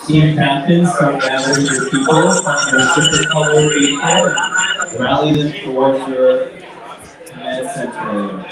Team captains, come gather your people, find your different color people, and rally them towards your command center.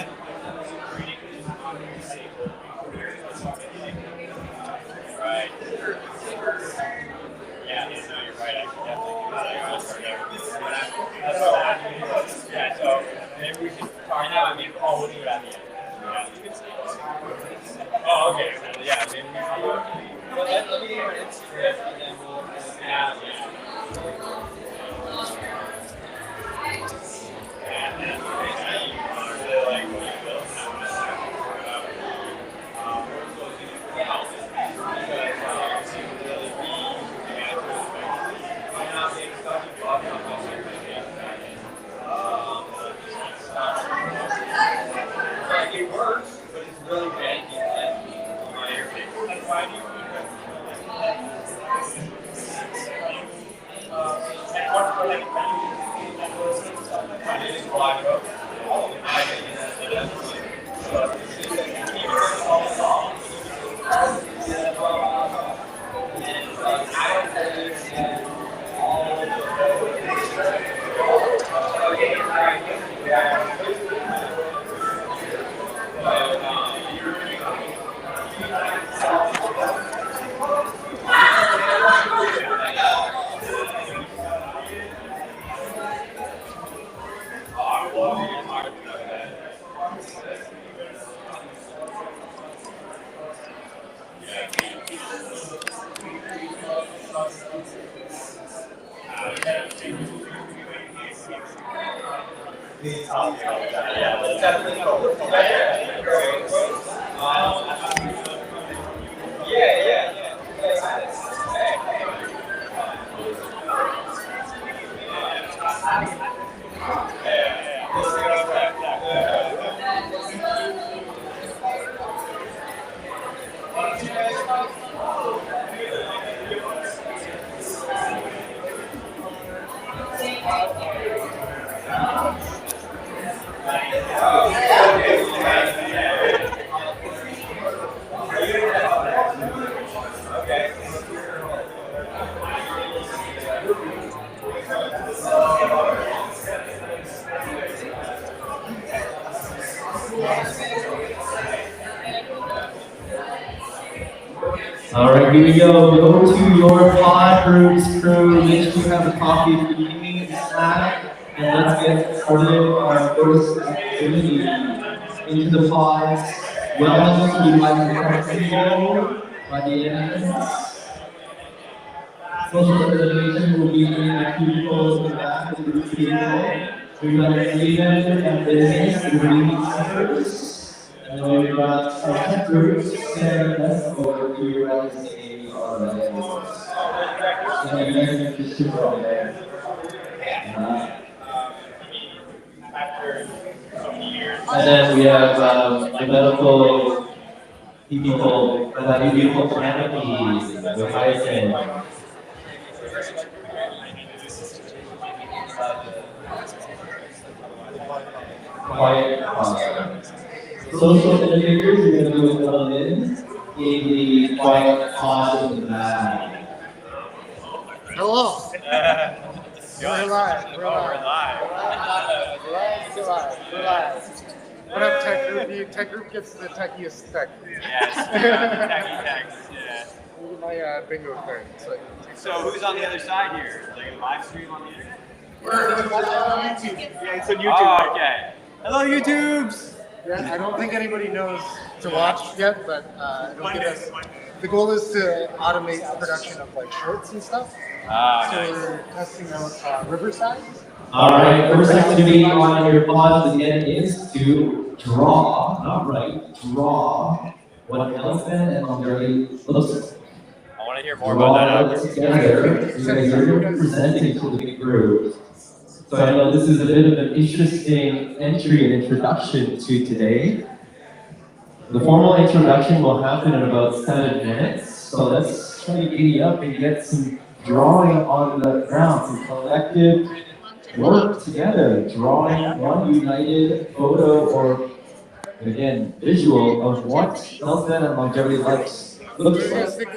All right, here we go. Go to your pod groups, crew. Make sure you have a coffee if you're eating a snack. And let's get started on our first activity. Into the pods. Wellness, we'd like to comfortable by the end. Social preservation will be in the cubicles in the back of the table. We've got freedom and business and reading centers. And then we've got our tech groups sending us over to your LSA or and then just super over there. And then we have the medical people that have beautiful canopies with hyacinth. Quiet process. Social indicators, you're going to do it on in the quiet pause in the back. Hello. We're live. Relax. What up, tech group? Tech group gets the techiest tech. Yes, techie techs, yeah. Look at my bingo card. So who's on the other side here? Like a live stream on the internet? We're watching on YouTube. Yeah, it's on YouTube. Oh, okay. Hello, YouTubes. Yeah, I don't think anybody knows to watch yet, but it'll get us. The goal is to automate production of like shorts and stuff. So Nice. we're testing out Riverside. All right, first activity on your pods again is to draw, not write, draw what Healthspan and Already looks like. I want to hear more about that. Together, you guys are presenting to the big group. So I know this is a bit of an interesting entry and introduction to today. The formal introduction will happen in about 7 minutes, so let's try to giddy up and get some drawing on the ground, some collective work together, drawing one united photo or, again, visual of what Healthspan and longevity looks like.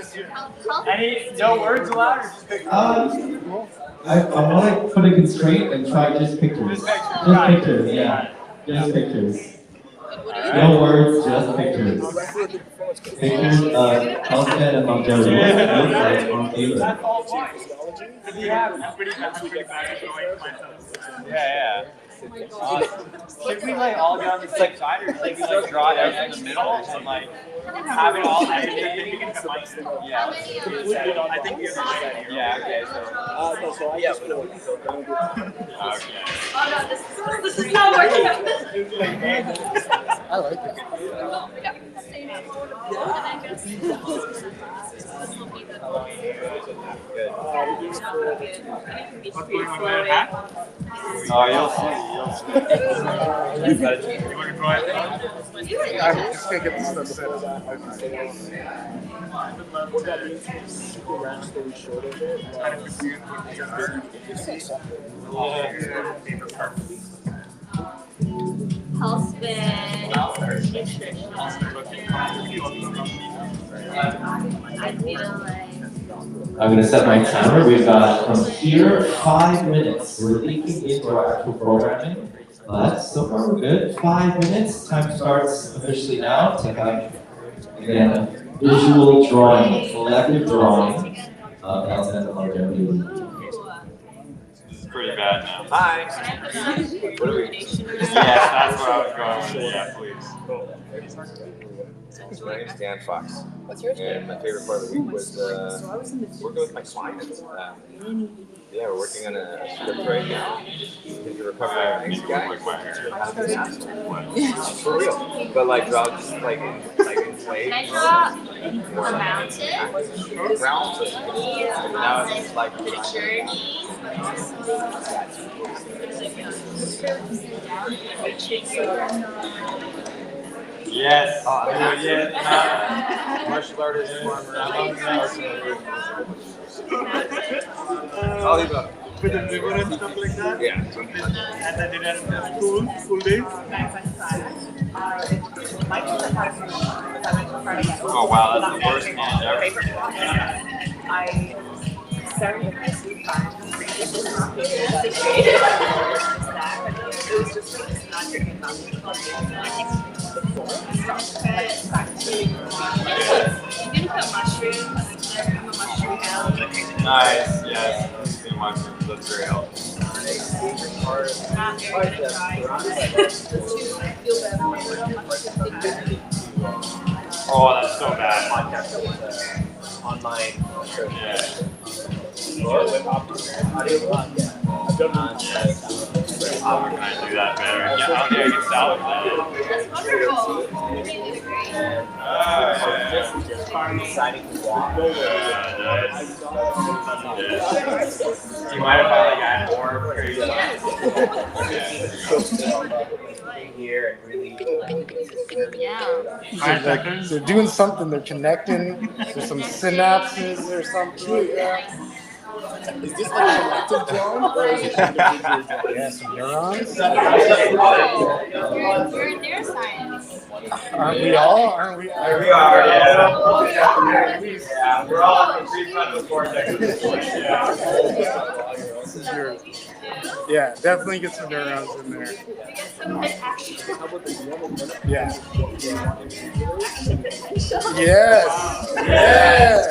Any no words allowed or just pictures? I want to put a constraint and try just pictures. Just pictures, yeah. Just pictures. No words, just pictures. Pictures of Healthspan and longevity. What does it look like on paper? That's all fine. I'm pretty bad at going myself. Yeah. Should we like all go on the same side, or should we like draw it out in the middle and like have it all? I think we can combine it. Yeah. I think we have that here. Yeah. Okay. So. Yeah. Okay. Oh no, this is not working out. I like it. Oh, you'll see. You want to try it? I'm just gonna get this stuff set up. Healthspan, nutrition. I feel like I'm going to set my timer. We've got from here 5 minutes. We're leaking into our actual programming. So far we're good. 5 minutes. Time starts officially now to have, again, a visual drawing, collective drawing of Healthspan and longevity. This is pretty bad now. Hi. Yes, that's what I was going with. Yeah, please. My name's Dan Fox. What's yours? And my favorite part of the week was working with my clients. Yeah, we're working on a script right now. He's a recovering ex guy. For real. But like draw just like in play. Can I draw a mountain? Mountain. Yeah. Now it's like The journey. Yes. martial artist, farmer. I'll leave it up. With the river and stuff like that? Yeah. And then did it at school days? Oh wow, that's the worst man ever. I started with my sweet time. It was just like not drinking coffee. You can put mushrooms. I'm a mushroom girl. Nice, yes. Too much. That's very helpful. Not very good at Oh, that's so bad. Online. Yeah. How can I do that better? Yeah, how can I get salad that? That's wonderful. You really did great. Do you mind if I like add more crazy? Here and really. Yeah. They're doing something. They're connecting. There's some synapses or something. Is this like a collective drawing or is it individual drawing? Yeah, some neurons. You're in neuroscience. Aren't we all? Aren't we? We are, yeah. Yeah, we're all in the prefrontal cortex. Yeah. This is your. Yeah, definitely get some neurons in there. Yeah. Yes. Yes.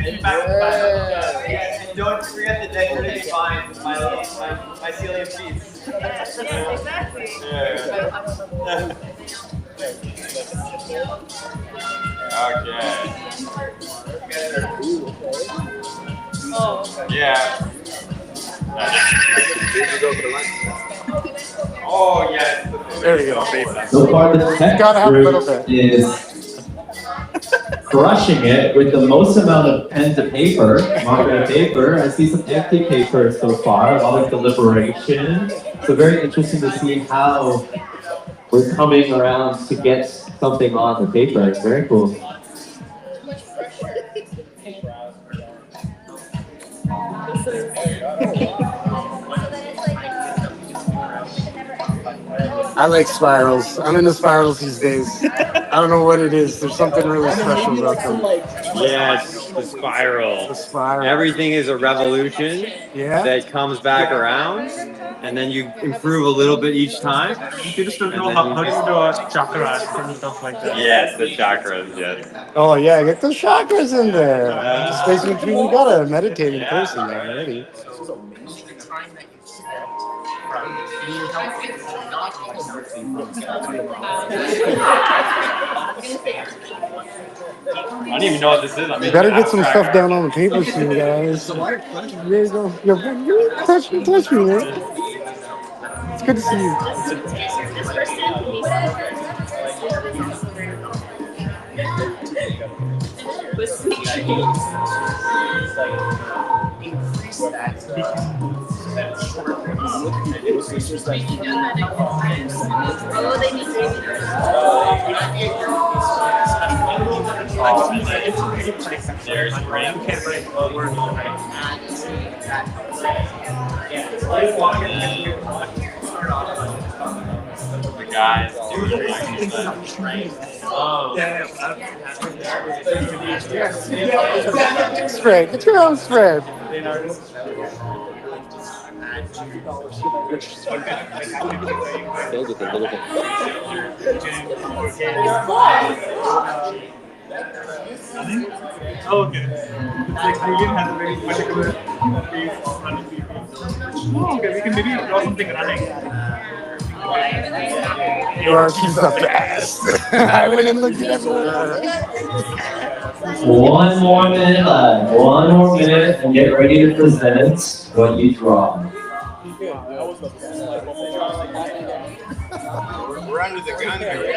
And don't forget the density fines, my mycelium sheets. Yes, exactly. Okay. Yeah. Did you go for lunch? Oh, yes. There you go. So far, the tech Gotta have a little group bit. is crushing it with the most amount of pen to paper, marker to paper. I see some empty paper so far, a lot of deliberation. So very interesting to see how we're coming around to get something on the paper. It's very cool. I like spirals. I'm into spirals these days. I don't know what it is. There's something really special about them. Yes, the spiral. The spiral. Everything is a revolution Yeah. that comes back around, and then you improve a little bit each time. People still know how do you do chakras and stuff like that. Yes, the chakras. Yes. Oh yeah, get the chakras in there. Space between. You got a meditating person there already. I don't even know what this is. I mean, You better get some stuff down on the paper soon, guys. There you go. Touch me, man. It's good to see you. The guys. Spread. Get your own spread. Okay. It's like Julian has a very particular pace of running people. Okay, we can maybe draw something running. She's the best. I went and looked at everyone. 1 more minute left. 1 more minute, and get ready to present what you draw. We're under the gun here.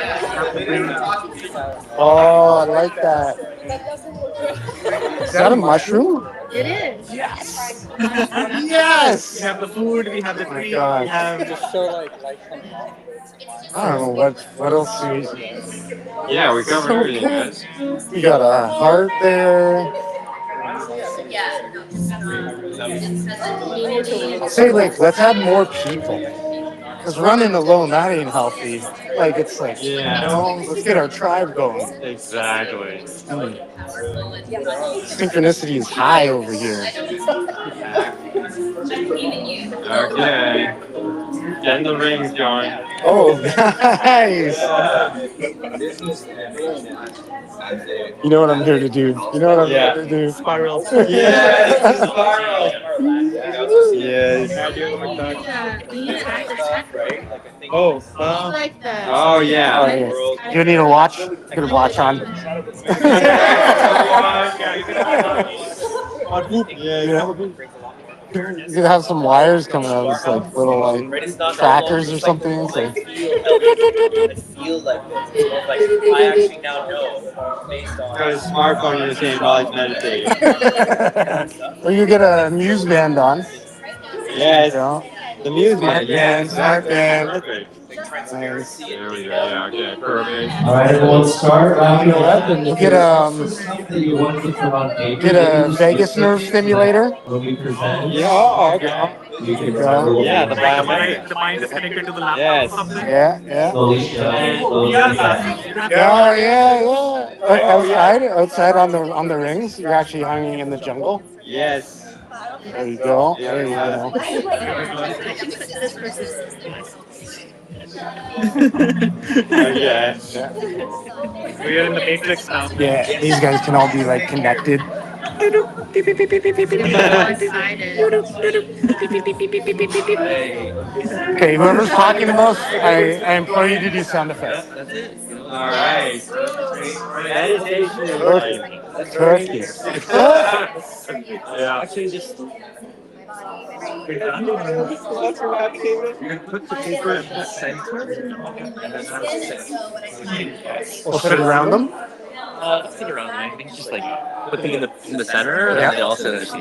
Oh, I like that. Is that a mushroom? It is. Yes. Yes. We have the food, we have the Oh my tree, God. we have I don't know what else do we. Yeah, we covered So everything, good. guys. We got a heart there. Say like, let's have more people. Because running alone, that ain't healthy. Like it's like, Yeah. let's get our tribe going. Exactly. Synchronicity is high over here. Okay. Get in the rings, John. Oh, nice. You know what I'm here to do. You know what I'm here to do. spirals. Yes, spiral. Yes. Oh, Like that. Oh yeah. Oh, yeah. You need a watch? Get a watch on. Yeah. You could have some wires coming out. It's like little like trackers or something. It's like, feel like this. Like I actually now know based on. Got a smartphone in his hand while he's meditating. or you get a muse band on. Yes. You know? The music. Smart band, smart band. Perfect. Nice. There we go. Yeah. Okay. Perfect. All right, everyone, start wrapping up. You get a vagus nerve stimulator. When we present, Yeah. Oh, okay. you can Yeah, the The biometric. mind is connected to the laptop Yes. or something. Yeah. slowly shut. Oh yeah. Outside on the rings. You're actually hanging in the jungle. Yes. There you go. There you go. Okay. We are in the matrix now. Yeah, these guys can all be like connected. Okay, whoever's talking the most, I implore you to do sound effects. All right. Meditation is Perfect. Yeah. Put the paper in the center. We'll sit around them. Sit around. I think just like put them in the center, Yeah. and they also just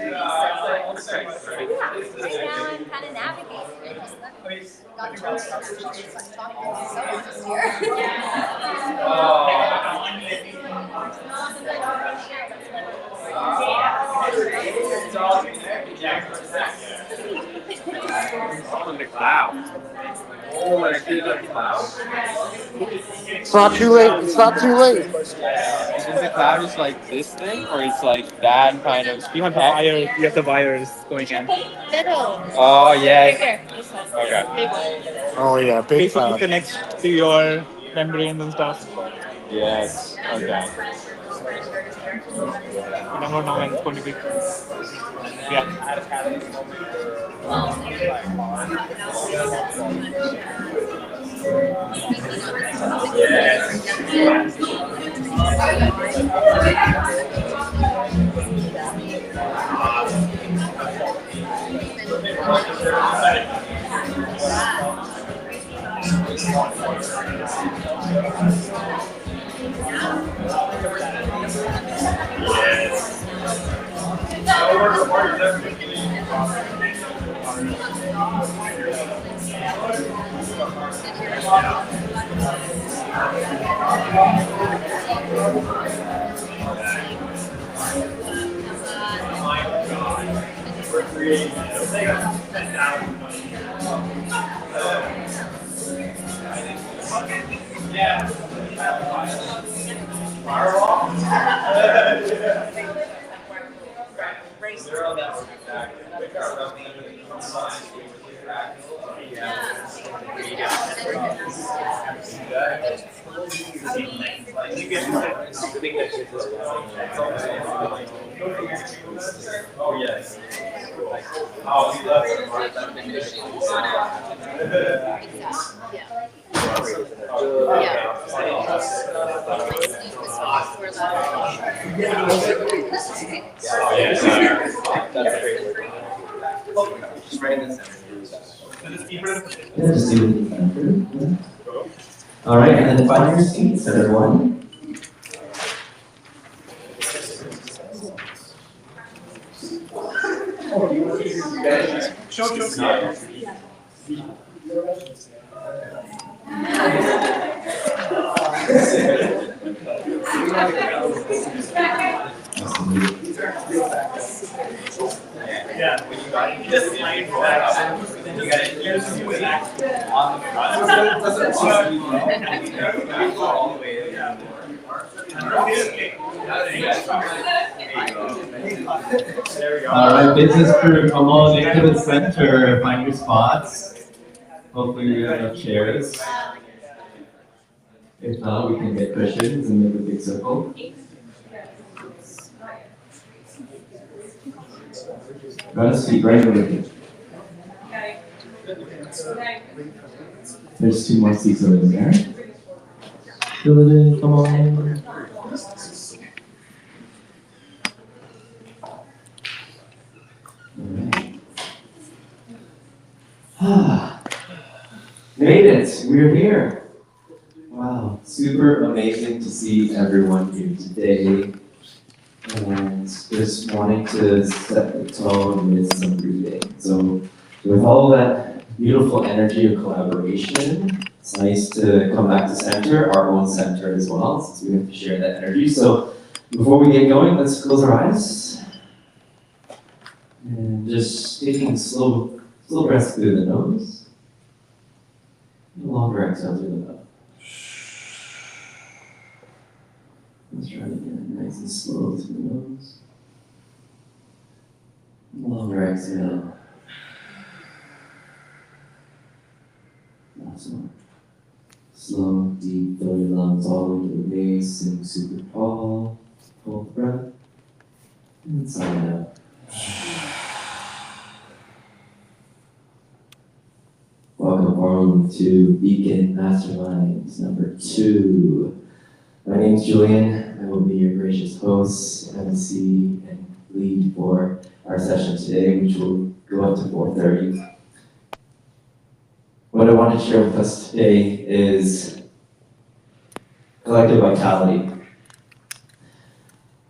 Right now I'm kind of navigating. I just got drunk so much this year. On the cloud. Oh, I see the cloud. It's not too late. It's not too late. Is the cloud is like this thing, or it's like that kind of? You have the wires. You have the wires going in. Middle. Oh yeah. Right here. This one. Okay. Big one. Oh yeah, big Basically cloud. connects to your membranes and stuff. Yes. Okay. I don't know when it's going to be. Yeah. Just do it. All right, and then find your seats, everyone. All right, business crew, come on into the center, find your spots. Hopefully we have enough chairs. If not, we can get cushions and make a big circle. Got a seat right over here. There's 2 more seats over there. Fill it in, come on. Made it, we're here. Wow, super amazing to see everyone here today. And just wanting to set the tone with some breathing. So with all that beautiful energy of collaboration, it's nice to come back to center, our own center as well, since we have to share that energy. So before we get going, let's close our eyes. And just taking slow breaths through the nose. Longer exhale through the mouth. Let's try it again, nice and slow through the nose. Longer exhale. Last one. Slow, deep, fill your lungs all the way to the base, sing super tall. Hold the breath. And sign it out. Welcome to Beacon Mastermind number 2. My name is Julian. I will be your gracious host, MC, and lead for our session today, which will go up to 4:30. What I want to share with us today is collective vitality.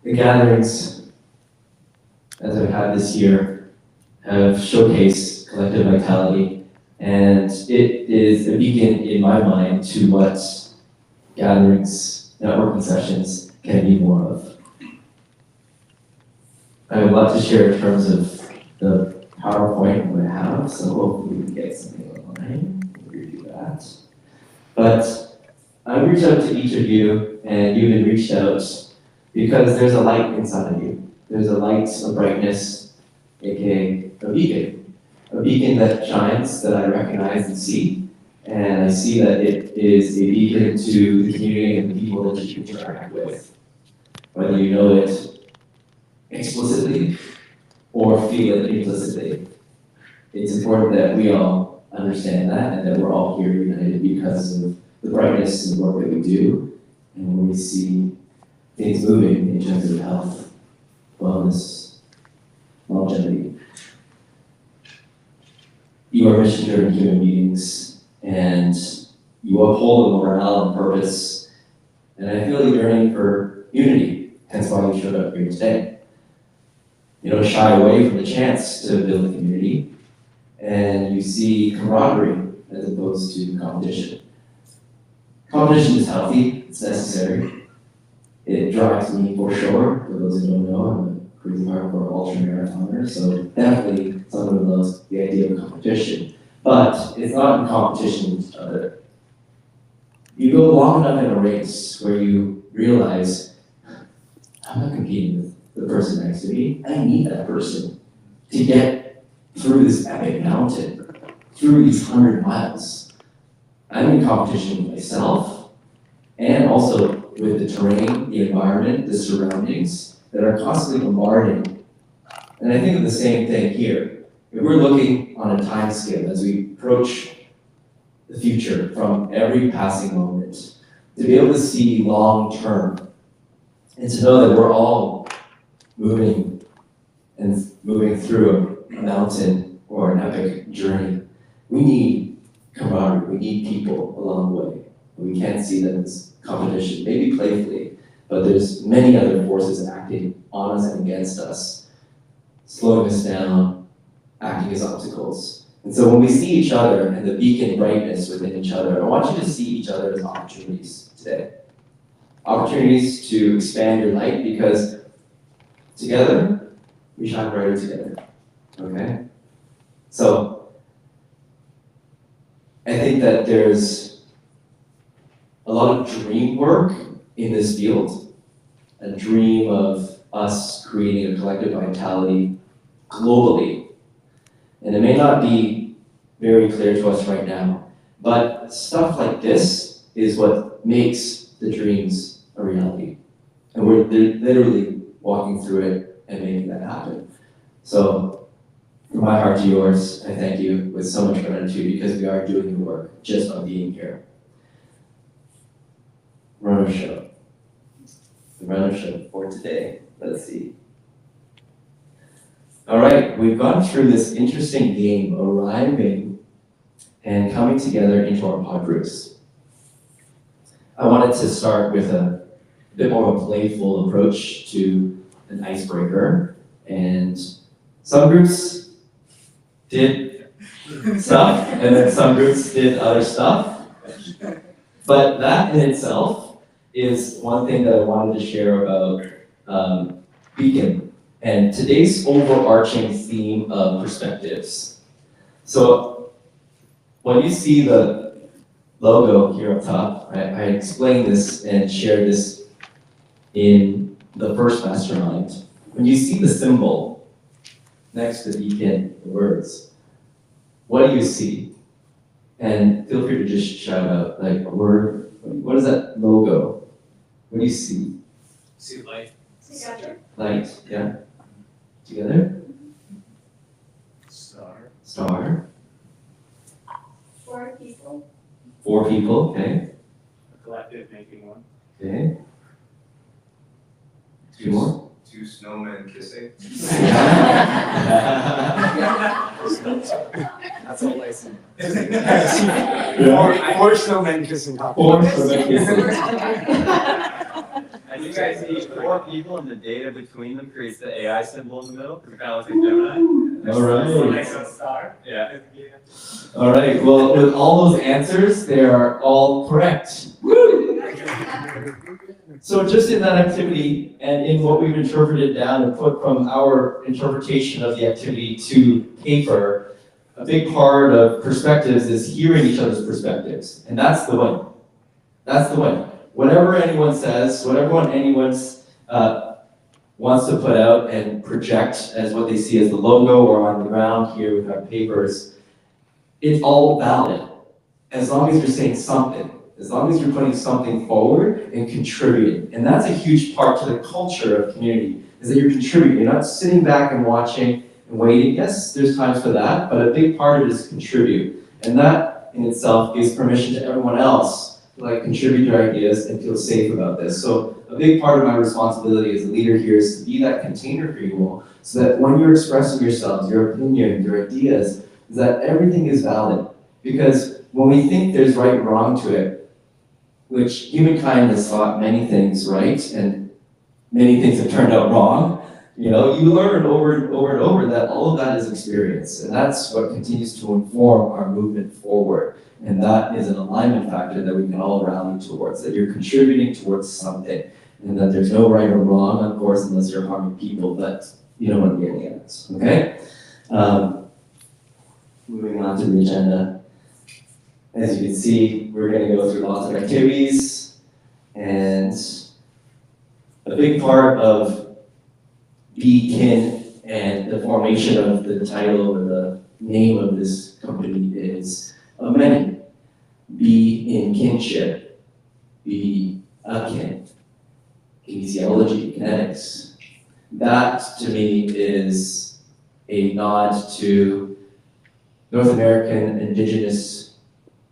The gatherings as I've had this year, have showcased collective vitality, and it is a beacon in my mind to what gatherings, networking sessions can be more of. I have a lot to share in terms of the PowerPoint I have, so hopefully we can get something online. We'll do that. But I reached out to each of you, and you've been reached out because there's a light inside of you. There's a light, a brightness, aka a beacon. A beacon that shines, that I recognize and see. And I see that it is a beacon to the community and the people that you interact with. Whether you know it explicitly or feel it implicitly. It's important that we all understand that and that we're all here united because of the brightness and the work that we do and when we see things moving in terms of health, wellness, longevity. You are mission-driven human beings and you uphold the morale and purpose, and I feel the yearning for unity, hence why you showed up here today. You don't shy away from the chance to build a community, and you see camaraderie as opposed to competition. Competition is healthy, it's necessary. It drives me for sure. For those who don't know, I'm a crazy hardcore ultra marathoner, so definitely someone who loves the idea of competition. But it's not in competition with each other. You go long enough in a race where you realize, I'm not competing with the person next to me. I need that person to get through this epic mountain, through these 100 miles. I'm in competition with myself and also with the terrain, the environment, the surroundings that are constantly bombarding. And I think of the same thing here. If we're looking on a time scale as we approach the future from every passing moment, to be able to see long term and to know that we're all moving through a mountain or an epic journey, we need camaraderie, we need people along the way. We can't see them as competition, maybe playfully, but there's many other forces acting on us and against us, slowing us down, acting as obstacles. And so when we see each other and the beacon brightness within each other, I want you to see each other as opportunities today. Opportunities to expand your light, because together, we shine brighter together, okay? So, I think that there's a lot of dream work in this field, a dream of us creating a collective vitality globally. And it may not be very clear to us right now, but stuff like this is what makes the dreams a reality. And we're literally walking through it and making that happen. So, from my heart to yours, I thank you with so much gratitude because we are doing the work just by being here. Runner show. The runner show for today. Let's see. All right, we've gone through this interesting game, arriving and coming together into our pod groups. I wanted to start with a bit more of a playful approach to an icebreaker, and some groups did stuff, and then some groups did other stuff. But that in itself is one thing that I wanted to share about Beacon and today's overarching theme of perspectives. So when you see the logo here up top, I explained this and shared this in the first Mastermind. When you see the symbol next to Beacon, the words, what do you see? And feel free to just shout out like a word. What is that logo? What do you see? See light. Together. Light, yeah. Together? Star. 4 people. 4 people, okay. A collective making one. Okay. 2 more? 2 snowmen kissing. That's all I see. Yeah. 4 snowmen kissing. 4 snowmen kissing. I you guys see 4 people and the data between them creates the AI symbol in the middle? Kind of like a Gemini. All right. Like a star. Yeah. All right. Well, with all those answers, they are all correct. So just in that activity and in what we've interpreted down and put from our interpretation of the activity to paper, a big part of perspectives is hearing each other's perspectives. And that's the win. That's the win. Whatever anyone says, whatever anyone wants to put out and project as what they see as the logo or on the ground here with our papers, it's all valid. As long as you're saying something. As long as you're putting something forward and contributing. And that's a huge part to the culture of community, is that you're contributing. You're not sitting back and watching and waiting. Yes, there's times for that, but a big part of it is contribute. And that in itself gives permission to everyone else to contribute their ideas and feel safe about this. So a big part of my responsibility as a leader here is to be that container for you all, so that when you're expressing yourselves, your opinion, your ideas, is that everything is valid. Because when we think there's right and wrong to it, which humankind has thought many things right, and many things have turned out wrong, you learn over and over that all of that is experience. And that's what continues to inform our movement forward. And that is an alignment factor that we can all rally towards, that you're contributing towards something. And that there's no right or wrong, of course, unless you're harming people, but you know what I'm getting at, okay? Moving on to the agenda. As you can see, we're going to go through lots of activities, and a big part of Beacon and the formation of the title or the name of this company is of many. Be in kinship, be akin, kinesiology, kinetics. That to me is a nod to North American indigenous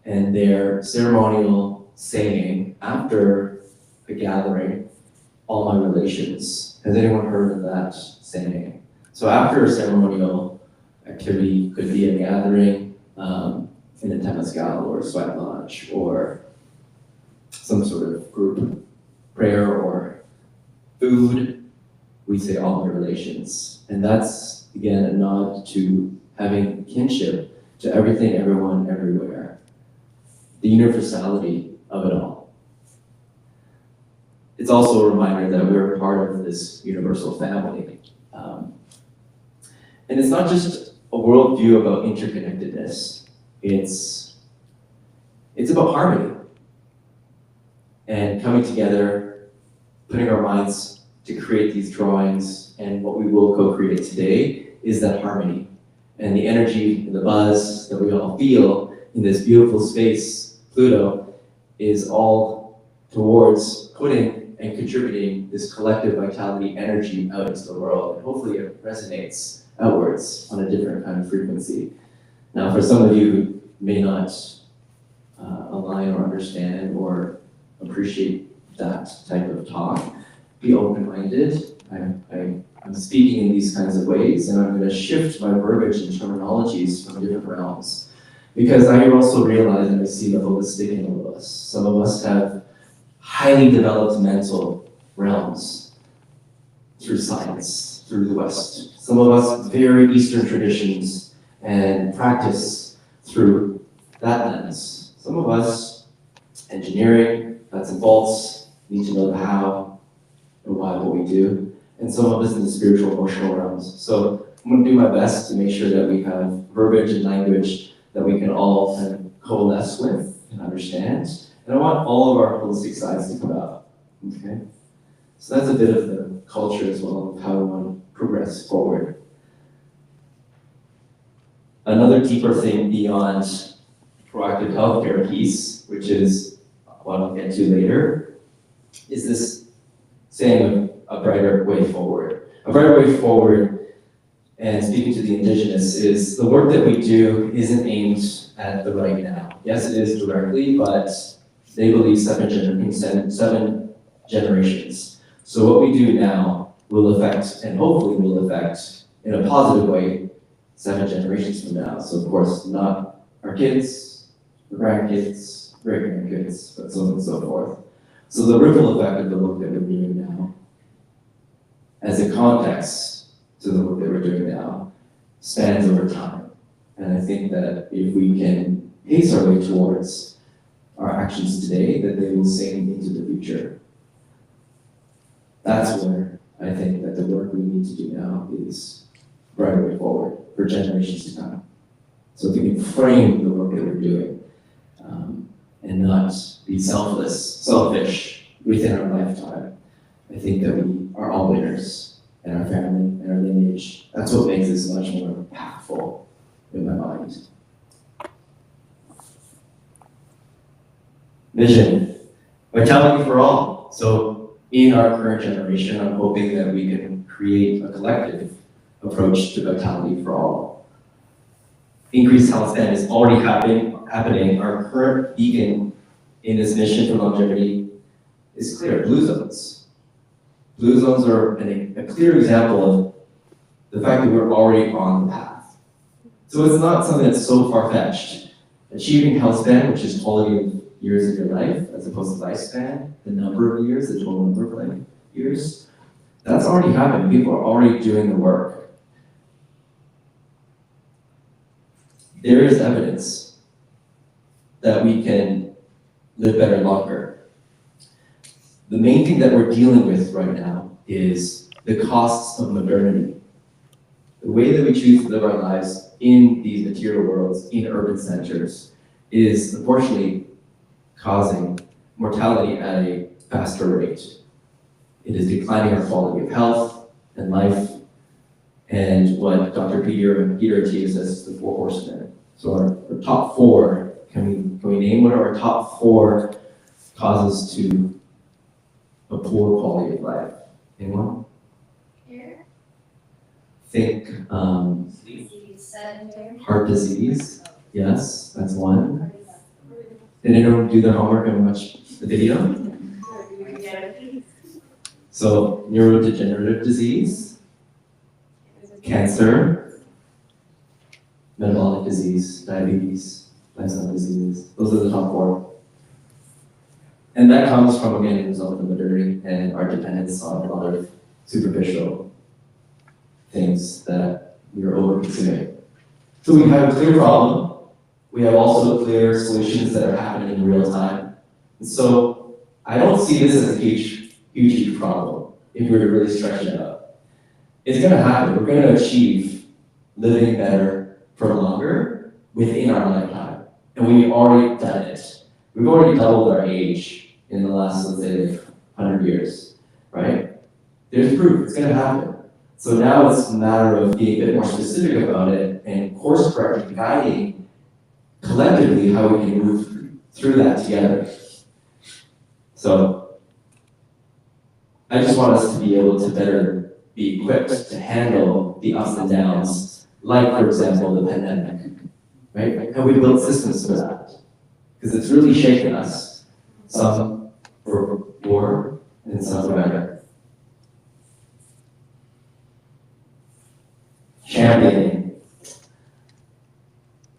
and their ceremonial saying after a gathering, all my relations. Has anyone heard of that saying? So after a ceremonial activity, could be a gathering in a temazcal or a sweat lodge or some sort of group prayer or food, we say all my relations. And that's, again, a nod to having kinship to everything, everyone, everywhere. The universality of it all. It's also a reminder that we're part of this universal family. And it's not just a worldview about interconnectedness. It's about harmony. And coming together, putting our minds to create these drawings, and what we will co-create today is that harmony. And the energy and the buzz that we all feel in this beautiful space, Pluto, is all towards putting and contributing this collective vitality energy out into the world. And hopefully it resonates outwards on a different kind of frequency. Now, for some of you who may not align or understand or appreciate that type of talk, be open-minded. I'm speaking in these kinds of ways, and I'm going to shift my verbiage and terminologies from different realms. Because I also realize and I see the holistic in all of us. Some of us have highly developed mental realms through science, through the West. Some of us very Eastern traditions and practice through that lens. Some of us engineering, nuts and bolts, need to know the how and why what we do. And some of us in the spiritual, emotional realms. So I'm going to do my best to make sure that we have verbiage and language that we can all kind of coalesce with and understand. And I want all of our holistic sides to come out, okay? So that's a bit of the culture as well of how we want to progress forward. Another deeper thing beyond proactive healthcare piece, which is what I'll get to later, is this saying of a brighter way forward. A brighter way forward, and speaking to the indigenous, is the work that we do isn't aimed at the right now. Yes, it is directly, but they believe seven generations. So what we do now will affect, and hopefully will affect, in a positive way, 7 generations from now. So of course, not our kids, our grandkids, great-grandkids, but so on and so forth. So the ripple effect of the work that we're doing now, as a context to the work that we're doing now, spans over time. And I think that if we can pace our way towards our actions today, that they will sink into the future. That's where I think that the work we need to do now is right way forward for generations to come. So if we can frame the work that we're doing and not be selfish within our lifetime, I think that we are all winners in our family and our lineage. That's what makes this much more impactful in my mind. Vision, vitality for all. So in our current generation, I'm hoping that we can create a collective approach to vitality for all. Increased healthspan is already happening. Our current beacon in this mission for longevity is clear, blue zones. Blue zones are a clear example of the fact that we're already on the path. So it's not something that's so far-fetched. Achieving healthspan, which is quality of years of your life, as opposed to lifespan, the number of years, the total number of life years, that's already happened. People are already doing the work. There is evidence that we can live better longer. The main thing that we're dealing with right now is the costs of modernity. The way that we choose to live our lives in these material worlds, in urban centers, is unfortunately causing mortality at a faster rate. It is declining our quality of health and life, and what Dr. Peter achieves as the four horsemen. So our top four, can we name what are our top four causes to a poor quality of life? Anyone? Here. Think heart disease. Yes, that's one. Did anyone do their homework and watch the video? So neurodegenerative disease, cancer, metabolic disease, diabetes, lifestyle diseases. Those are the top four. And that comes from, again, the result of modernity and our dependence on a lot of superficial things that we are over-consuming. So we have a clear problem. We have also clear solutions that are happening in real time. And so I don't see this as a huge problem if we were to really stretch it out. It's gonna happen. We're gonna achieve living better for longer within our lifetime. And we've already done it. We've already doubled our age in the last, let's say, 100 years, right? There's proof, it's gonna happen. So now it's a matter of being a bit more specific about it and course correcting, guiding collectively how we can move through that together. So I just want us to be able to better be equipped to handle the ups and downs, like, for example, the pandemic, right? And we built systems for that, because it's really shaken us, some for more and some for better. Championing.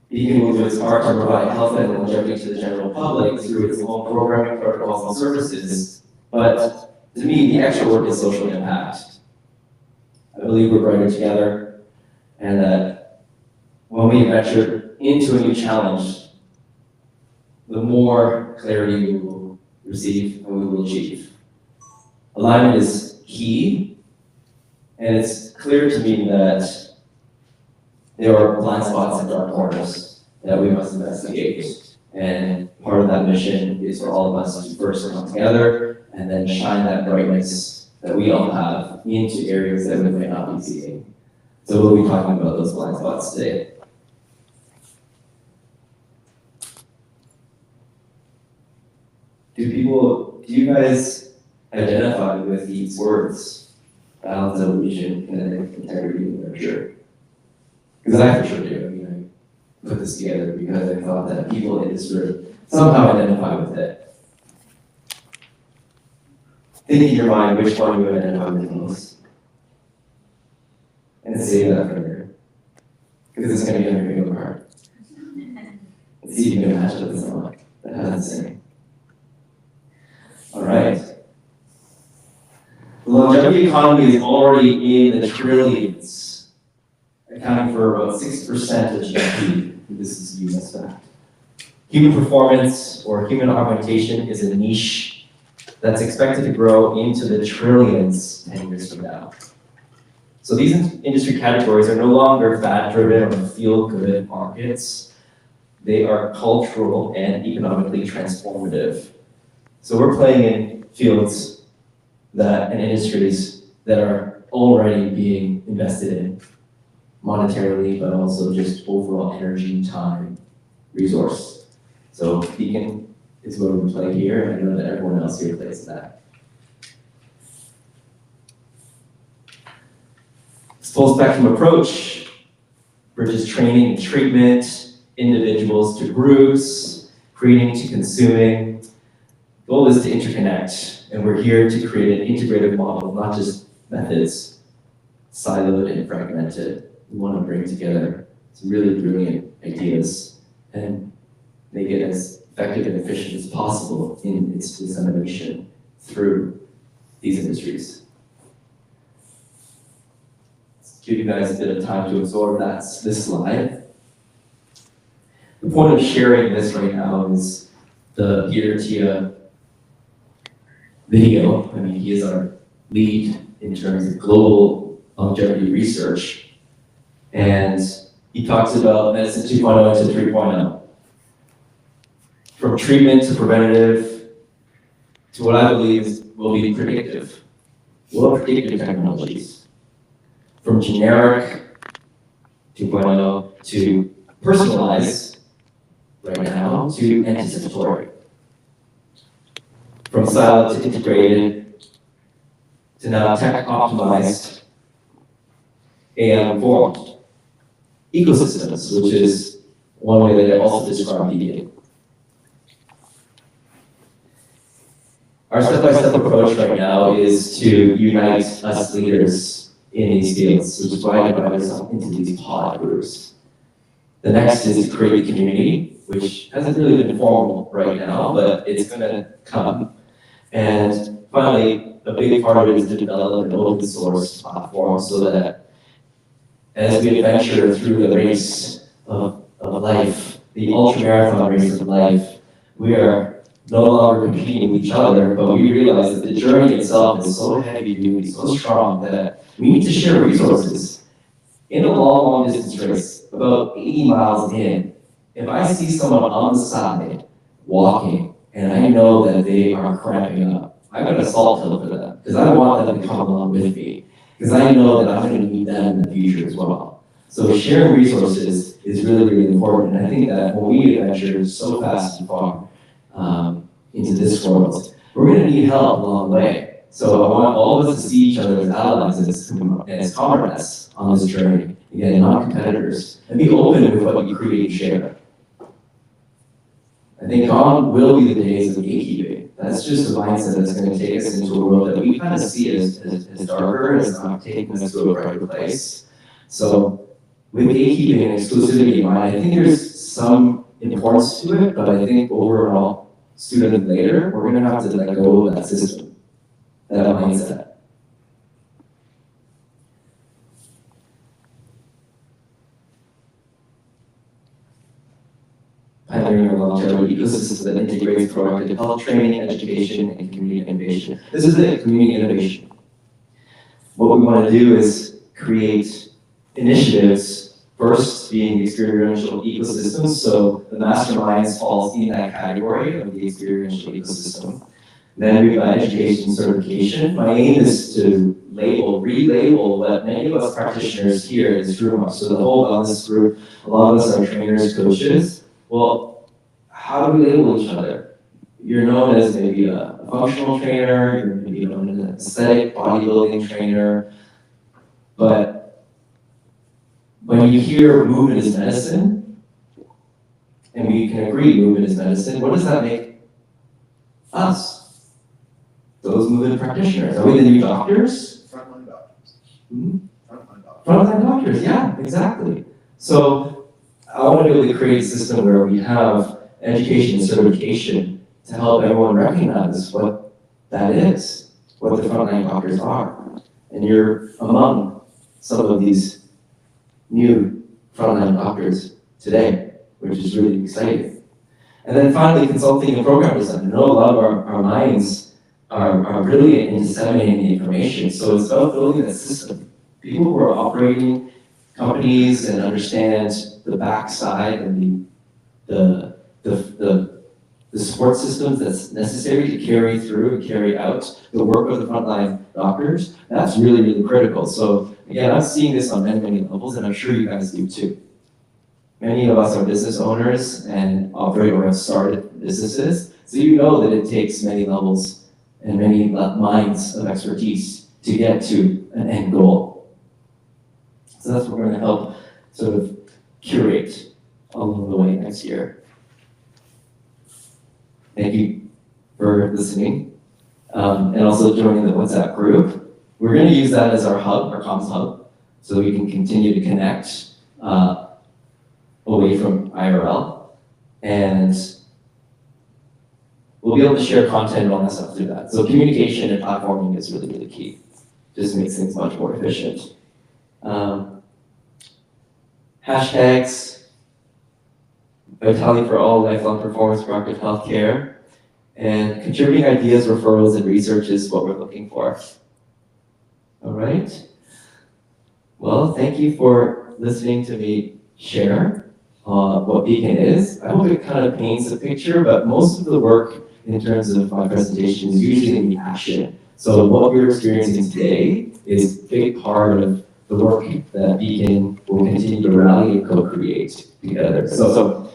Beacon will do its part to provide health and longevity to the general public through its own programming, protocols, and services. But to me, the extra work is social impact. I believe we're brighter together, and that when we venture into a new challenge, the more clarity we will receive and we will achieve. Alignment is key, and it's clear to me that there are blind spots and dark corners that we must investigate. And part of that mission is for all of us to first come together and then shine that brightness that we all have into areas that we may not be seeing. So we'll be talking about those blind spots today. Do you guys identify with these words? Balance, evolution, kinetic, integrity, and nurture. Because I for sure do. I mean, I put this together because I thought that people in this room somehow identify with it. Think in your mind which one you identify with the most. And save that for later. Because it's going to be on your bingo card. And see if you can match up with someone that has the same. All right. the economy is already in the trillions, accounting for about 6% of GDP. This is a US fact. Human performance or human augmentation is a niche that's expected to grow into the trillions 10 years from now. So these industry categories are no longer fad-driven or feel-good markets. They are cultural and economically transformative. So we're playing in fields and industries that are already being invested in monetarily, but also just overall energy, time, resource. So Beacon is where we play here, and I know that everyone else here plays that. This full spectrum approach bridges training and treatment, individuals to groups, creating to consuming. The goal is to interconnect, and we're here to create an integrated model, not just methods, siloed and fragmented. We want to bring together some really brilliant ideas and make it as effective and efficient as possible in its dissemination through these industries. Let's give you guys a bit of time to absorb this slide. The point of sharing this right now is the Peter Tia video. I mean, he is our lead in terms of global longevity research. And he talks about medicine 2.0 to 3.0. From treatment to preventative to what I believe will be predictive. What are predictive technologies? From generic 2.0 to personalized right now to anticipatory. From siloed to integrated to now tech optimized, AI informed. Ecosystems, which is one way that I also describe Beacon. Our step-by-step approach right now is to unite us leaders in these fields, which is why I divided us up into these pod groups. The next is to create a community, which hasn't really been formal right now, but it's going to come. And finally, a big part of it is to develop an open source platform so that as we adventure through the race of life, the ultra-marathon race of life, we are no longer competing with each other, but we realize that the journey itself is so heavy-duty, so strong that we need to share resources. In a long distance race, about 80 miles in, if I see someone on the side walking, and I know that they are cramping up, I'm going to salt hill for them, because I want them to come along with me. Because I know that I'm going to need them in the future as well. So sharing resources is really, really important. And I think that when we adventure so fast and far into this world, we're going to need help along the way. So I want all of us to see each other as allies, as comrades on this journey. Again, not competitors. And be open with what you create and share. I think gone will be the days of gatekeeping. That's just a mindset that's going to take us into a world that we kind of see as darker, as not taking us to a brighter place. So with gatekeeping and exclusivity in mind, I think there's some importance to it, but I think overall, sooner than later, we're going to have to let go of that system, that mindset. Pioneering a longevity ecosystem that integrates proactive health training, education, and community innovation. This is it, community innovation. What we want to do is create initiatives, first being the experiential ecosystem, so the Masterminds falls in that category of the experiential ecosystem. Then we've got education certification. My aim is to relabel what many of us practitioners here in this room are. So the whole wellness group, a lot of us are trainers, coaches. Well, how do we label each other? You're known as maybe a functional trainer, you're maybe known as an aesthetic bodybuilding trainer, but when you hear movement is medicine, and we can agree movement is medicine, what does that make us? Those movement practitioners. Are we the new doctors? Frontline doctors. Hmm? Frontline doctors. Frontline doctors, yeah, exactly. So I want to be able to create a system where we have education and certification to help everyone recognize what that is. what the frontline doctors are. And you're among some of these new frontline doctors today, which is really exciting. And then finally, consulting and program design. I know a lot of our minds are brilliant in disseminating the information, so it's about building a system. People who are operating companies and understand the backside and the support systems that's necessary to carry through and carry out the work of the frontline doctors, that's really, really critical. So again, I'm seeing this on many, many levels, and I'm sure you guys do too. Many of us are business owners and operate or have started businesses, so you know that it takes many levels and many minds of expertise to get to an end goal. So that's what we're going to help sort of curate along the way next year. Thank you for listening and also joining the WhatsApp group. We're going to use that as our hub, our comms hub, so we can continue to connect away from IRL, and we'll be able to share content and all that stuff through that. So communication and platforming is really, really key. Just makes things much more efficient. Hashtags, Vitality for All, Lifelong Performance Proactive Healthcare, and contributing ideas, referrals, and research is what we're looking for. All right. Well, thank you for listening to me share what Beacon is. I hope it kind of paints a picture, but most of the work in terms of my presentation is usually in the action. So what we're experiencing today is a big part of the work that Beacon will continue to rally and co-create together. So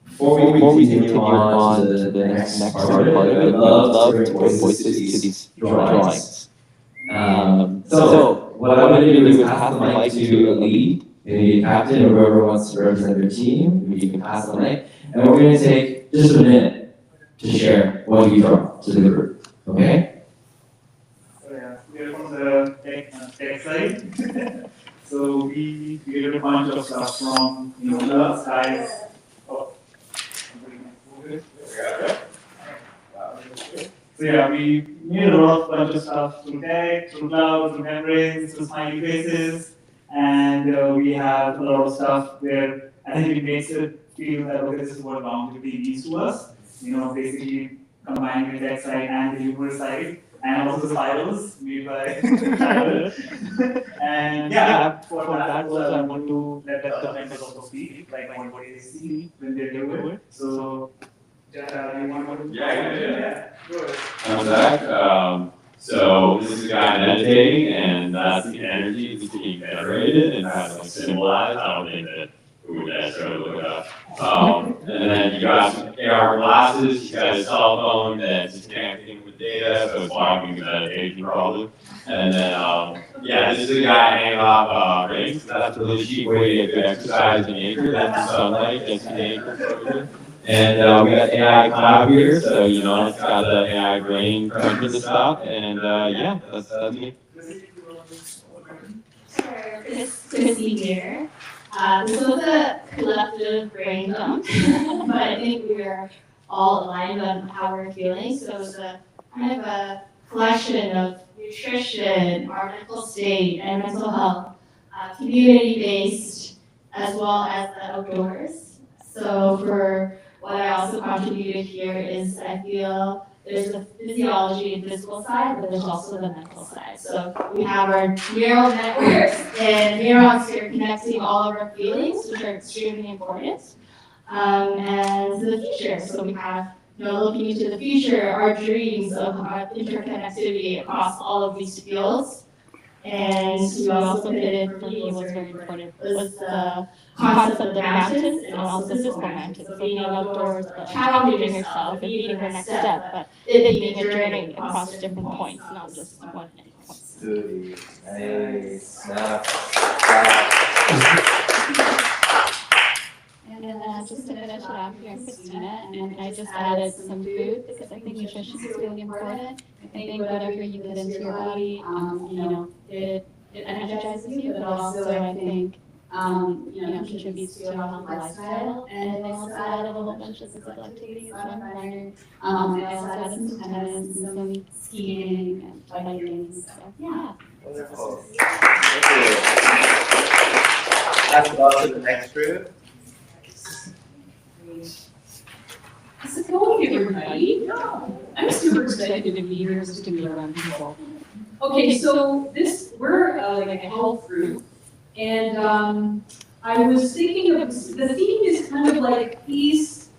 before we continue on to the next part of it, I'd love to bring voices to these drawings. So what I'm going to do is pass the mic to a lead, maybe a captain or whoever wants to represent their team. Maybe you can pass the mic. And we're going to take just a minute to share what you draw to the group. Okay? So yeah, we are from the tech side. So we created a bunch of stuff from the skies. Oh. So yeah, we made a bunch of stuff through tech, through cloud, through membranes, through smiley faces, and we have a lot of stuff where I think it makes it feel that okay, this is what longevity means to us. Basically combining the tech side and the humor side, and also the spirals made by Tyler. And yeah, for that also I want to let the members also speak, like what they see when they do it. So, you want to? Yeah. I'm Zach. So this is a guy meditating, and that's the energy that's being generated and kind of like symbolized. I don't think that we would necessarily look it up. And then you got some AR glasses. He's got his cell phone that's just connecting with data, so it's logging the meditation probably. And then yeah, this is a guy hanging off rings. That's a really cheap way to get good exercise in nature. That's the sunlight, gets you nature exposure. And we got AI Cloud here, so it's got the AI brain crunching the stuff, and yeah, that's me. Sure, Chrissy here. This was a collective brain dump, but I think we are all aligned on how we're feeling. So it was a kind of a collection of nutrition, our mental state, and mental health, community-based, as well as the outdoors. So for what I also contributed here is I feel there's a physiology and physical side, but there's also the mental side. So we have our neural networks and neurons here connecting all of our feelings, which are extremely important, and the future. So we have, looking into the future, our dreams of interconnectivity across all of these fields. And we also hit in, for me, what's very important was the concept of the mountains and also physical mountains. So being outdoors, challenging yourself and being your next step, but it being a journey across different points, not just one endpoint. Nice. And then just to finish it off here, Christina, and I just added some food because I think nutrition is really important. I think whatever you put into your body, it energizes you, but also I think contributes to a healthy lifestyle. And I also added a whole bunch of physical activities, fun, running. I also added some tennis and some skiing and biking. So yeah. Wonderful. Thank you. Pass it off to the next group. How's it going, everybody? I'm super excited to be here just to be around people. Okay, so we're like a health group, and I was thinking of the theme is kind of like peace,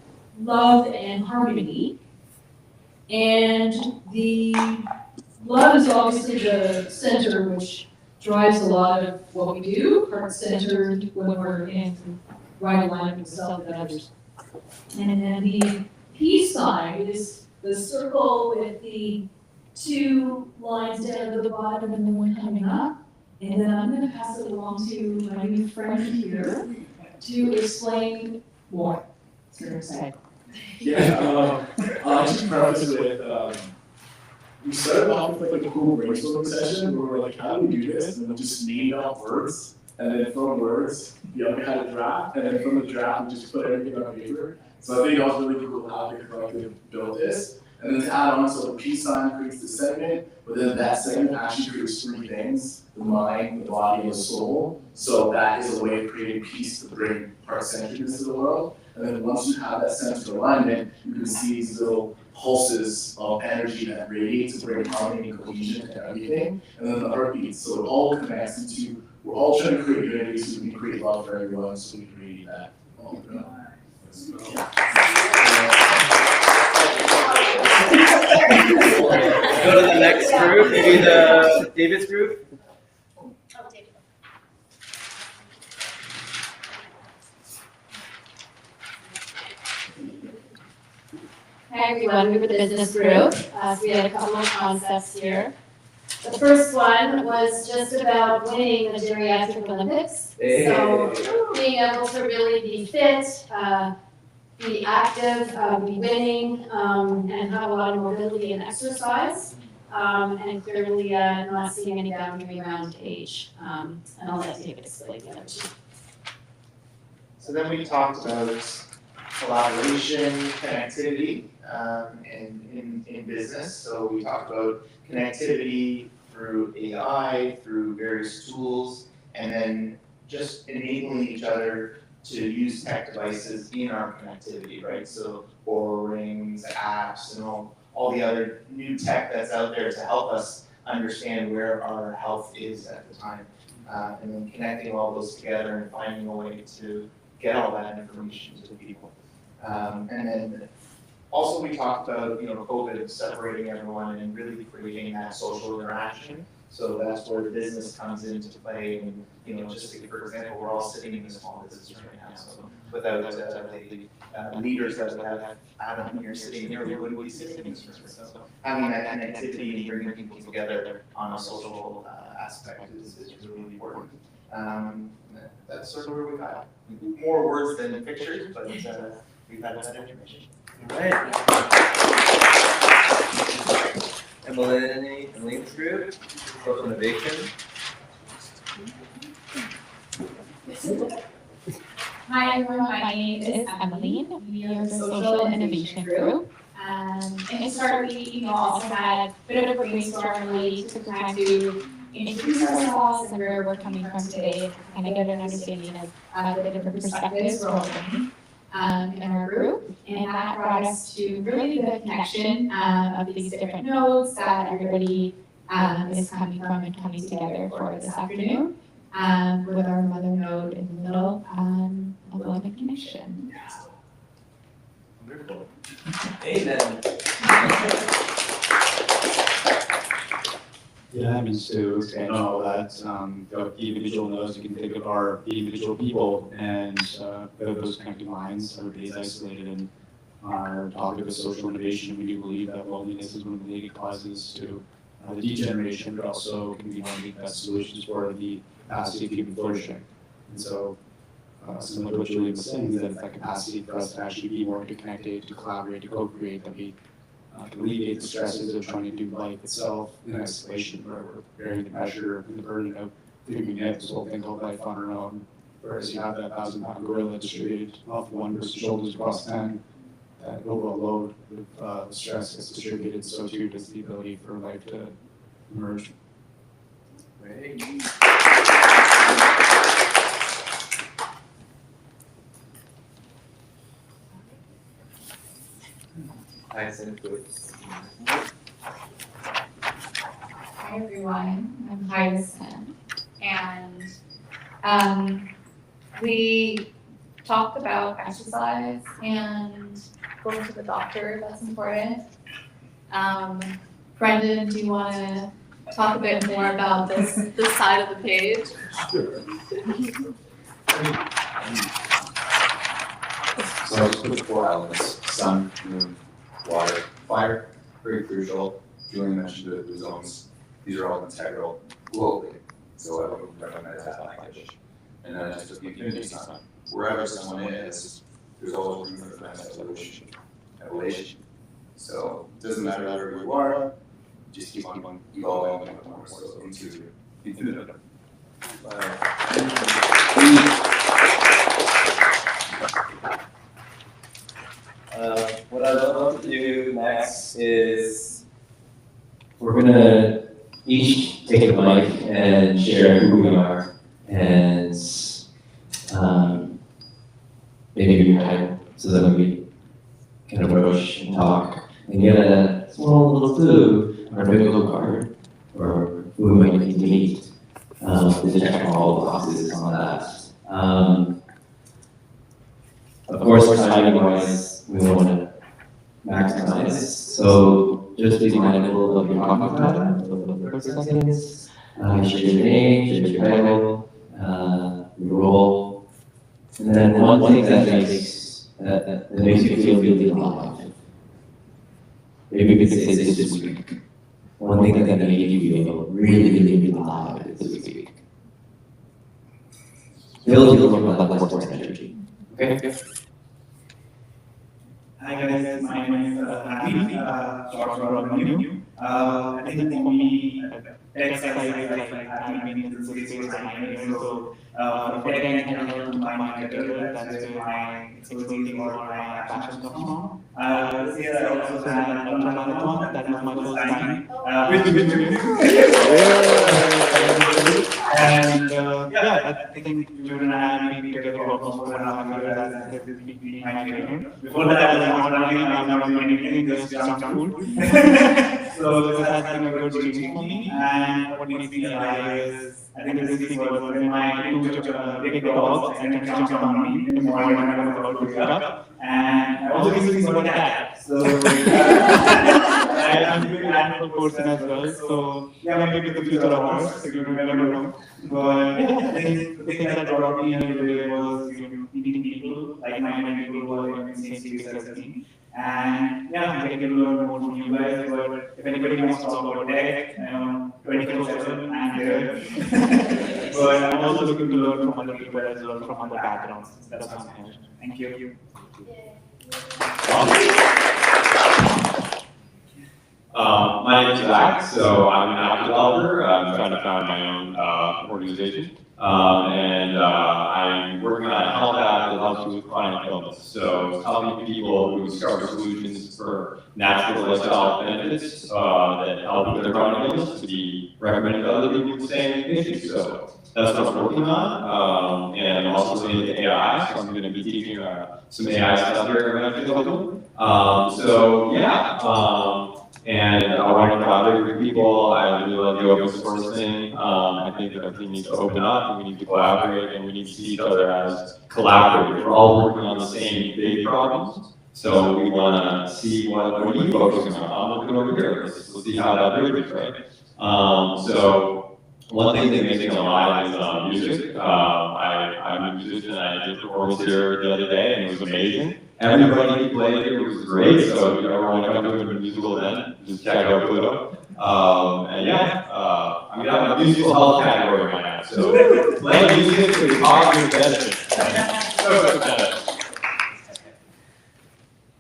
love, and harmony, and the love is obviously the center, which drives a lot of what we do, heart-centered when we're in right alignment with self and others. And then the peace side is the circle with the two lines down at the bottom and the one coming up. And then I'm going to pass it along to my new friend here to explain more. It's very exciting. Yeah, I'll just preface with, we started off with like a cool brainstorming session where we were like, how do we do this? And then just named out words. And then from words, we had a draft. And then from the draft, we just put everything on paper. So I think that was really cool how the collective built this. And then to add on, so the peace sign creates the segment, but then that segment actually creates three things: the mind, the body, and the soul. So that is a way of creating peace to bring heart-centeredness to the world. And then once you have that sense of alignment, you can see these little pulses of energy that radiate to bring harmony and cohesion to everything. And then the heartbeats, so it all connects into, we're all trying to create unity so we can create love for everyone, so we can create that all throughout. Go to the next group, maybe the David's group. Hi everyone, we're the business group. So we had a couple of concepts here. The first one was just about winning the geriatric Olympics. So being able to really be fit, be active, be winning, and have a lot of mobility and exercise, and clearly not seeing any boundary around age. And I'll let David explain the other two. So then we talked about collaboration, connectivity, in business. So we talked about connectivity through AI, through various tools, and then just enabling each other to use tech devices in our connectivity, right? So Oura Rings, apps, and all the other new tech that's out there to help us understand where our health is at the time. And then connecting all those together and finding a way to get all that information to people. And then also we talked about, COVID separating everyone and really creating that social interaction. So that's where the business comes into play. And, just for example, we're all sitting in a small business right now. So without the leaders that would have Adam here sitting here, we wouldn't be sitting in this room. So having that connectivity and bringing people together on a social aspect is really important. That's sort of where we got more words than pictures, but we've had that information. All right. Emily's group, social innovation. Hi everyone, my name is Emmeline. We are the social innovation group. It started, we also had a bit of a brainstorm really took time to introduce ourselves and where we're coming from today, kind of get an understanding of the different perspectives we're holding in our group. And that brought us to really the connection of these different nodes that everybody is coming from and coming together for this afternoon with our mother node in the middle of love and connection. Wonderful. Amen. Yeah, I mean, to expand on all that, the individual nodes, you can think of the individual people and those connecting lines. Everybody's isolated, and our topic of social innovation, we do believe that loneliness is one of the leading causes to the degeneration, but also can be one of the best solutions for the capacity of human flourishing. And so, similar to what Julian was saying, is that it's that capacity for us to actually be more interconnected, to collaborate, to co-create, that we can alleviate the stresses of trying to do life itself in isolation, where we're bearing the pressure and the burden of figuring out this whole thing called life on our own. Whereas you have that 1,000-pound gorilla distributed off one person's shoulders across 10, that overall load of stress gets distributed, so too does the ability for life to emerge. Great. Hi everyone, I'm Healthspan, and we talked about exercise and going to the doctor. That's important. Brendan, do you want to talk a bit more about this side of the page? Sure. So I'll just put 4 elements: sun, moon, water, fire. Very crucial. Julian mentioned the zones. These are all integral globally. So I would recognize that language. And then it's just the infinity sun. Wherever someone is, there's always room for the next evolution. So it doesn't matter where you are, just keep on evolving and more so into infinity. What I'd love to do next is we're gonna each take a mic and share who we are and maybe your title, so that we can approach and talk and get a small little clue or a bingo card or who we might need to meet to check all the boxes on that. Of course, timing-wise, we want to maximize. So just be mindful of your talking time, for 30 seconds. Share your name, share your title, your role, and then one thing that makes you feel really alive. Maybe we could say this week. One thing that made you feel really alive this week. Build your life energy. Okay. Hi guys, my name is Abhi, short for Manu. I think for me, tech side is like I've been in this space for 9 years, so for tech and help to find my career, that's where my expertise or my passion comes from. This year I also ran an ultra marathon, that was my first time. And yeah, I think Jordan and I have been together for almost 4.5 years as this is being my trainer. Before that I was not running, I was not doing anything, just junk food. So this has been a good change for me, and what makes me alive is, I think this week was when my 2 big dogs actually jumped on me in the morning when I was about to wake up, and I also recently got a cat. So I'm a big animal person as well, so yeah, maybe the future of ours, so you never know. But yeah, I think the thing that brought me here today was meeting people, like-minded people who are in the same space as me. And yeah, I'm getting to learn more from you guys, but if anybody wants to talk about tech, 24/7, I'm here. But I'm also looking to learn from other people as well, from other backgrounds. That's why I'm here. Thank you. My name is Zach, so I'm an app developer. I'm trying to found my own organization. I'm working on a health app that helps with chronic illness. So it's helping people who discover solutions for natural lifestyle benefits that help with their chronic illness to be recommended to other people with the same issues. So that's what I'm working on. And I'm also into AI, so I'm going to be teaching some AI stuff here eventually, hopefully. And I want to collaborate with people. I really love the open source thing. I think that everything needs to open up, and we need to collaborate, and we need to see each other as collaborators. We're all working on the same big problems, so we want to see what are you focusing on. I'm looking over here. Let's see how that bridges, right? So one thing that makes me alive is music. I'm a musician. I did a performance here the other day, and it was amazing. Everybody who played here was great, so if you ever want to come to a musical event, just check out Pluto. I'm gonna have a musical health category in my app, so play music for your cognitive benefit.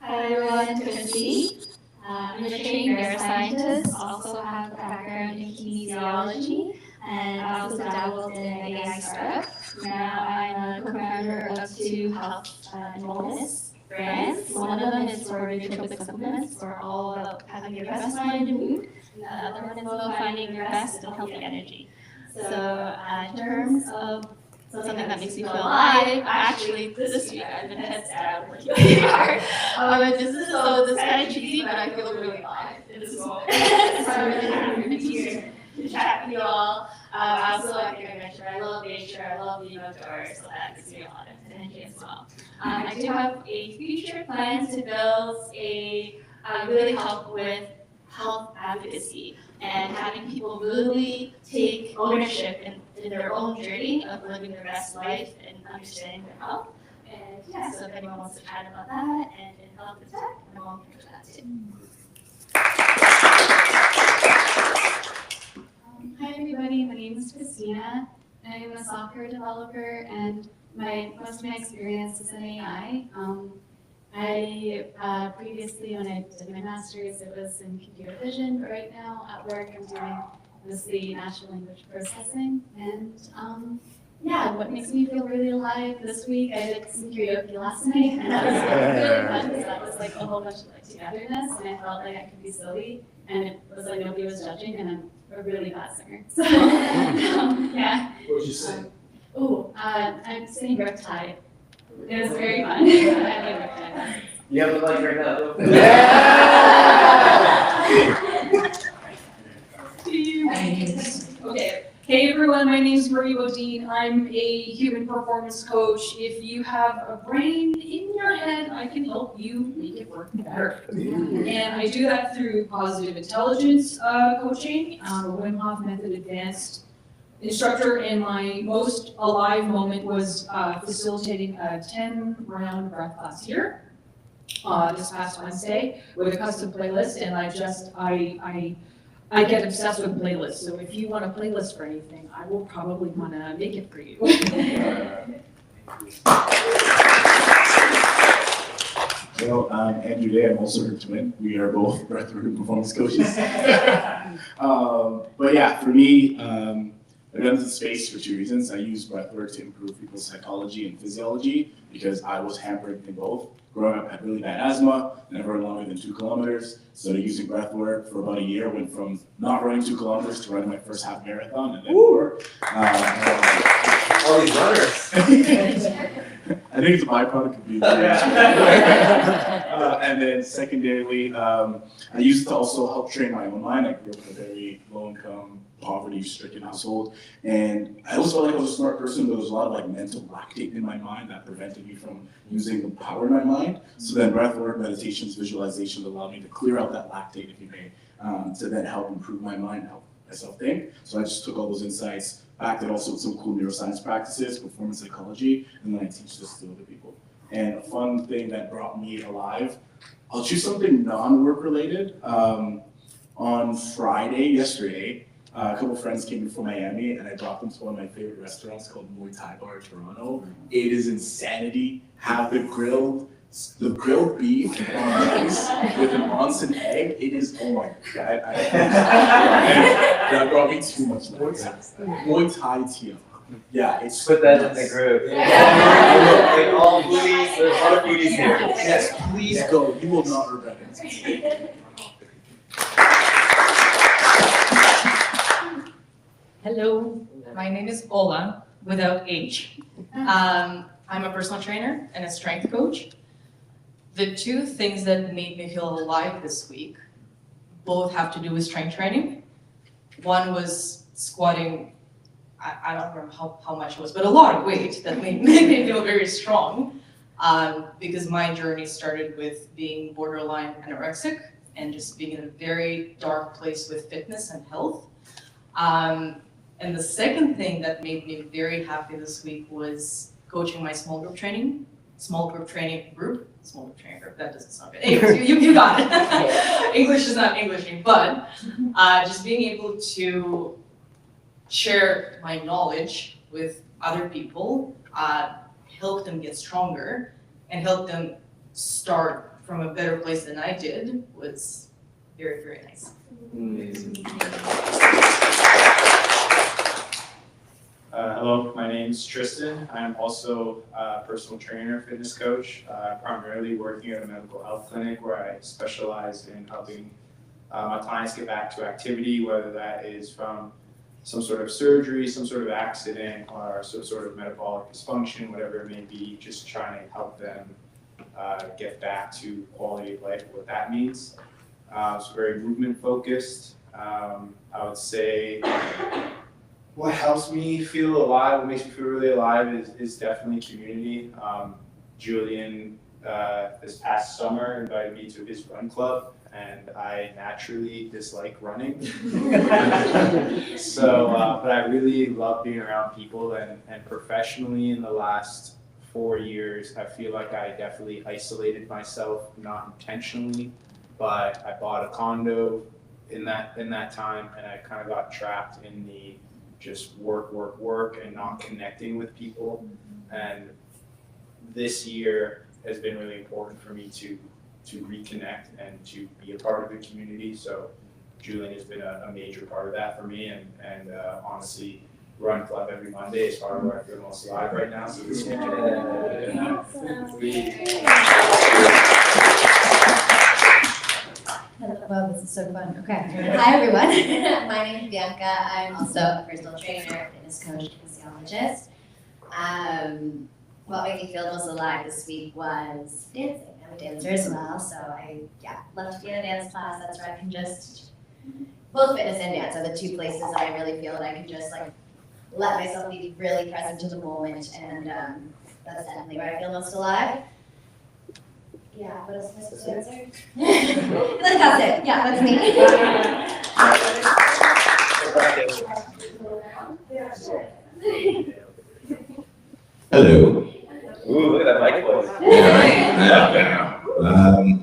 Hi everyone, Christy. I'm a trained neuroscientist, also have a background in kinesiology. and I also dabbled in an AI startup. Now I'm a co-founder of two health and wellness brands. One of them is for nootropic supplements, for all about having your best mind and mood. And the other one is about finding your best and healthy energy. So in terms of something that makes me feel alive, actually this week I've been heads down working really hard. This is kind of cheesy, but I feel really alive in this moment. So I'm really happy to be here to chat with you all. Also, like I mentioned, I love nature, I love being outdoors, so that gives me a lot of energy as well. I do have a future plan to build really help with health advocacy and having people really take ownership in their own journey of living their best life and understanding their health. And yeah, so if anyone wants to chat about that and in health and tech, I'm all here for that too. Hi everybody, my name is Christina. I am a software developer and most of my experience is in AI. I previously, when I did my master's, it was in computer vision, but right now at work I'm doing mostly natural language processing. And yeah, what makes me feel really alive this week, I did some karaoke last night, and that was really fun because that was like a whole bunch of like togetherness, and I felt like I could be silly, and it was like nobody was judging, and I'm a really bad singer. So yeah. What would you sing? I'm singing Riptide. It was very fun. I like Riptide. You have the mic right now. Okay. Hey everyone, my name is Marie Bodine. I'm a human performance coach. If you have a brain in your head, I can help you make it work better. And I do that through positive intelligence coaching. I'm a Wim Hof Method Advanced instructor, and my most alive moment was facilitating a 10-round breath class here this past Wednesday with a custom playlist, and I get obsessed with playlists. So if you want a playlist for anything, I will probably want to make it for you. Well, I'm Andrew Day. I'm also her twin. We are both breathwork and performance coaches. But yeah, for me, I got into the space for two reasons. I use breathwork to improve people's psychology and physiology because I was hampered in both. Growing up, I had really bad asthma, never run longer than 2 kilometers. So using breathwork for about a year, went from not running 2 kilometers to running my first half marathon and then more. All these runners. I think it's a byproduct of being and then secondarily, I used to also help train my own mind. I grew up in a very low-income, poverty-stricken household, and I always felt like I was a smart person, but there was a lot of like mental lactate in my mind that prevented me from using the power in my mind. So then breathwork, meditations, visualizations allowed me to clear out that lactate, if you may, to then help improve my mind, help myself think. So I just took all those insights, backed it also with some cool neuroscience practices, performance psychology, and then I teach this to other people. And a fun thing that brought me alive, I'll choose something non-work related. On Friday, yesterday, a couple of friends came in from Miami and I brought them to one of my favorite restaurants called Muay Thai Bar in Toronto. It is insanity. Have the grilled beef on rice with an onsen egg. It is, oh my God. That brought me too much Muay Thai tea. Yeah, it's put that in the group. Like all foodies, there's a lot of foodies here. Yes, please go. You will not regret it. Hello, my name is Ola, without H. I'm a personal trainer and a strength coach. The two things that made me feel alive this week both have to do with strength training. One was squatting, I don't remember how much it was, but a lot of weight that made me feel very strong because my journey started with being borderline anorexic and just being in a very dark place with fitness and health. And the second thing that made me very happy this week was coaching my small group training group, that doesn't sound good. Anyways, you got it. English is not Englishing, but just being able to share my knowledge with other people, help them get stronger, and help them start from a better place than I did was very, very nice. Hello, my name is Tristan. I'm also a personal trainer, fitness coach, primarily working at a mental health clinic where I specialize in helping my clients get back to activity, whether that is from some sort of surgery, some sort of accident, or some sort of metabolic dysfunction, whatever it may be, just trying to help them get back to quality of life, what that means. So very movement focused. I would say what helps me feel alive, what makes me feel really alive is definitely community. Julian, this past summer, invited me to his run club, and I naturally dislike running. So, but I really love being around people, and professionally in the last 4 years, I feel like I definitely isolated myself, not intentionally, but I bought a condo in that time, and I kind of got trapped in the just work, and not connecting with people. And this year has been really important for me to reconnect and to be a part of the community. So Julian has been a major part of that for me, and honestly, Run Club every Monday is part of where I feel most alive right now. So this weekend, Hello, this is so fun. Okay. Hi, everyone. My name is Bianca. I'm also a personal trainer, fitness coach, kinesiologist. What made me feel most alive this week was dancing. I'm a dancer as well, so I love to be in a dance class. That's where I can just, both fitness and dance are the two places that I really feel that I can just like let myself be really present to the moment, and that's definitely where I feel most alive. Yeah, what else am I supposed to answer? That's it. Yeah, that's me. Hello. Ooh, look at that mic voice.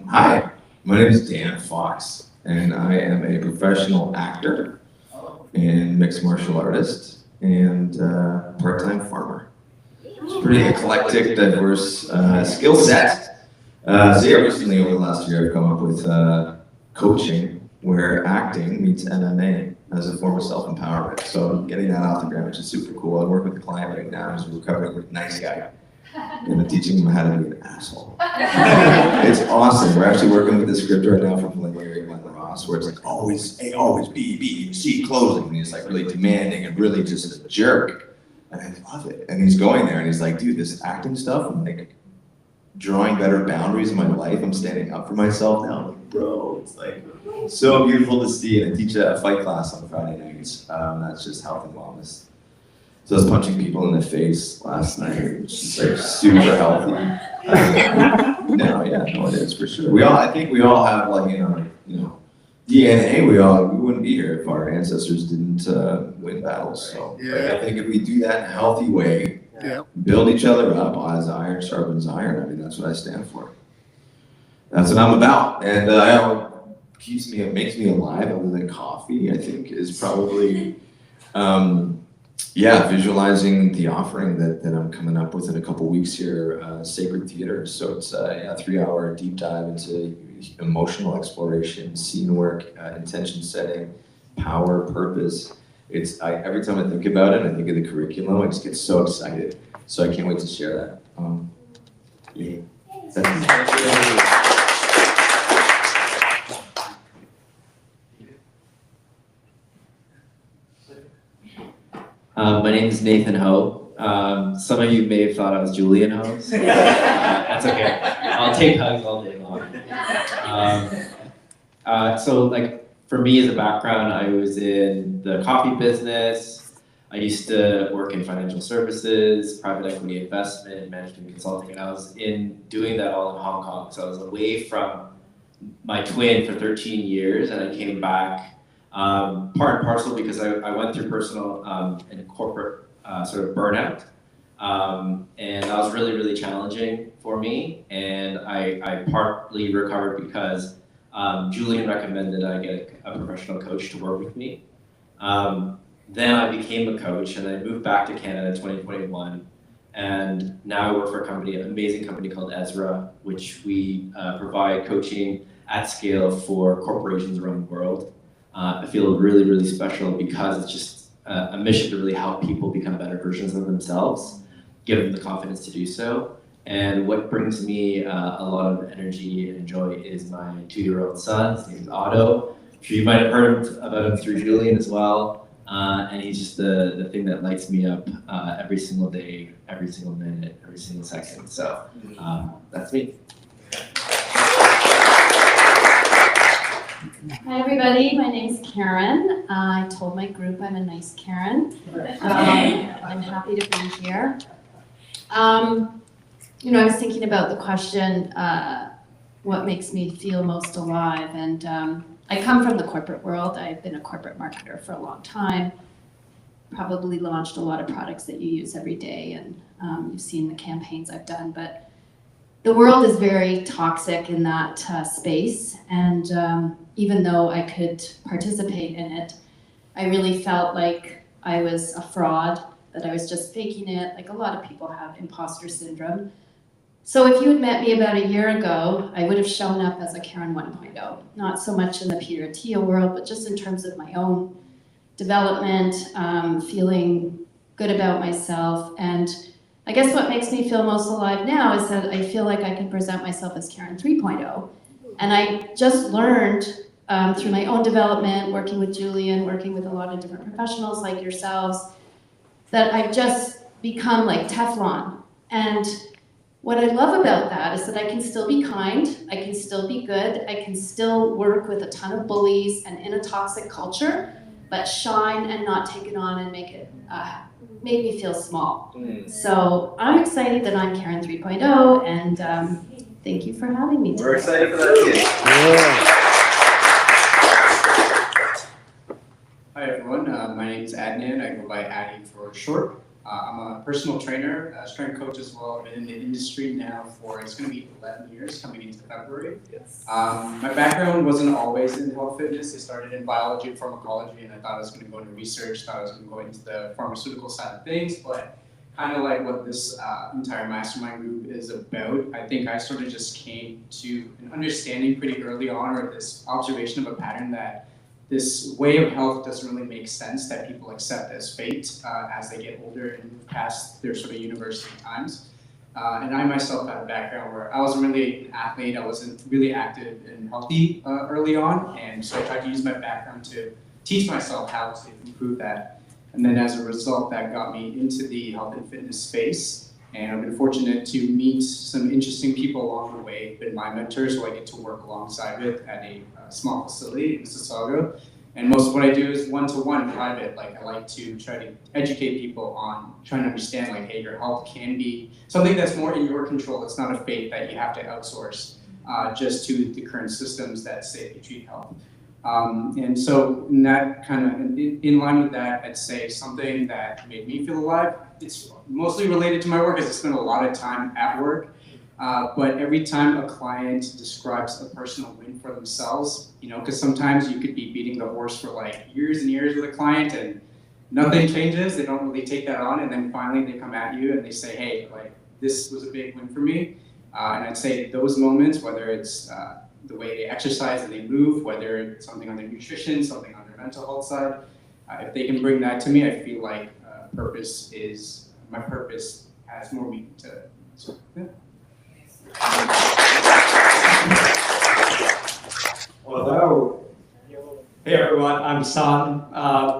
Hi, my name is Dan Fox, and I am a professional actor and mixed martial artist and part-time farmer. It's a pretty eclectic, diverse skill set. So yeah, recently over the last year, I've come up with coaching where acting meets MMA as a form of self-empowerment. So I'm getting that off the ground, which is super cool. I work with a client right now who's a recovering nice guy, and I'm teaching him how to be an asshole. It's awesome. We're actually working with this script right now from Larry Ross, where it's like always A, always B, C, closing, and he's like really demanding and really just a jerk. And I love it. And he's going there and he's like, dude, this acting stuff, I'm like drawing better boundaries in my life. I'm standing up for myself now. I'm like, bro, it's like so beautiful to see. And I teach a fight class on Friday nights. That's just health and wellness. So I was punching people in the face last night, which is like super healthy. No, it is for sure. I think we all have like DNA. We wouldn't be here if our ancestors didn't win battles. So I think if we do that in a healthy way, build each other up as iron sharpens iron. I mean, that's what I stand for. That's what I'm about. And it makes me alive other than coffee, I think, is probably, visualizing the offering that I'm coming up with in a couple weeks here, Sacred Theater. So it's a 3-hour deep dive into emotional exploration, scene work, intention setting, power, purpose. Every time I think about it, I think of the curriculum, I just get so excited. So I can't wait to share that. My name is Nathan Ho. Some of you may have thought I was Julian Ho. So that's okay. I'll take hugs all day long. For me as a background, I was in the coffee business. I used to work in financial services, private equity investment, management consulting, and I was doing that all in Hong Kong. So I was away from my twin for 13 years, and I came back part and parcel because I went through personal and corporate sort of burnout. And that was really, really challenging for me. And I partly recovered because Julian recommended I get a professional coach to work with me. Then I became a coach and I moved back to Canada in 2021. And now I work for an amazing company called Ezra, which we provide coaching at scale for corporations around the world. I feel really, really special because it's just a mission to really help people become better versions of themselves, give them the confidence to do so. And what brings me a lot of energy and joy is my 2-year-old son. His name is Otto. I'm sure you might have heard about him through Julian as well. And he's just the thing that lights me up every single day, every single minute, every single second. So that's me. Hi everybody, my name's Karen. I told my group I'm a nice Karen. I'm happy to be here. You know, I was thinking about the question, what makes me feel most alive? And I come from the corporate world. I've been a corporate marketer for a long time. Probably launched a lot of products that you use every day, and you've seen the campaigns I've done. But the world is very toxic in that space, and even though I could participate in it, I really felt like I was a fraud, that I was just faking it, like a lot of people have imposter syndrome. So if you had met me about a year ago, I would have shown up as a Karen 1.0, not so much in the Peter Attia world, but just in terms of my own development, feeling good about myself. And I guess what makes me feel most alive now is that I feel like I can present myself as Karen 3.0. And I just learned through my own development, working with Julian, working with a lot of different professionals like yourselves, that I've just become like Teflon. And what I love about that is that I can still be kind, I can still be good, I can still work with a ton of bullies and in a toxic culture, but shine and not take it on and make me feel small. So I'm excited that I'm Karen 3.0, and thank you for having me today. We're excited for that too. Hi everyone, my name is Adnan. I go by Addy for short. I'm a personal trainer, strength coach as well. I've been in the industry now for, it's going to be 11 years coming into February. Yes. My background wasn't always in health fitness. I started in biology and pharmacology, and I thought I was going to go into research, thought I was going to go into the pharmaceutical side of things, but kind of like what this entire mastermind group is about, I think I sort of just came to an understanding pretty early on, or this observation of a pattern that this way of health doesn't really make sense, that people accept as fate as they get older and move past their sort of university times. And I myself had a background where I wasn't really an athlete, I wasn't really active and healthy early on, and so I tried to use my background to teach myself how to improve that. And then as a result, that got me into the health and fitness space, and I've been fortunate to meet some interesting people along the way, been my mentors who I get to work alongside with at a small facility in Mississauga. And most of what I do is one-to-one private. Like I like to try to educate people on trying to understand like, hey, your health can be something that's more in your control. It's not a fate that you have to outsource just to the current systems that say they treat health. And so in that kind of, in line with that, I'd say something that made me feel alive. It's mostly related to my work, as I spend a lot of time at work. But every time a client describes a personal win for themselves, you know, because sometimes you could be beating the horse for like years and years with a client and nothing changes, they don't really take that on, and then finally they come at you and they say, hey, like, this was a big win for me. And I'd say those moments, whether it's the way they exercise and they move, whether it's something on their nutrition, something on their mental health side, if they can bring that to me, I feel like my purpose has more meaning to it. So, yeah. Hello. Hey everyone, I'm San.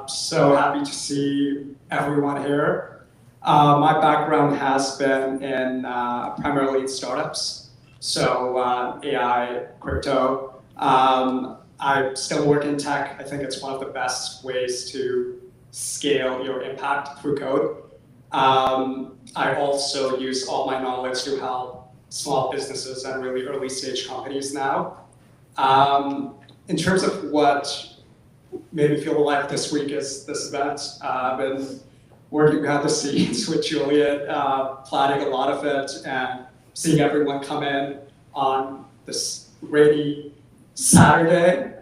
So happy to see everyone here. My background has been in primarily in startups, so AI, crypto. I still work in tech. I think it's one of the best ways to scale your impact through code. I also use all my knowledge to help small businesses and really early stage companies now. In terms of what made me feel alive this week is this event. I've been working behind the scenes with Juliet, planning a lot of it, and seeing everyone come in on this rainy Saturday.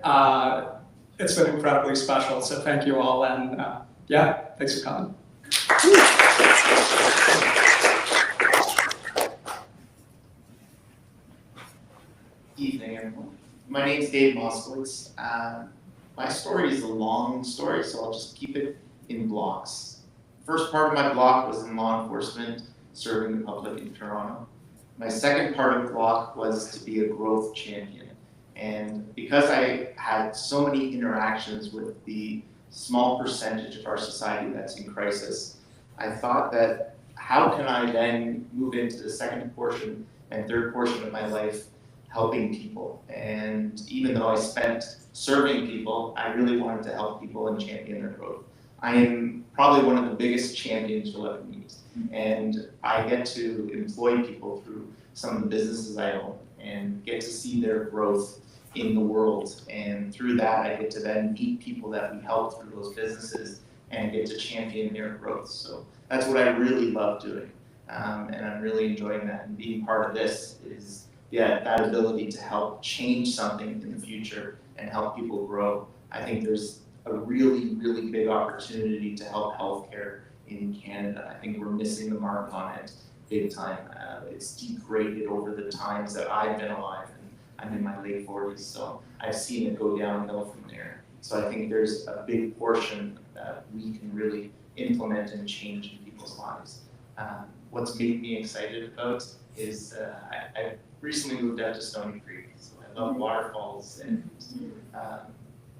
It's been incredibly special, so thank you all, and yeah, thanks for coming. Evening, everyone. My name's Dave Moskowitz. My story is a long story, so I'll just keep it in blocks. First part of my block was in law enforcement, serving the public in Toronto. My second part of the block was to be a growth champion. And because I had so many interactions with the small percentage of our society that's in crisis, I thought that how can I then move into the second portion and third portion of my life helping people? And even though I spent serving people, I really wanted to help people and champion their growth. I am probably one of the biggest champions you'll ever meet. And I get to employ people through some of the businesses I own and get to see their growth in the world. And through that, I get to then meet people that we help through those businesses and get to champion their growth. So that's what I really love doing. And I'm really enjoying that. And being part of this is, that ability to help change something in the future and help people grow. I think there's a really, really big opportunity to help healthcare in Canada. I think we're missing the mark on it big time. It's degraded over the times that I've been alive, and I'm in my late 40s, so I've seen it go downhill from there. So I think there's a big portion that we can really implement and change in people's lives. What's made me excited about is I recently moved out to Stony Creek, so I love waterfalls and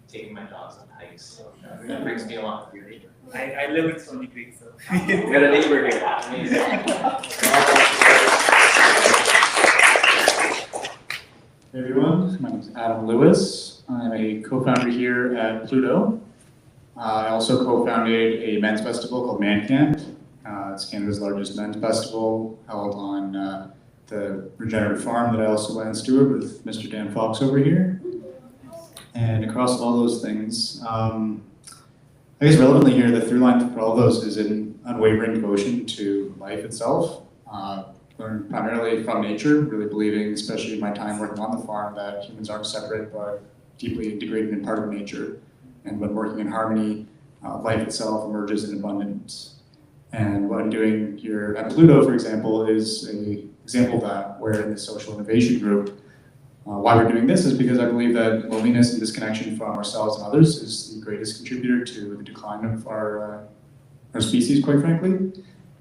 taking my dogs on hikes. So that brings me a lot. I live in Stony Creek, so. You got a neighbor here. Amazing. Hey everyone, my name is Adam Lewis. I'm a co-founder here at Pluto. I also co-founded a men's festival called Man Camp. It's Canada's largest men's festival, held on the regenerative farm that I also went and steward with Mr. Dan Fox over here. And across all those things, I guess relevantly here, the through line for all those is an unwavering devotion to life itself. Learned primarily from nature, really believing, especially in my time working on the farm, that humans aren't separate but deeply integrated and part of nature. And when working in harmony, life itself emerges in abundance. And what I'm doing here at Pluto, for example, is an example of that, where in the social innovation group, why we're doing this is because I believe that loneliness and disconnection from ourselves and others is the greatest contributor to the decline of our species, quite frankly.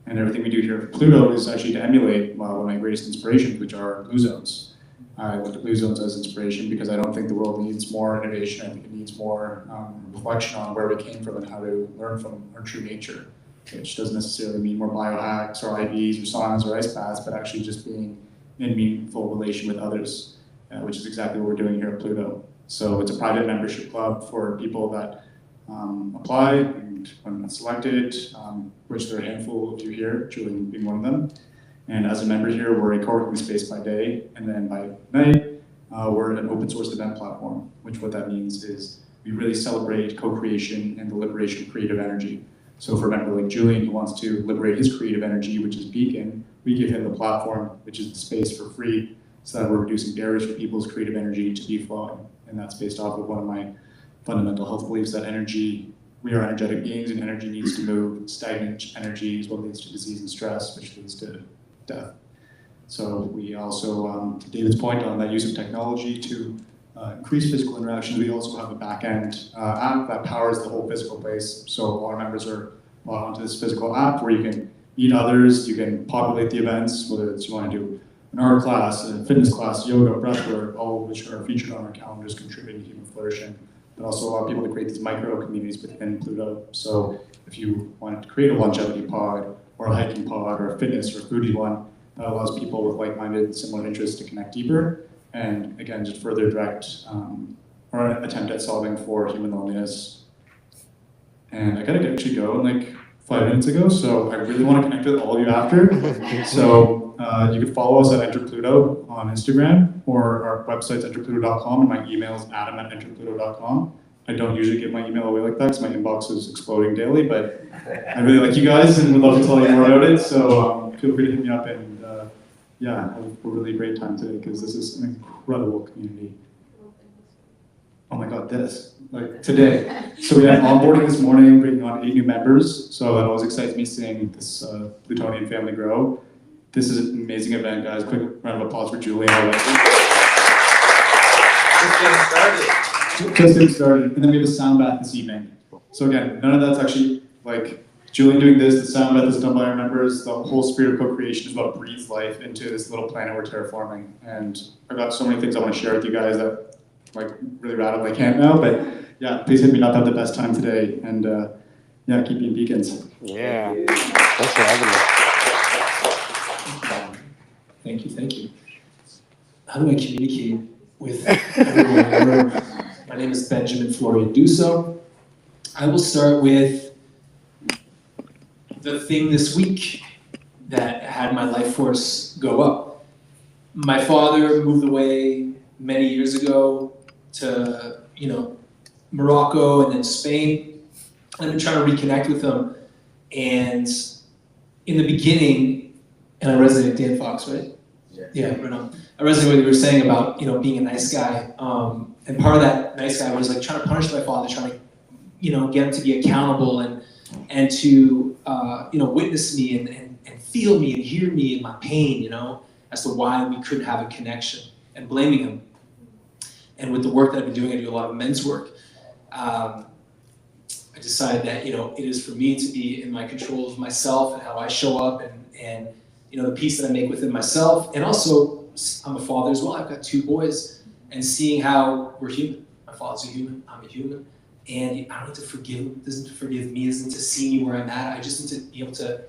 And everything we do here at Pluto is actually to emulate one of my greatest inspirations, which are blue zones. I look at blue zones as inspiration because I don't think the world needs more innovation. I think it needs more reflection on where we came from and how to learn from our true nature, which doesn't necessarily mean more biohacks or IVs or saunas or ice baths, but actually just being in meaningful relation with others, which is exactly what we're doing here at Pluto. So it's a private membership club for people that apply, and when selected, which there are a handful of you here, Julian being one of them. And as a member here, we're a co-working space by day, and then by night, we're an open source event platform, which what that means is we really celebrate co-creation and the liberation of creative energy. So for a member like Julian who wants to liberate his creative energy, which is Beacon, we give him the platform, which is the space for free, so that we're reducing barriers for people's creative energy to be flowing. And that's based off of one of my fundamental health beliefs, that energy, we are energetic beings and energy needs to move. Stagnant energy is what leads to disease and stress, which leads to death. So we also, to David's point on that use of technology to increase physical interaction, we also have a back-end app that powers the whole physical place. So all our members are logged onto this physical app where you can meet others, you can populate the events, whether it's you want to do an art class, a fitness class, yoga, breathwork, all of which are featured on our calendars contributing to human flourishing. But also allow people to create these micro communities within Pluto. So if you wanted to create a longevity pod or a hiking pod or a fitness or foodie one, that allows people with like-minded, similar interests to connect deeper. And again, just further direct or attempt at solving for human loneliness. And I gotta actually go in like 5 minutes ago, so I really want to connect with all of you after. So you can follow us at Enter Pluto on Instagram, or our website's enterpluto.com, and my email is adam@enterpluto.com. I don't usually give my email away like that because my inbox is exploding daily, but I really like you guys and would love to tell you more about it. So feel free to hit me up, and yeah, have a really great time today because this is an incredible community. Oh my God, like today. So we had onboarding this morning, bringing on 8 new members. So that always excites me seeing this Plutonian family grow. This is an amazing event, guys. Quick round of applause for Julie. Just getting started. And then we have a sound bath this evening. So again, none of that's actually like Julian doing this, the sound method is done by our members, the whole spirit of co-creation is what breathes life into this little planet we're terraforming. And I've got so many things I want to share with you guys that like really rattle I can't now, but yeah, please hit me up at the best time today, and yeah, keep being beacons. Yeah, thanks for having me. Thank you. How do I communicate with everyone in the room? My name is Benjamin Floriaduso. I will start with the thing this week that had my life force go up. My father moved away many years ago to, Morocco and then Spain. I've been trying to reconnect with him. And in the beginning, and I resonate with Dan Fox, right? Yeah, right on. I resonate with what you were saying about, being a nice guy. And part of that nice guy was like trying to punish my father, trying to, get him to be accountable and to, witness me and feel me and hear me in my pain, as to why we couldn't have a connection, and blaming him. And with the work that I've been doing, I do a lot of men's work. I decided that, it is for me to be in my control of myself and how I show up and the peace that I make within myself. And also, I'm a father as well. I've got 2 boys, and seeing how we're human. My father's a human, I'm a human. And I don't need to forgive him, doesn't to forgive me, doesn't to see me where I'm at. I just need to be able to,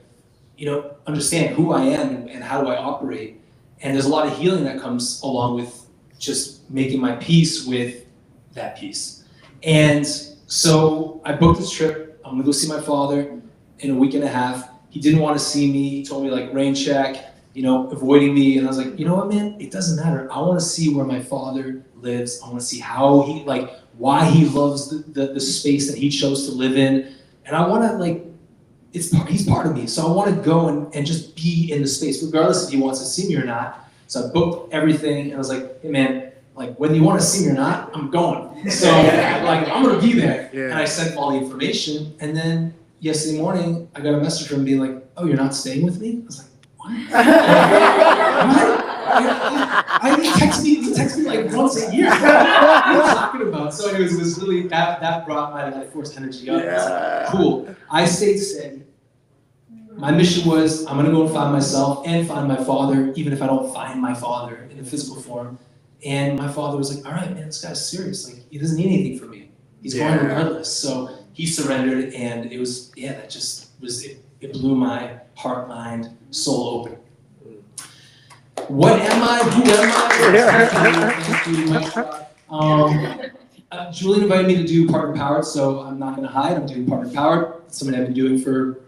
understand who I am and how do I operate. And there's a lot of healing that comes along with just making my peace with that peace. And so I booked this trip. I'm gonna go see my father in a week and a half. He didn't want to see me. He told me like rain check, avoiding me. And I was like, you know what, man? It doesn't matter. I want to see where my father lives. I want to see how he, why he loves the space that he chose to live in. And I want to he's part of me. So I want to go and just be in the space, regardless if he wants to see me or not. So I booked everything, and I was like, hey man, whether you want to see me or not, I'm going. So I'm gonna be there. Yeah. And I sent all the information, and then yesterday morning, I got a message from him being like, oh, you're not staying with me? I was like, what? He texts me like once a year. What are you talking about? So anyways, it was really, that brought my life force energy up. Yeah. I was like, cool. I stayed steady. My mission was, I'm gonna go and find myself and find my father, even if I don't find my father in the physical form. And my father was like, all right, man, this guy's serious. He doesn't need anything from me. He's going regardless. So he surrendered, and it was, that just was, it blew my heart, mind, soul open. What am I? Who am I? Julian invited me to do Partner Powered, so I'm not gonna hide, I'm doing Partner Powered. It's something I've been doing for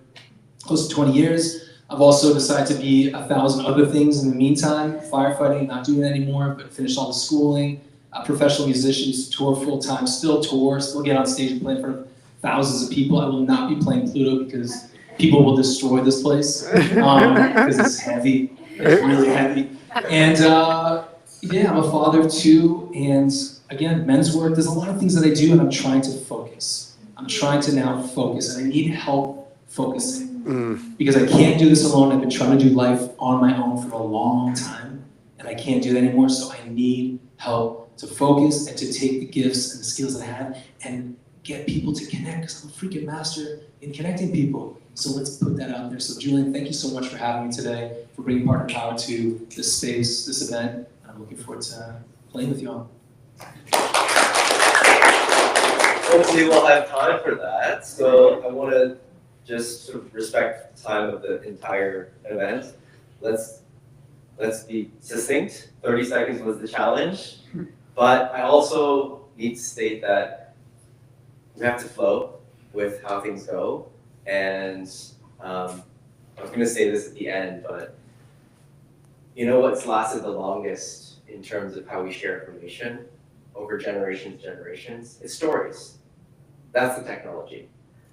close to 20 years. I've also decided to be 1,000 other things in the meantime. Firefighting, not doing that anymore, but finished all the schooling. Professional musicians, tour full-time, still tour, still get on stage and play in front of thousands of people. I will not be playing Pluto because people will destroy this place because it's heavy, it's really heavy. And I'm a father of 2, and again, men's work. There's a lot of things that I do, and I'm trying to focus. I'm trying to now focus, and I need help focusing. Because I can't do this alone. I've been trying to do life on my own for a long time, and I can't do that anymore, so I need help to focus and to take the gifts and the skills that I have and get people to connect, because I'm a freaking master in connecting people. So let's put that out there. So Julian, thank you so much for having me today, for bringing Partner Power to this space, this event. I'm looking forward to playing with you all. Hopefully we'll have time for that. So I want to just sort of respect the time of the entire event. Let's be succinct. 30 seconds was the challenge. But I also need to state that we have to flow with how things go. And I was going to say this at the end, but what's lasted the longest in terms of how we share information over generations? It's stories. That's the technology.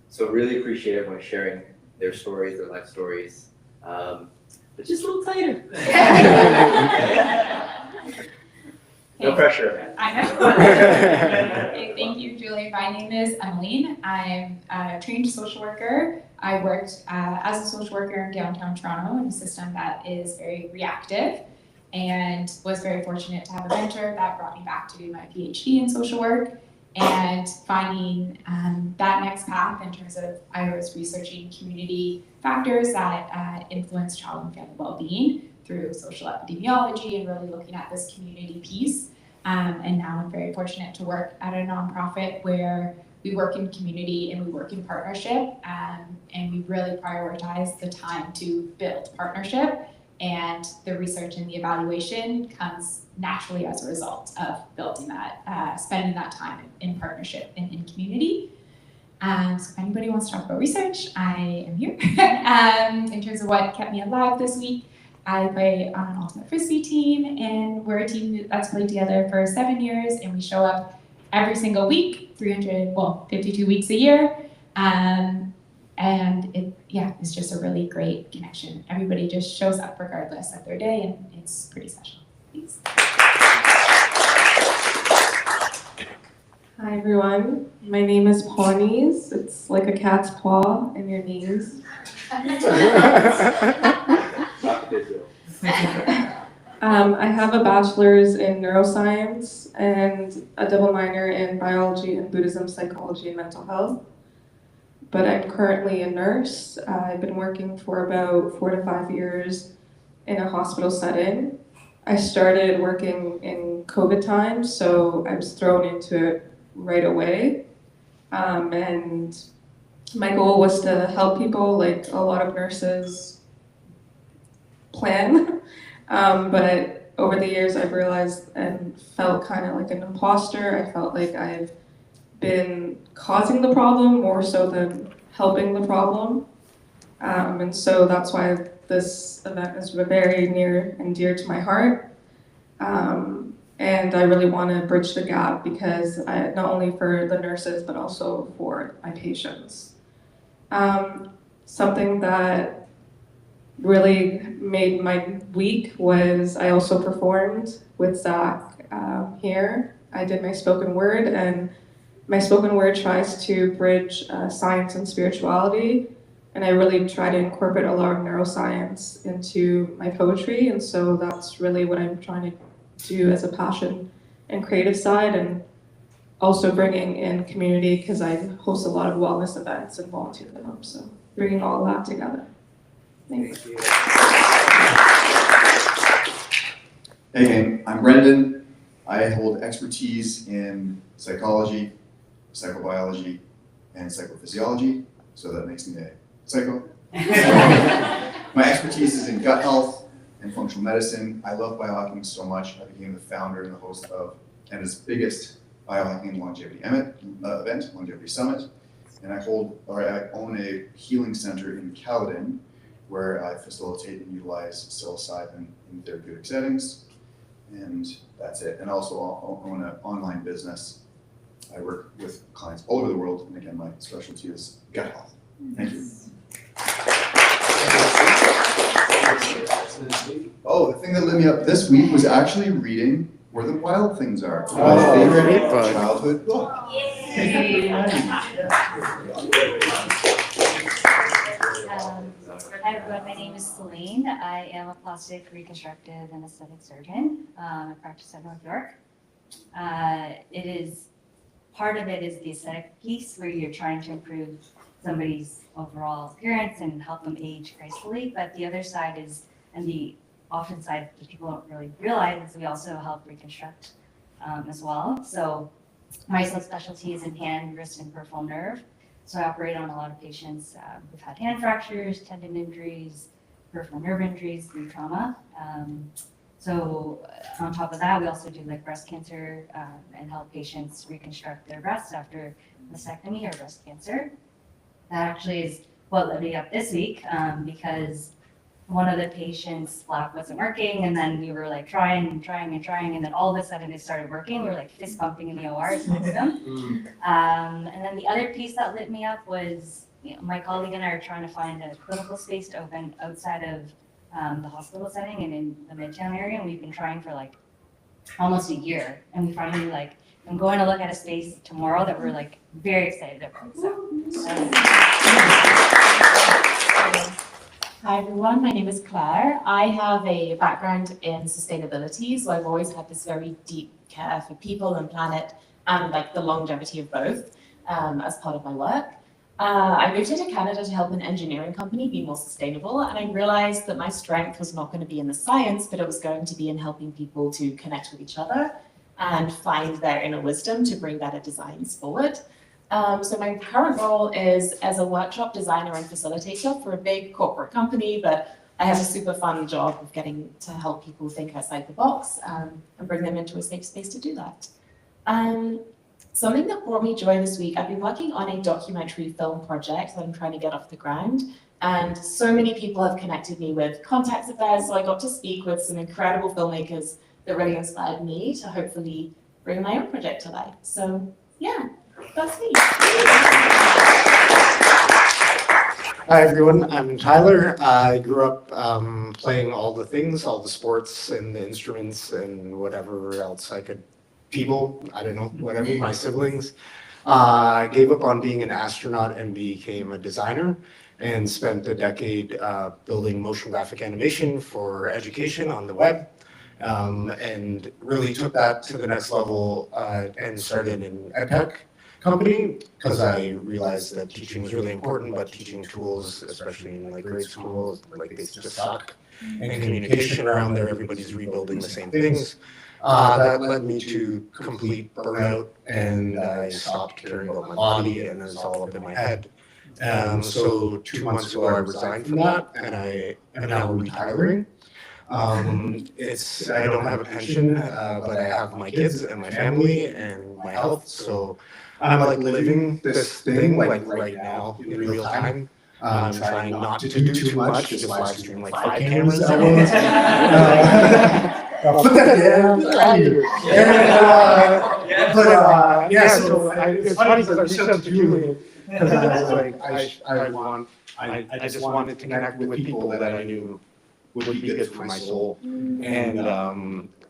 So really appreciate everyone sharing their stories, their life stories, but just a little tighter. No pressure. I know. Okay, thank you, Julie. My name is Emmeline. I'm a trained social worker. I worked as a social worker in downtown Toronto in a system that is very reactive, and was very fortunate to have a mentor that brought me back to do my PhD in social work. and finding that next path in terms of I was researching community factors that influence child and family well-being through social epidemiology and really looking at this community piece. And now I'm very fortunate to work at a nonprofit where we work in community and we work in partnership, and we really prioritize the time to build partnership, and the research and the evaluation comes naturally as a result of building that, spending that time in partnership and in community. So if anybody wants to talk about research, I am here. In terms of what kept me alive this week, I play on an ultimate frisbee team, and we're a team that's played together for 7 years, and we show up every single week, 52 weeks a year. And it's just a really great connection. Everybody just shows up regardless of their day, and it's pretty special. Thanks. Hi everyone, my name is Pawnees. It's like a cat's paw in your knees. I have a bachelor's in neuroscience and a double minor in biology and Buddhism, psychology, and mental health. But I'm currently a nurse. I've been working for about 4 to 5 years in a hospital setting. I started working in COVID times, so I was thrown into it right away. And my goal was to help people, like a lot of nurses plan. But over the years, I've realized and felt kind of like an imposter. I felt like I've been causing the problem more so than helping the problem. And so that's why this event is very near and dear to my heart. And I really want to bridge the gap because not only for the nurses, but also for my patients. Something that really made my week was I also performed with Zach here. I did my spoken word, and my spoken word tries to bridge science and spirituality, and I really try to incorporate a lot of neuroscience into my poetry, and so that's really what I'm trying to do as a passion and creative side, and also bringing in community because I host a lot of wellness events and volunteer for them, so bringing all that together. Thanks. Thank you. Hey gang, I'm Brendan. I hold expertise in psychology, psychobiology, and psychophysiology, so that makes me a psycho. My expertise is in gut health and functional medicine. I love biohacking so much, I became the founder and the host of Canada's biggest biohacking and longevity event, Longevity Summit, and I own a healing center in Caledon, where I facilitate and utilize psilocybin in therapeutic settings, and that's it. And also own an online business. I work with clients all over the world, and again, my specialty is gut health. Thank you. Oh, the thing that lit me up this week was actually reading Where the Wild Things Are. My favorite childhood book. Hi everyone, my name is Celine. I am a plastic, reconstructive, and aesthetic surgeon. I practice at North York. Part of it is the aesthetic piece where you're trying to improve somebody's overall appearance and help them age gracefully. But the other side is, and the often side that people don't really realize, is we also help reconstruct as well. So my subspecialty is in hand, wrist, and peripheral nerve. So I operate on a lot of patients who've had hand fractures, tendon injuries, peripheral nerve injuries through trauma. So on top of that, we also do like breast cancer and help patients reconstruct their breasts after mastectomy or breast cancer. That actually is what led me up this week because one of the patients' flap wasn't working, and then we were like trying, and then all of a sudden it started working. We were like fist bumping in the OR to fix them. And then the other piece that lit me up was, my colleague and I are trying to find a clinical space to open outside of the hospital setting and in the Midtown area, and we've been trying for like almost a year, and we finally I'm going to look at a space tomorrow that we're like very excited about. Hi everyone, my name is Claire. I have a background in sustainability, so I've always had this very deep care for people and planet and like the longevity of both as part of my work. I moved into Canada to help an engineering company be more sustainable, and I realized that my strength was not going to be in the science, but it was going to be in helping people to connect with each other and find their inner wisdom to bring better designs forward. So my current role is as a workshop designer and facilitator for a big corporate company, but I have a super fun job of getting to help people think outside the box and bring them into a safe space to do that. Something that brought me joy this week, I've been working on a documentary film project that I'm trying to get off the ground, and so many people have connected me with contacts of theirs, so I got to speak with some incredible filmmakers that really inspired me to hopefully bring my own project to life. So yeah, that's me. Hi everyone, I'm Tyler. I grew up playing all the things, all the sports and the instruments and whatever else I could, I don't know, whatever, my siblings. I gave up on being an astronaut and became a designer and spent a decade building motion graphic animation for education on the web. And really took that to the next level and started an edtech company because I realized that teaching was really important, but teaching tools, especially in like grade schools, like they just suck. And communication around there, everybody's rebuilding the same things. That led me to complete burnout, and I stopped caring about my body, and it was all up in my head. So 2 months ago, I resigned from that, and I am now retiring. I don't have a pension, but I have my kids and my family and my health. So I'm like living this thing like right now in real time. I'm trying not to do too much, just live stream like 5 cameras at once. Put that down. Yeah, so it's funny because I reached out to Julie because I was like, I just wanted to connect with people that I knew would be good for my soul.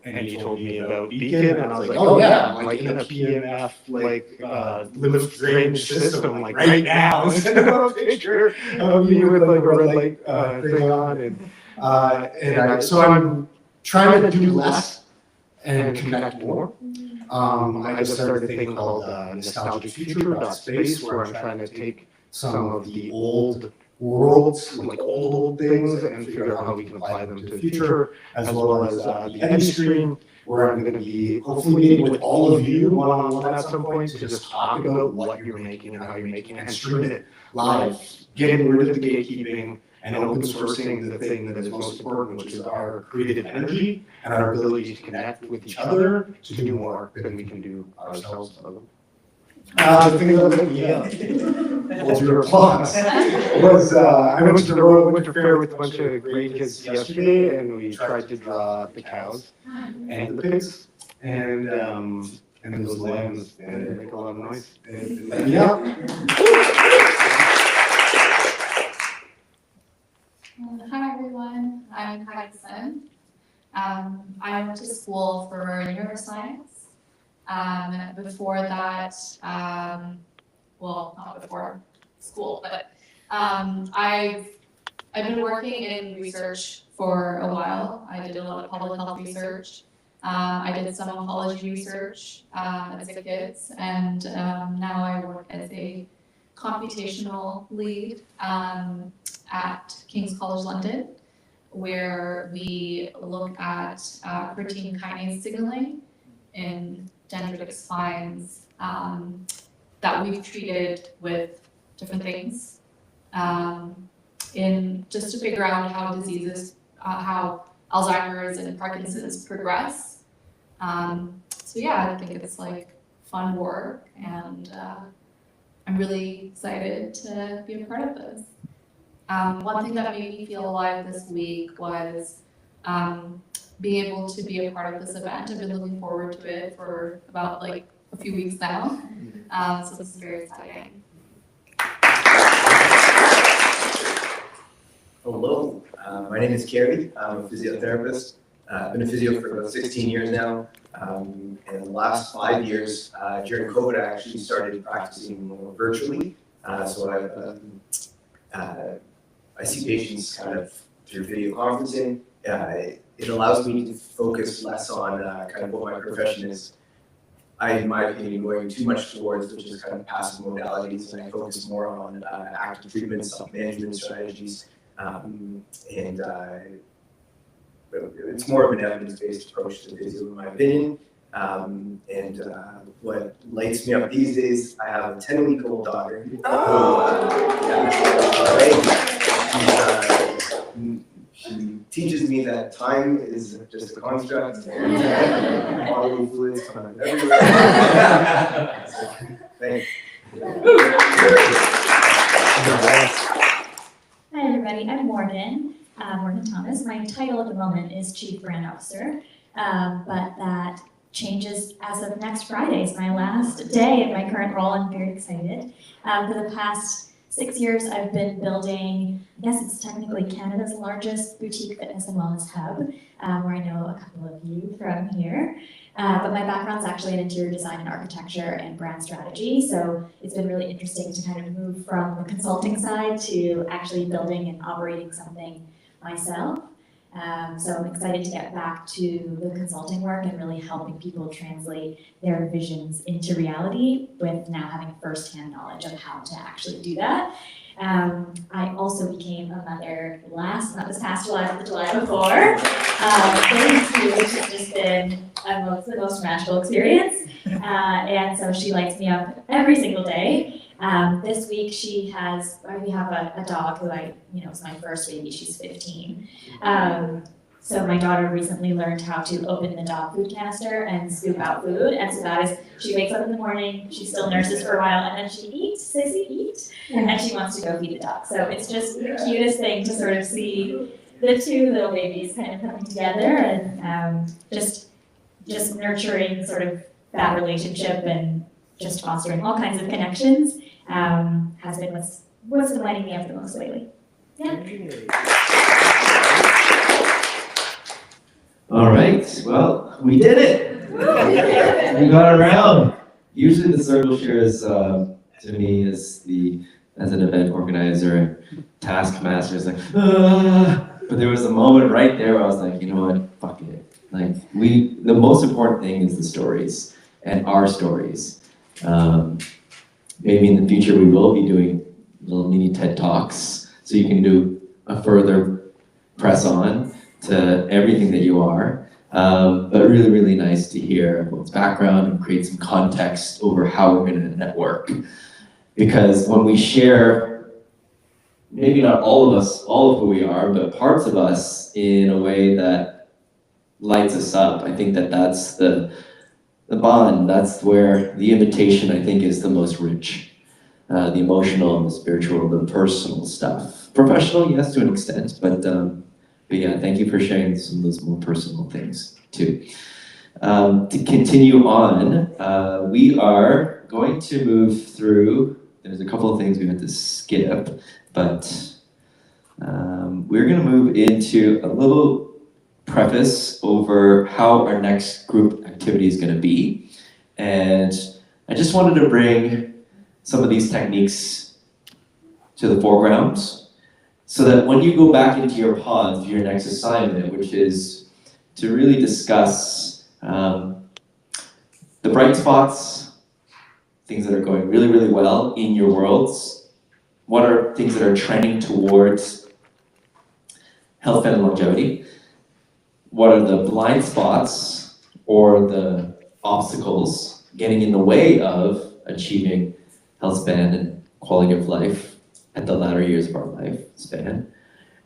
And he told me about Beacon, and I was like, oh yeah, I'm like in a PMF like live strange system like right now. Send him a picture of me with like a red light thing on, so I'm trying to do less and connect more. I just started a thing called nostalgicfuture.space where I'm trying to take some of the old worlds, like old things, and figure out how we can apply them to the future, as well as the Eddy stream, where I'm going to be hopefully meeting with all of you one-on-one at some point to just talk about what you're making and how you're making it, and stream it live, getting rid of the gatekeeping and open sourcing the thing that is most important, which is our creative energy and our ability to connect with each other to do more than we can do ourselves. The thing that made me hold your applause was I went to the Royal Winter Fair with a bunch of grade kids yesterday, and we tried to draw the cows and the pigs and those lambs, and they make a lot of noise. Hi everyone, I'm Healthspan. I went to school for neuroscience. Before that, well, not before school, but I've been working in research for a while. I did a lot of public health research. I did some oncology research as a kid, and now I work as a computational lead at King's College London, where we look at protein kinase signaling in dendritic spines that we've treated with different things in just to figure out how diseases, how Alzheimer's and Parkinson's progress. So yeah, I think it's like fun work, and I'm really excited to be a part of this. One thing that made me feel alive this week was being able to be a part of this event. I've been looking forward to it for about like a few weeks now. So this is very exciting. Hello, my name is Kerry. I'm a physiotherapist. I've been a physio for about 16 years now. In the last 5 years, during COVID, I actually started practicing more virtually. So I see patients kind of through video conferencing. It allows me to focus less on kind of what my profession is in my opinion, going too much towards the just kind of passive modalities, and I focus more on active treatments, self-management strategies, and it's more of an evidence-based approach to physio, in my opinion. What lights me up these days, I have a 10-week-old daughter. She teaches me that time is just a construct and bodily fluids come out everywhere. Thank you. Hi everybody, I'm Morgan, Morgan Thomas. My title at the moment is Chief Brand Officer, but that changes as of next Friday. It's my last day in my current role. I'm very excited. For the past 6 years, I've been building, I guess it's technically Canada's largest boutique fitness and wellness hub, where I know a couple of you from here. But my background's actually in interior design and architecture and brand strategy, so it's been really interesting to kind of move from the consulting side to actually building and operating something myself. So I'm excited to get back to the consulting work and really helping people translate their visions into reality with now having firsthand knowledge of how to actually do that. I also became a mother not this past July, but the July before. Which has just been the most magical experience. And so she lights me up every single day. This week we have a dog who is my first baby, she's 15. So my daughter recently learned how to open the dog food canister and scoop out food. And so that is, she wakes up in the morning, she still nurses for a while, and then she eats, sissy eat, and she wants to go feed the dog. So it's just the cutest thing to sort of see the two little babies kind of coming together and just nurturing sort of that relationship and just fostering all kinds of connections has been what's been lighting me up the most lately. Yeah. All right, well, we did it. We got around. Usually the circle shares to me as an event organizer, taskmaster is like, but there was a moment right there where I was like, you know what, fuck it. Like the most important thing is the stories and our stories. Maybe in the future we will be doing little mini TED Talks so you can do a further press on to everything that you are. But really, really nice to hear everyone's background and create some context over how we're gonna network. Because when we share, maybe not all of who we are, but parts of us in a way that lights us up, I think that's the bond, that's where the invitation, I think, is the most rich. The emotional, the spiritual, the personal stuff. Professional, yes, to an extent, but yeah, thank you for sharing some of those more personal things too. To continue on, we are going to move through, there's a couple of things we had to skip, but we're gonna move into a little preface over how our next group activity is gonna be. And I just wanted to bring some of these techniques to the foreground so that when you go back into your pods for your next assignment, which is to really discuss the bright spots, things that are going really, really well in your worlds, what are things that are trending towards health and longevity, what are the blind spots or the obstacles getting in the way of achieving Healthspan and quality of life at the latter years of our lifespan.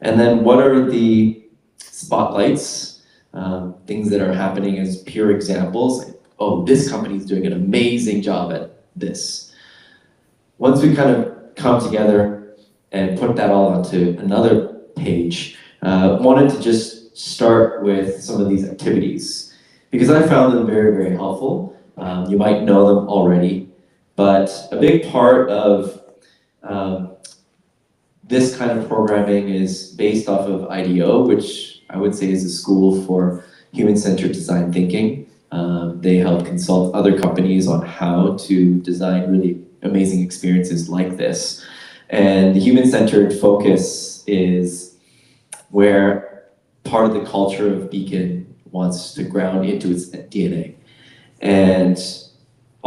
And then what are the spotlights, things that are happening as pure examples. Like, oh, this company is doing an amazing job at this. Once we kind of come together and put that all onto another page, wanted to just start with some of these activities because I found them very, very helpful. You might know them already. But a big part of this kind of programming is based off of IDEO, which I would say is a school for human-centered design thinking. They help consult other companies on how to design really amazing experiences like this. And the human-centered focus is where part of the culture of Beacon wants to ground into its DNA. And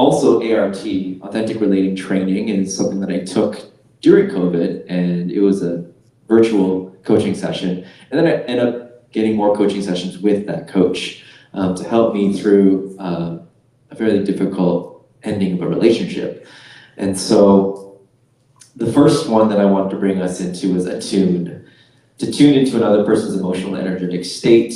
Also ART, authentic relating training, is something that I took during COVID, and it was a virtual coaching session. And then I ended up getting more coaching sessions with that coach to help me through a fairly difficult ending of a relationship. And so the first one that I wanted to bring us into was attune. To tune into another person's emotional and energetic state.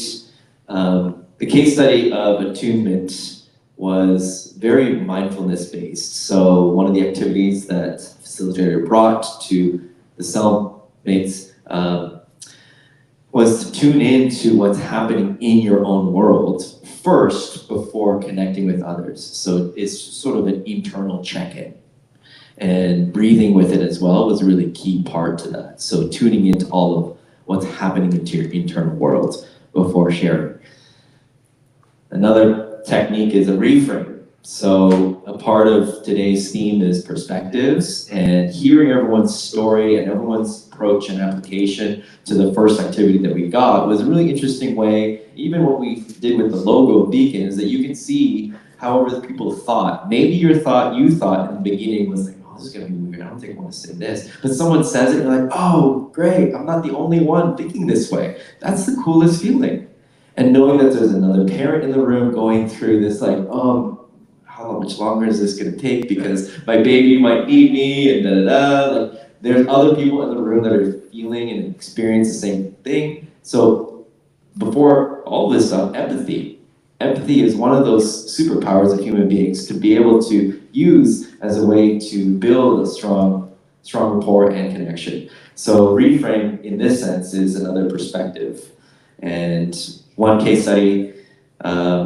The case study of attunement was very mindfulness based. So one of the activities that the facilitator brought to the cellmates was to tune into what's happening in your own world first before connecting with others. So it's sort of an internal check-in. And breathing with it as well was a really key part to that. So tuning into all of what's happening into your internal world before sharing. Another technique is a reframe. So a part of today's theme is perspectives, and hearing everyone's story and everyone's approach and application to the first activity that we got was a really interesting way. Even what we did with the logo beacon is that you can see how other people thought. Maybe you thought in the beginning was like, oh, this is gonna be weird, I don't think I wanna say this. But someone says it, you're like, oh, great, I'm not the only one thinking this way. That's the coolest feeling. And knowing that there's another parent in the room going through this like, how much longer is this gonna take? Because my baby might need me and da-da-da. Like, there's other people in the room that are feeling and experience the same thing. So before all this stuff, empathy. Empathy is one of those superpowers of human beings to be able to use as a way to build a strong rapport and connection. So reframe in this sense is another perspective. And one case study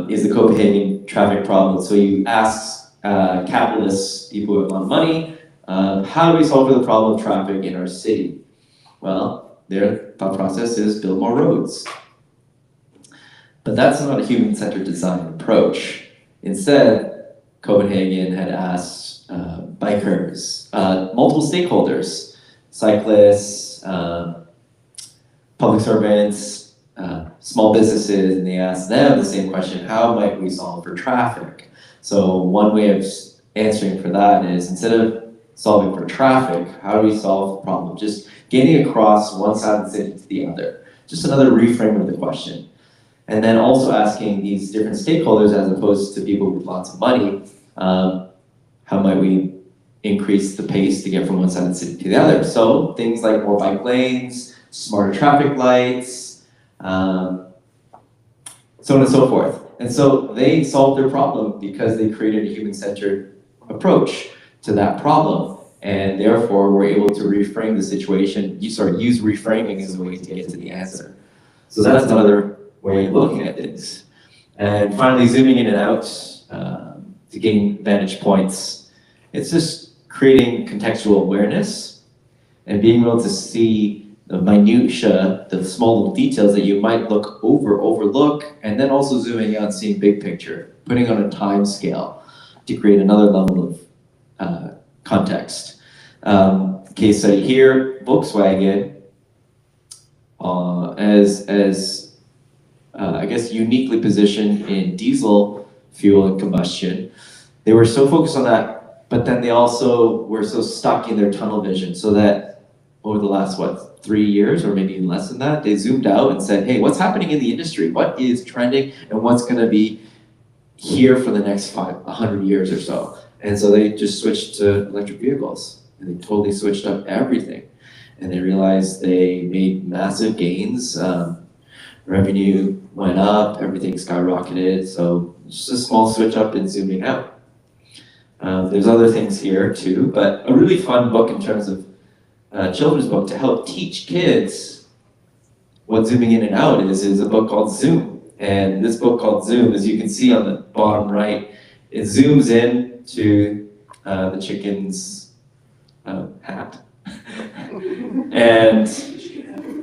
is the Copenhagen traffic problem. So you ask capitalists, people who have a lot of money, how do we solve for the problem of traffic in our city? Well, their thought process is build more roads. But that's not a human-centered design approach. Instead, Copenhagen had asked bikers, multiple stakeholders, cyclists, public servants, small businesses, and they asked them the same question, how might we solve for traffic? So one way of answering for that is, instead of solving for traffic, how do we solve the problem? Just getting across one side of the city to the other. Just another reframe of the question. And then also asking these different stakeholders, as opposed to people with lots of money, how might we increase the pace to get from one side of the city to the other? So things like more bike lanes, smarter traffic lights, so on and so forth. And so they solved their problem because they created a human-centered approach to that problem. And therefore, were able to reframe the situation, use reframing as a way to get to the answer. So that's another way of looking at things. And finally, zooming in and out to gain vantage points. It's just creating contextual awareness and being able to see the minutiae, the small little details that you might overlook, and then also zooming out and seeing big picture, putting on a time scale to create another level of context. Case study here, Volkswagen, as I guess uniquely positioned in diesel fuel and combustion. They were so focused on that, but then they also were so stuck in their tunnel vision, so that over the last, 3 years, or maybe even less than that, they zoomed out and said, hey, what's happening in the industry? What is trending, and what's gonna be here for the next 100 years or so? And so they just switched to electric vehicles, and they totally switched up everything. And they realized they made massive gains. Revenue went up, everything skyrocketed. So just a small switch up and zooming out. There's other things here too, but a really fun book in terms of children's book to help teach kids what zooming in and out is a book called Zoom. And this book called Zoom, as you can see on the bottom right, it zooms in to the chicken's hat. And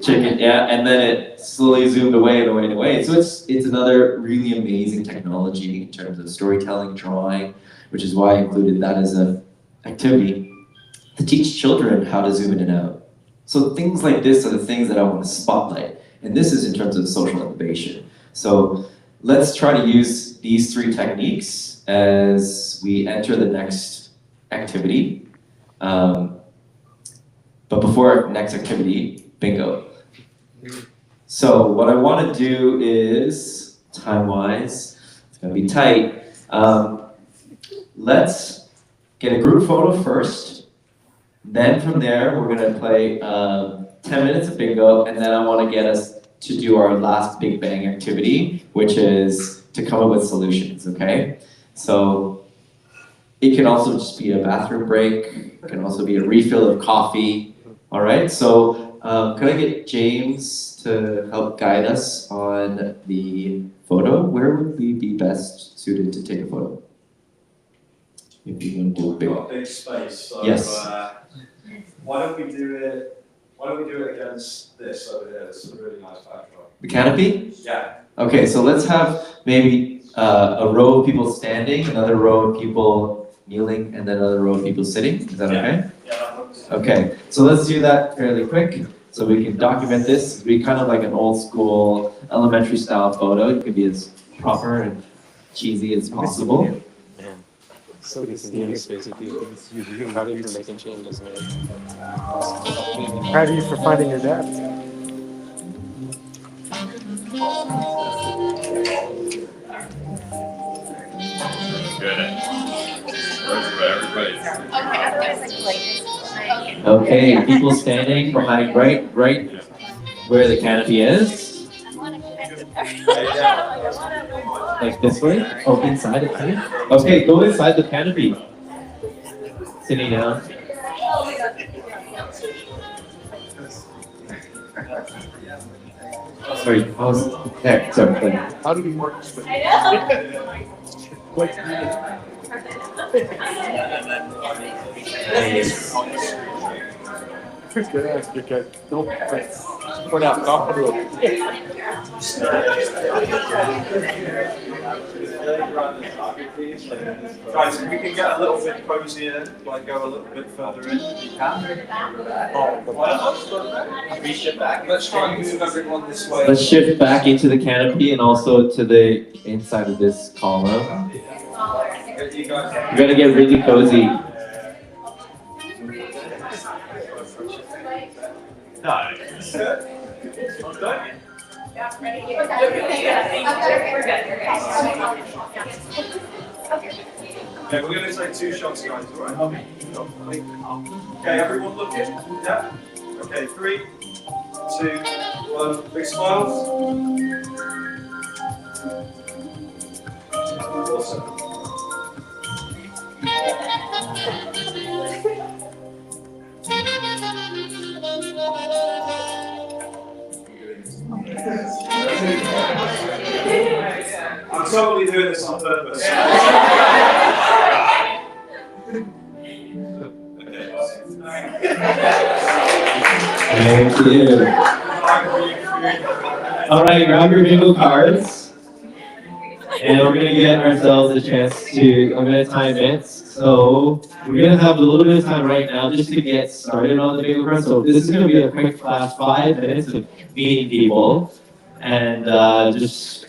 chicken, yeah, and then it slowly zoomed away and away and away. So it's another really amazing technology in terms of storytelling, drawing, which is why I included that as an activity to teach children how to zoom in and out. So things like this are the things that I want to spotlight. And this is in terms of social innovation. So let's try to use these 3 techniques as we enter the next activity. But before our next activity, bingo. So what I want to do is, time-wise, it's going to be tight. Let's get a group photo first. Then from there, we're going to play 10 minutes of bingo, and then I want to get us to do our last big bang activity, which is to come up with solutions, okay? So it can also just be a bathroom break. It can also be a refill of coffee. All right, so could I get James to help guide us on the photo? Where would we be best suited to take a photo? If you want to do a big. We've got a big space, so yes. Why don't we do it against this over here? It's a really nice backdrop. The canopy? Yeah. Okay, so let's have maybe a row of people standing, another row of people kneeling, and then another row of people sitting. Is that okay? Yeah, that works. Okay, so let's do that fairly quick so we can document this. It'll be kind of like an old school elementary style photo. It could be as proper and cheesy as possible. Man, so disengaged basically. You're proud of you for making changes, man. Proud of you for finding your dad. Okay, people standing behind right where the canopy is. Like this way? Oh, inside it too? Okay, go inside the canopy. Sitting down. Sorry, there, sorry. How do we work this with? Good ass, you're good. Don't put out, not through it. Guys, if we can get a little bit cozier, like go a little bit further in, you can. Let's try and move everyone this way. Let's shift back into the canopy and also to the inside of this column. You're gonna get really cozy. Nice. Okay, we're going to take 2 shots, guys, alright? Okay, everyone looking? Yeah? Okay, 3, 2, 1, big smiles. Awesome. I'm totally doing this on purpose. Thank you. All right, grab your bingo cards. And we're going to get ourselves a chance to, I'm going to time it. So we're going to have a little bit of time right now just to get started on the bingo cards. So this is going to be a quick flash 5 minutes of meeting people. And just,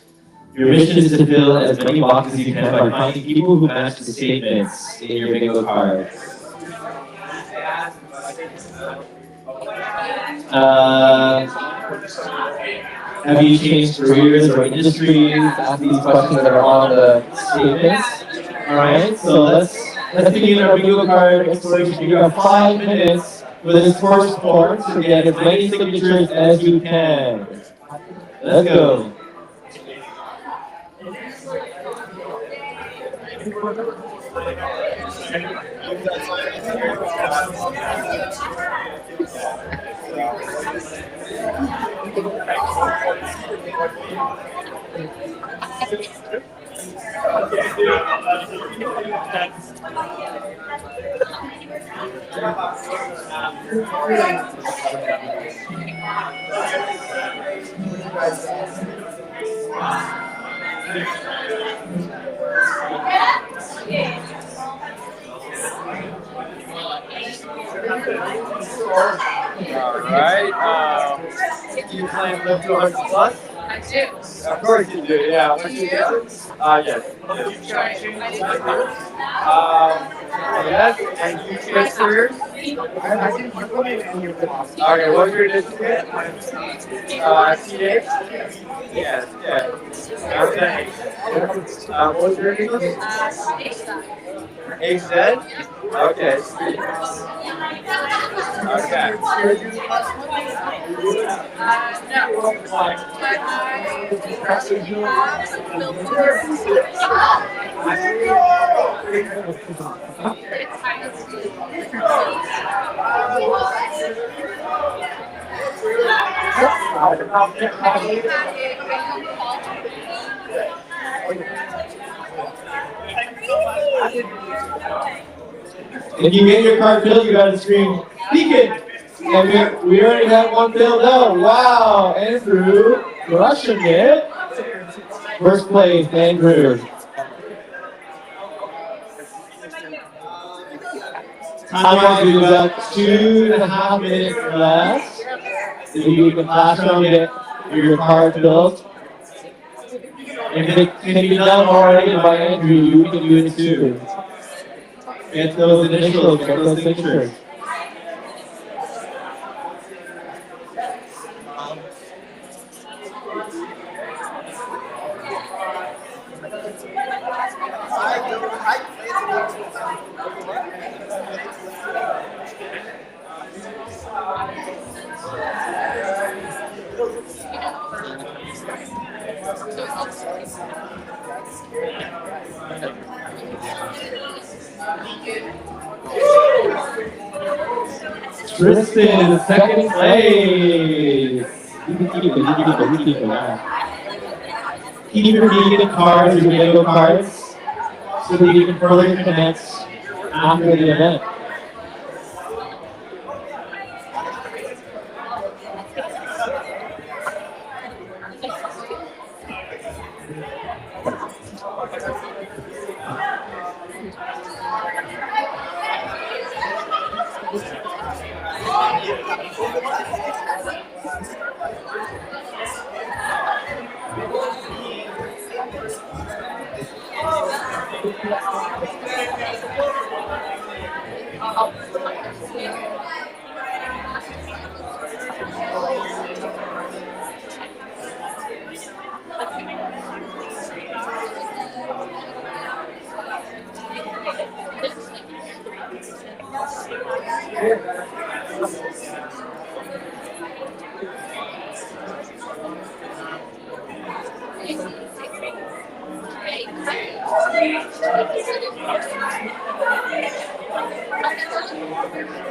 your mission is to fill as many boxes as you can by finding people who match the statements in your bingo card. Have you changed careers or industries? Ask these questions that are on the statements. Alright, so let's begin our bingo card exploration. You have 5 minutes for this first part to get as many signatures as you can. Let's go. Alright, do you plan to live to 100 plus? I do. Of course you do, yeah. What you do? Yes. Yes, and you switch careers? I think you put it in your box. Okay, what's your discipline? PH? Yes, yeah. Okay. What's your English? HZ? Okay, sweet. If you get your card filled, you gotta scream, Beacon! And we already have one filled out. Wow, Andrew, crushing it. First place, Andrew. Time-wise, we've got 2.5 minutes left. If you can flash around and get your card filled. If it can be done already by Andrew, you can do it too. Get those initials, get those signatures. Tristan, second place. Keep your vegan cards, your bingo cards, so that you can further connect after the event.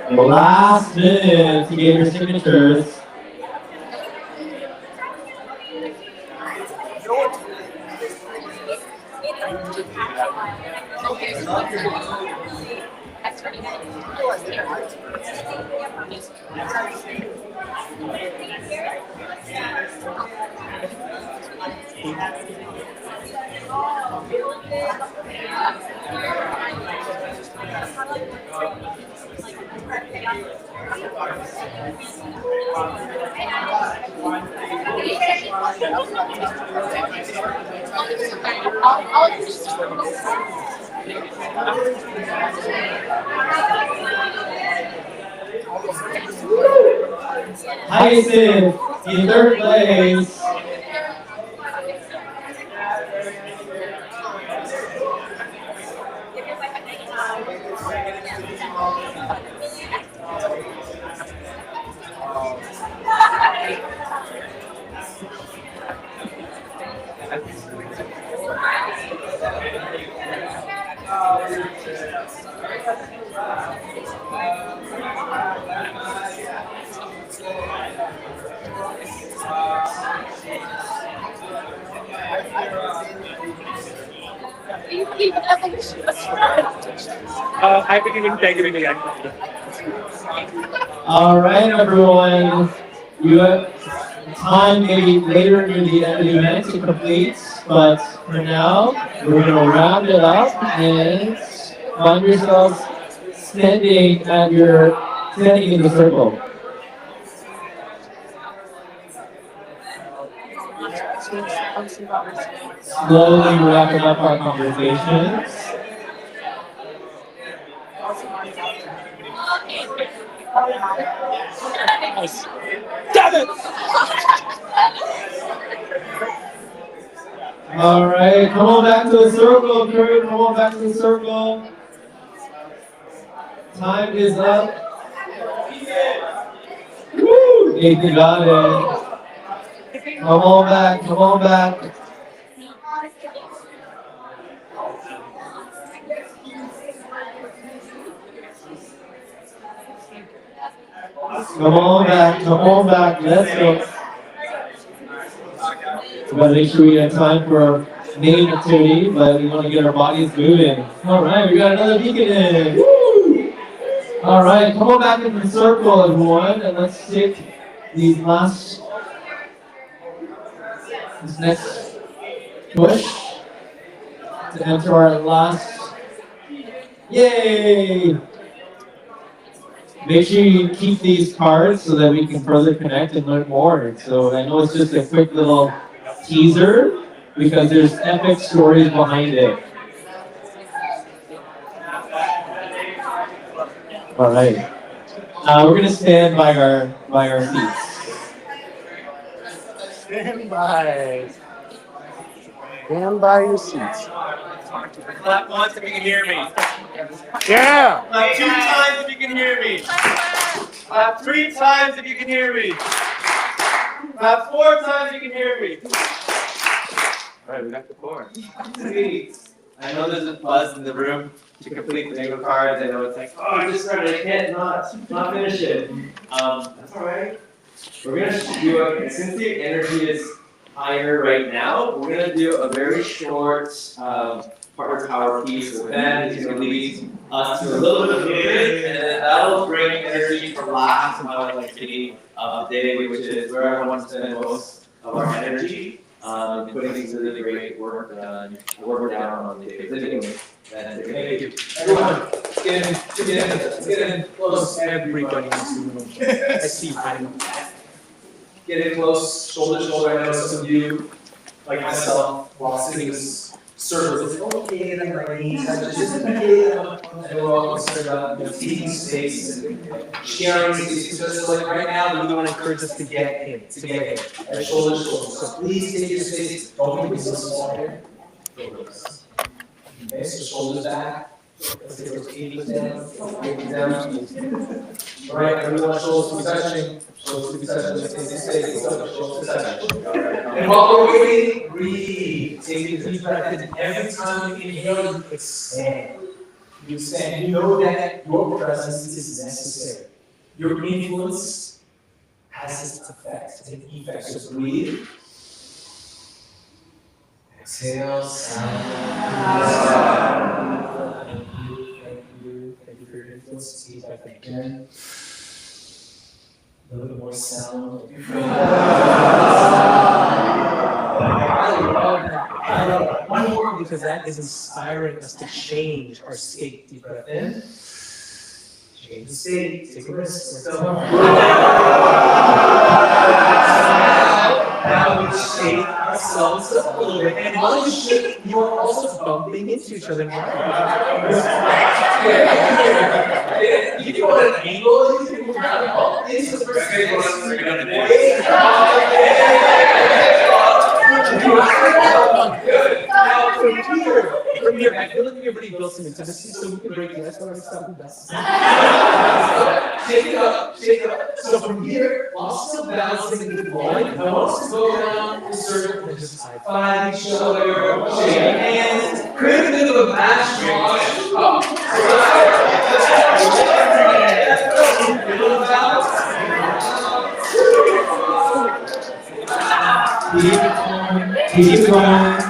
Last minute to get your signatures. Hyacinth in third place. I think integrity actually. All right, everyone. You have time maybe later near the end of the event to complete, but for now, we're going to round it up and find yourselves standing in the circle. Slowly wrapping up our conversations. Damn it! All right, come on back to the circle, crew. Come on back to the circle. Time is up. Woo! Nathan got it. Come on back, come on back. Come on back, come on back. Let's go. We gotta make sure we have time for main activity, but we want to get our bodies moving. All right, we got another beacon in. Woo! All right, come on back into the circle, everyone, and let's take this next push to enter our last. Yay! Make sure you keep these cards so that we can further connect and learn more. So I know it's just a quick little teaser because there's epic stories behind it. All right. We're gonna stand by our seats. Stand by. Stand by your seats. Clap once if you can hear me. Yeah! Clap 2 times if you can hear me. Clap 3 times if you can hear me. Clap 4 times if you can hear me. All right, we got the 4. Sweet. I know there's a buzz in the room to complete the bingo cards. I know it's like, oh, I just started, I can't not finish it. That's all right. We're gonna do a, since the energy is higher right now, we're gonna do a very short partner power piece with Ben. He's gonna lead us to a little bit of movement, and then that'll bring energy for last mile activity of the day, which is where everyone spends most of our energy. And putting these really great work down on the day. But anyway, thank you. Everyone, get in close. Everybody needs to move. I see. Get in close, shoulder to shoulder. I know some of you, like myself, while sitting in circles, it's okay that my knees are just okay. And we're all concerned about taking space and sharing space. So like right now, we really want to encourage us to get in, right? Shoulder to shoulder. So please take your space. Don't make yourself small here. Okay, so shoulders back. Let's get those knees down. All right, everyone, shoulders to be touching. Shoulders to be touching. Let's take this space. Shoulders to touch. And while we're waiting, breathe. Take a deep breath in. Every time you inhale, you expand. You expand. You know that your presence is necessary. Your influence has its effects. An effect. So breathe. Exhale. Thank you for your influence. Deep breath again. A little bit more sound. One more, because that is inspiring us to change our state. Deep breath in. Change the state. Take a risk. Let's go. Now we shake ourselves up a little bit. And while you shake, you are also bumping into each other. If you want an angle, you can grab it. This is the first thing we're going to do. Good. Now from here, I feel like we already built some intimacy, so we can break the ice and stuff and best. Shake it up, shake it up. So from here, while still balancing the floor, I want us to go around the circle and just high five each other, shake hands, create a bit of a mash Keep it going.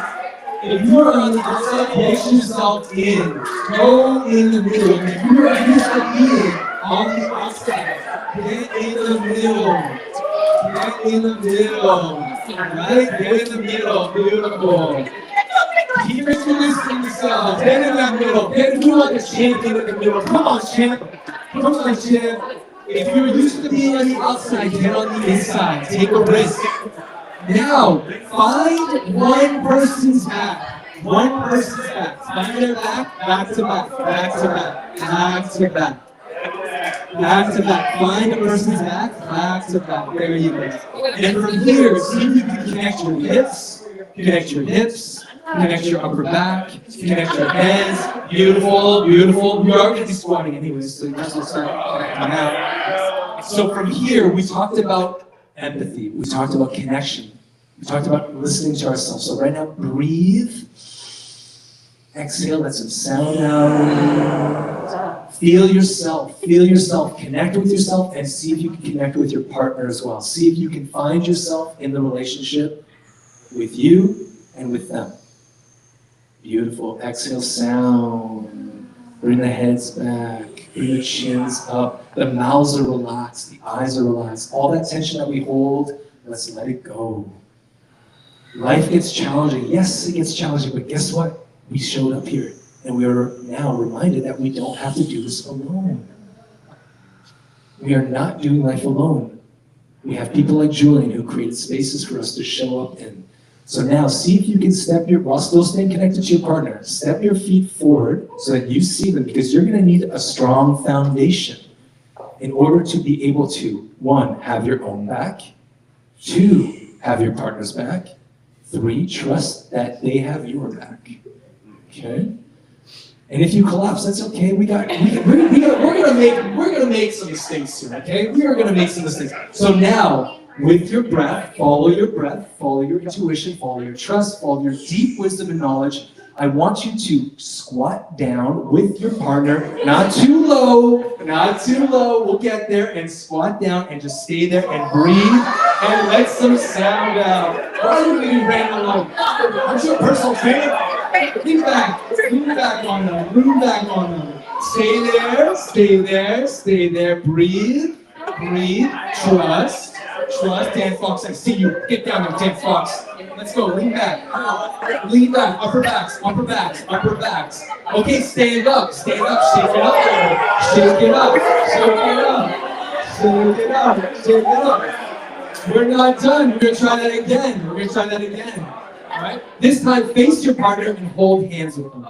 If you are on the outside, place yourself in. Go in the middle. If you are used to eating on the outside, get in the middle. Get in the middle. Right? Get in the middle. Beautiful. Keep introducing yourself. Get in that middle. Do like a champion in the middle. Come on, champ. Come on, champ. If you're used to being on the outside, get on the inside. Take a risk. Now, find one person's back. One person's back. Find their back, back to back, back to back, back to back. Back to back. Find a person's back to back. There you go. And from here, see if you can connect your hips, connect your hips, connect your upper back, connect your hands. Beautiful, beautiful. We are going to be squatting anyways, so you might as well start connecting now. So from here, we talked about empathy. We talked about connection. We talked about listening to ourselves. So right now, breathe. Exhale, let some sound out. Feel yourself, connect with yourself, and see if you can connect with your partner as well. See if you can find yourself in the relationship with you and with them. Beautiful. Exhale, sound. Bring the heads back, bring the chins up. The mouths are relaxed, the eyes are relaxed. All that tension that we hold, let's let it go. Life gets challenging. Yes, it gets challenging, but guess what? We showed up here, and we are now reminded that we don't have to do this alone. We are not doing life alone. We have people like Julian who created spaces for us to show up in. So now, see if you can step while still staying connected to your partner, step your feet forward so that you see them, because you're gonna need a strong foundation in order to be able to, 1, have your own back, 2, have your partner's back, 3, trust that they have your back. Okay? And if you collapse, that's okay. We're gonna make some mistakes here, okay? We are gonna make some mistakes. So now, with your breath, follow your intuition, follow your trust, follow your deep wisdom and knowledge. I want you to squat down with your partner, not too low, we'll get there, and squat down and just stay there and breathe and let some sound out. Why are you being ran alone? Aren't you a personal trainer? Lean back on them. Stay there, breathe, trust. Dan Fox, I see you. Get down there, Dan Fox. Let's go, lean back, upper backs. Okay, stand up, shake it up. We're not done, we're gonna try that again. All right? This time, face your partner and hold hands with them.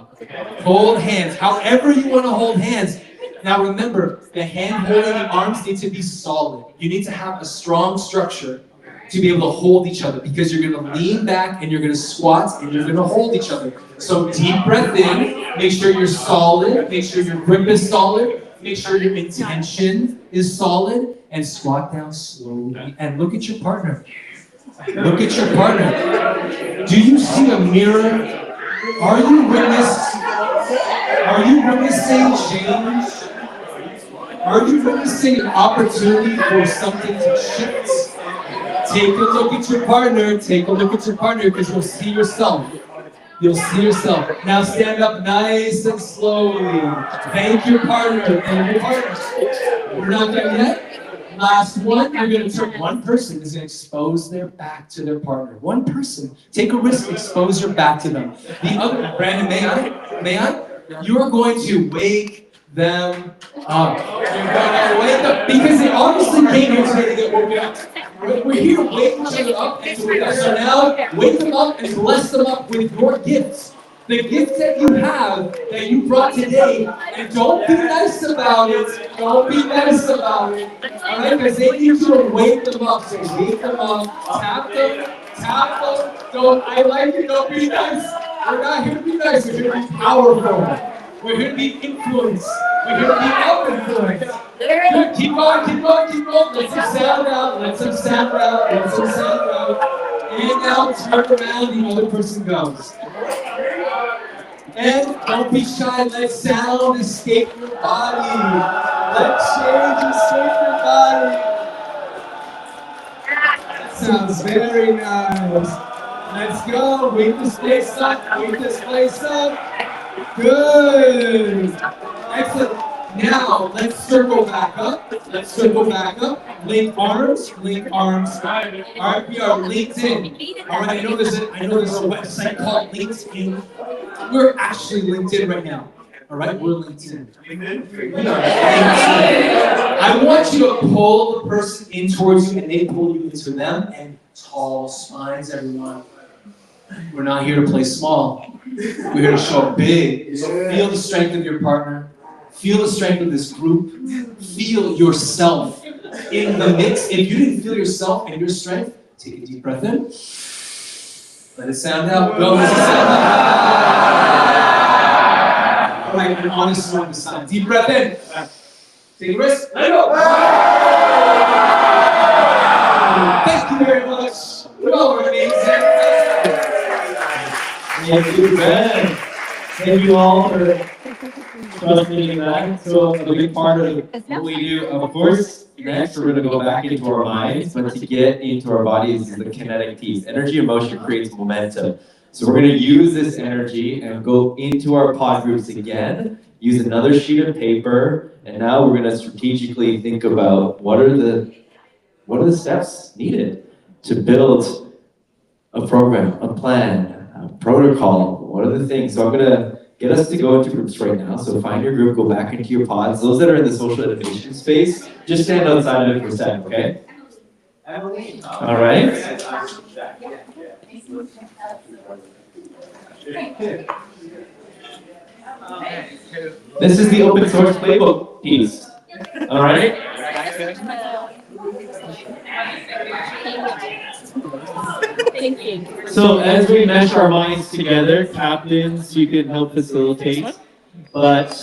Hold hands, however you want to hold hands. Now remember, the hand holding and arms need to be solid. You need to have a strong structure to be able to hold each other, because you're going to lean back and you're going to squat and you're going to hold each other. So deep breath in, make sure you're solid, make sure your grip is solid, make sure your intention is solid, and squat down slowly and look at your partner. Look at your partner. Do you see a mirror? Are you witnessing change? Are you witnessing an opportunity for something to shift? Take a look at your partner, because you'll see yourself. Now stand up nice and slowly. Thank your partner. We're not done yet. Last one, you're going to turn. One person is going to expose their back to their partner. One person. Take a risk, expose your back to them. The other, Brandon, may I? You are going to wake them up. You're going to wake up, because they obviously came here today to get woken up. We're here to wake each other up and to wake up. So now, wake them up and bless them up with your gifts. The gifts that you have, that you brought today, and don't be nice about it. All right? Because they need you to wake them up. So wake them up, tap them. I like it, don't be nice. We're not here to be nice, we're here to be powerful. We're here to be influenced. We're here to be out-influenced. Keep going. Let some sound out. And now turn around, the other person goes. And don't be shy, let sound escape your body. Let change escape your body. That sounds very nice. Let's go, wake this place up. Good. Excellent. Now, let's circle back up. Link arms. All right, we are linked in. All right, I know there's a website called LinkedIn. We're actually linked in right now. All right, we're linked in. We are linked in. I want want you to pull the person in towards you and they pull you into them, and tall spines, everyone. We're not here to play small. We're here to show up big. So feel the strength of your partner. Feel the strength of this group. Feel yourself in the mix. If you didn't feel yourself and your strength, take a deep breath in. Let it sound out. No, let it sound out. All right, an honest one this time. Deep breath in. Take a risk. Let it go. Thank you very much. You all were amazing. Thank you, Ben. Thank you all for trusting me back. So a big part of what we do, of course, next we're going to go back into our minds, but to get into our bodies is the kinetic piece. Energy and motion creates momentum. So we're going to use this energy and go into our pod groups again, use another sheet of paper, and now we're going to strategically think about what are the steps needed to build a program, a plan, a protocol. What are the things? So I'm going to get us to go into groups right now. So find your group, go back into your pods. Those that are in the social innovation space, just stand outside of it for a second, okay? All right. This is the open source playbook piece. All right. So as we mesh our minds together, captains, you can help facilitate. But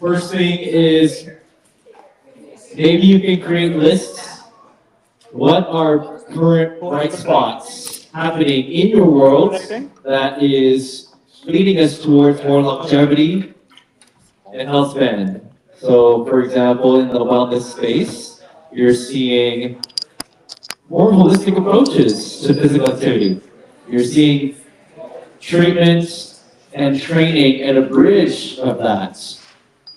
first thing is maybe you can create lists. What are current bright spots happening in your world that is leading us towards more longevity and health span? So for example, in the wellness space, you're seeing more holistic approaches to physical activity. You're seeing treatment and training and a bridge of that.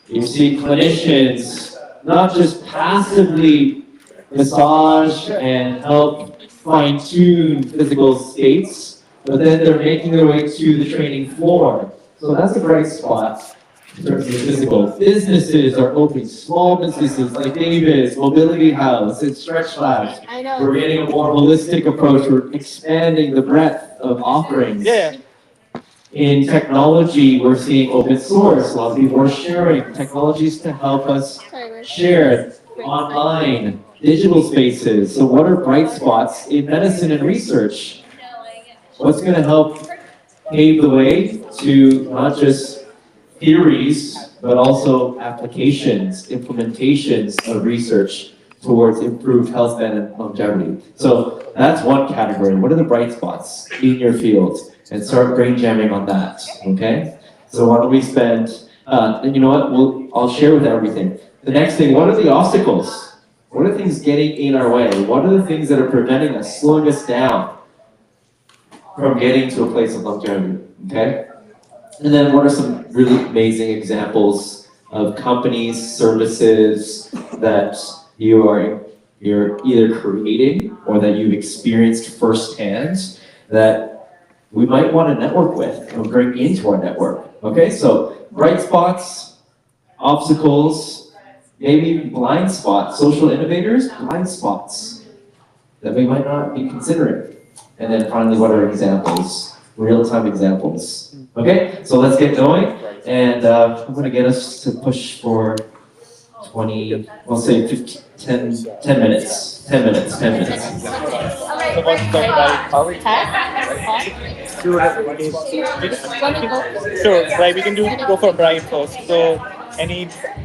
You see clinicians not just passively massage and help fine-tune physical states, but then they're making their way to the training floor. So that's a bright spot in terms of physical. Businesses are opening, small businesses like David's, Mobility House, and Stretch Labs. We're getting a more holistic approach. We're expanding the breadth of offerings. In technology, we're seeing open source. A lot of people are sharing technologies to help us share online, digital spaces. So what are bright spots in medicine and research? What's going to help pave the way to not just theories, but also applications, implementations of research towards improved health span and longevity. So that's one category. What are the bright spots in your field? And start brain jamming on that, okay? So why don't we spend, and you know what, I'll share with everything. The next thing, what are the obstacles? What are things getting in our way? What are the things that are preventing us, slowing us down from getting to a place of longevity, okay? And then what are some really amazing examples of companies, services that you're either creating or that you've experienced firsthand that we might want to network with or bring into our network. Okay, so bright spots, obstacles, maybe blind spots, social innovators, blind spots that we might not be considering. And then finally, what are examples, real-time examples? Okay, so let's get going. And I'm going to get us to push for 20, I'll say 15, 10 minutes. 10 minutes, 10 minutes. Sure, right, we can go for Brian first. So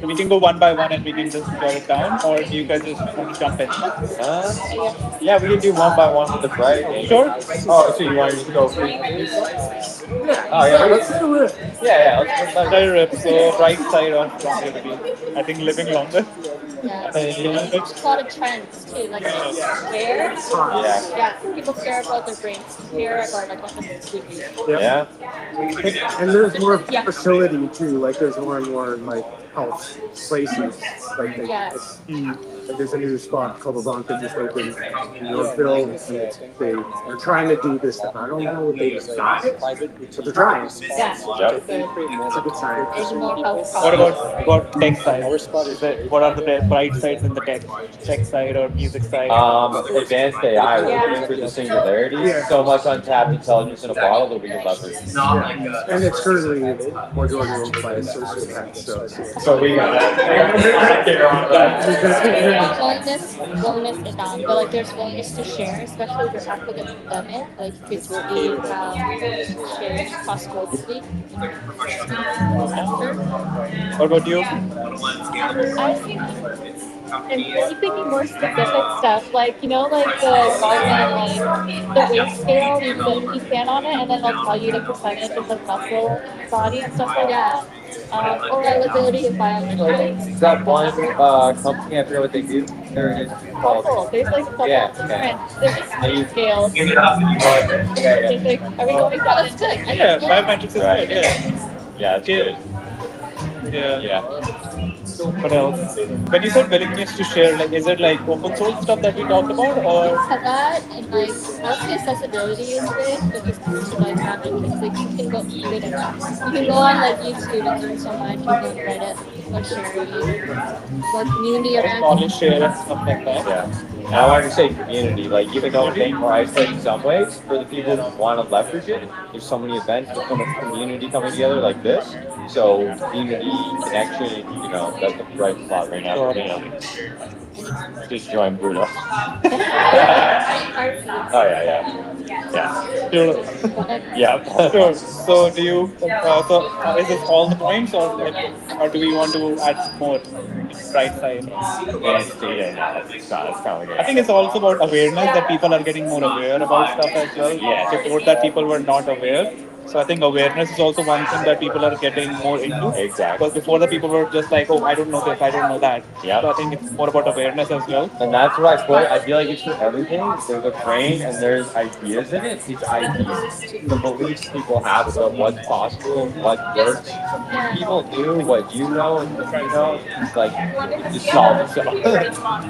we can go one by one and we can just draw it down, or do you guys just want to jump in? Yeah, we can do one by one with the Brian. Sure. Oh, so you want to just go for Oh yeah, let's do it. Yeah, let's Side rip, so right side of longevity. I think living longer. Yeah. There's a lot of trends too, like care. Yeah. People care about their brains, care about like what the Yeah. And there's more facility too, like there's more and more like health places. Like there's a new spot called Blanca just opened in Yorkville, and they are trying to do this stuff. I don't know what they got, but they're trying. Yeah. It's a good sign. What about tech side? What are the bright sides in the tech side or music side? Advanced AI, we're looking for the singularity. So much untapped intelligence in a bottle that we can leverage. And it's currently majority owned by a sociopath, so we got willingness to down, but like there's willingness to share, especially if you're after the pandemic, like kids will be sharing cross-culturally. What about you? I think I'm really thinking more specific stuff, like like the Garmin, like the weight scale, you stand on it, and then they'll tell you the percentage of the muscle in your body and stuff like that. Or ability of biometrics. Is that one company? I forget what they do. There's There's like a couple different scales. Give it up. Are we going down? That's good. Yeah, biometrics is good. Yeah, it's good. Yeah. What else? When you said willingness to share, like, is it like open source stuff that we talked about, or? That and like mostly accessibility is big, but just like biometrics, like you can go on like YouTube and learn so much. You can go on Reddit or share or community events. Knowledge share and stuff like that. Yeah. And I wanted to say community, like even though it may more isolated in some ways, for the people who want to leverage it, there's so many events, there's so much community coming together like this. So community connection, that's the bright spot right now for me. Just join Bruno. Oh yeah. Sure. Yeah. Sure. So do you? Is this all the points, or do we want to add more? Right side. It's data analysis. That's kind of like I think it's also about awareness that people are getting more aware about stuff as well. Yeah. Before that, people were not aware. So I think awareness is also one thing that people are getting more into. Exactly. Because before the people were just like, oh, I don't know this, I don't know that. Yeah. So I think it's more about awareness as well. And that's what I put. I feel like it's for everything. There's a brain and there's ideas in it. It's ideas. The beliefs people have about what's possible, what works. People do what you know and what you know. It's like, it just solves itself.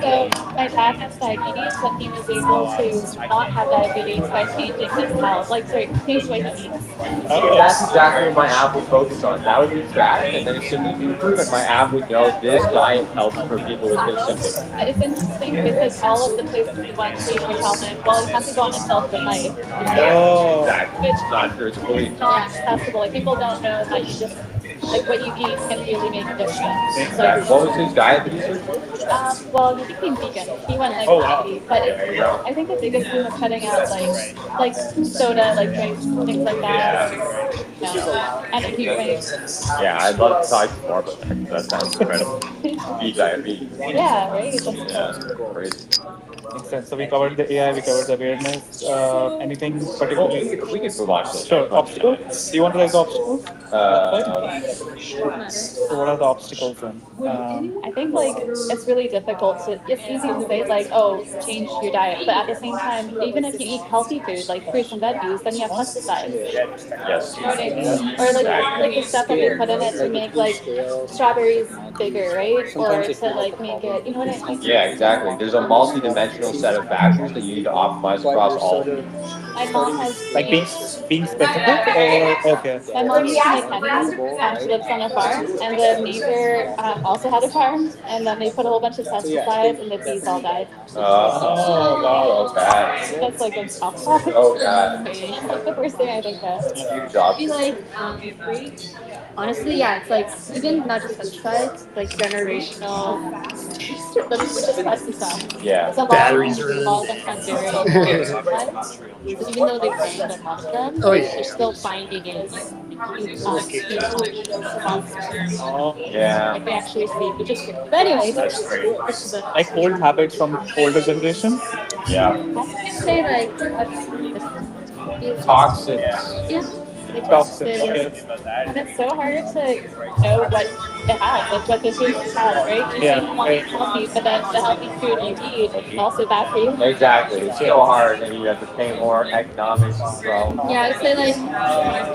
So my dad has diabetes, but he was able to not have diabetes by changing his health, change the way he eats. That's exactly what my app would focus on. That would be track, and then as soon as you improve it, my app would know this diet helps for people with this symptom. It's interesting because all of the places we went to, we tell them, well, you have to go on a self-denial. Oh, exactly. It's not true. It's a belief. Not accessible. Like people don't know that you just what you eat can really make a difference. Exactly. What was his diet that he switched? Well, he became vegan. He went like healthy, but I think the biggest thing was cutting out like soda, like drinks, things like that. And he drinks. Yeah, I'd love to talk more about that. That sounds incredible. Diabetes. Yeah, right. Yeah, crazy. Makes sense. So we covered the AI, we covered the awareness. Anything particular? We can move on to Sure. Obstacles? Do you want to raise the obstacles? So what are the obstacles then? I think it's really difficult to. It's easy to say change your diet, but at the same time, even if you eat healthy food like fruits and veggies, then you have pesticides. Yes. You know what I mean? Or like the stuff that they put in it to make strawberries bigger, right? Or to make it. You know what I mean? Yeah, exactly. There's a multi-dimensional set of factors that you need to optimize across all of them. My mom has being specific, or okay. My mom used to make honey. She lives on a farm, and the neighbor also had a farm, and then they put a whole bunch of pesticides, and the bees all died. Oh, wow, that's bad. That's like a tough part. Oh, God. That's the first thing I think of. Huge job. Honestly, yeah, it's even not just pesticides, generational, the pesticides. Yeah. Batteries are in. All of them have very pesticides. Even though they've banned a lot of them, they're still finding it. Yeah. They actually see, which is good. But anyway, that's great. Like old habits from older generation. Yeah. I can say Toxic. Yeah. Toxins, toxins, yes. and it's so hard to know what it has, like what the food has, right? You say you want to eat healthy, but then the healthy food you eat is also bad for you. Exactly. It's so hard, and you have to pay more economics as well. Yeah, I would say like,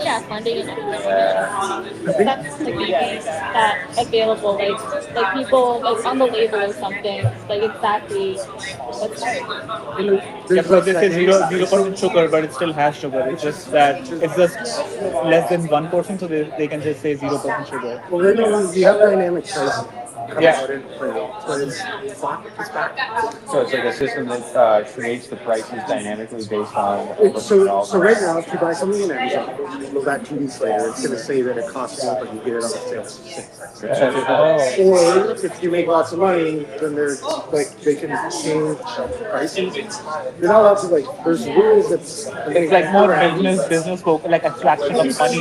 yeah, funding and education. That's like making that available, like people like on the label or something, like exactly what's Yeah, because they say 0% sugar, but it still has sugar. It's just that it's just less than 1%, so they can just say 0% sugar. Well, then you have dynamic pricing. Yeah. But it's back. So it's like a system that creates the prices dynamically based on So right now, if you buy something on Amazon, you go back 2 weeks later, it's going to say that it costs more, but you get it on sale for 6 cents. Or if you make lots of money, then there's like they can change prices. You're not allowed to like. There's rules that's. It's like more business focus, like attraction of money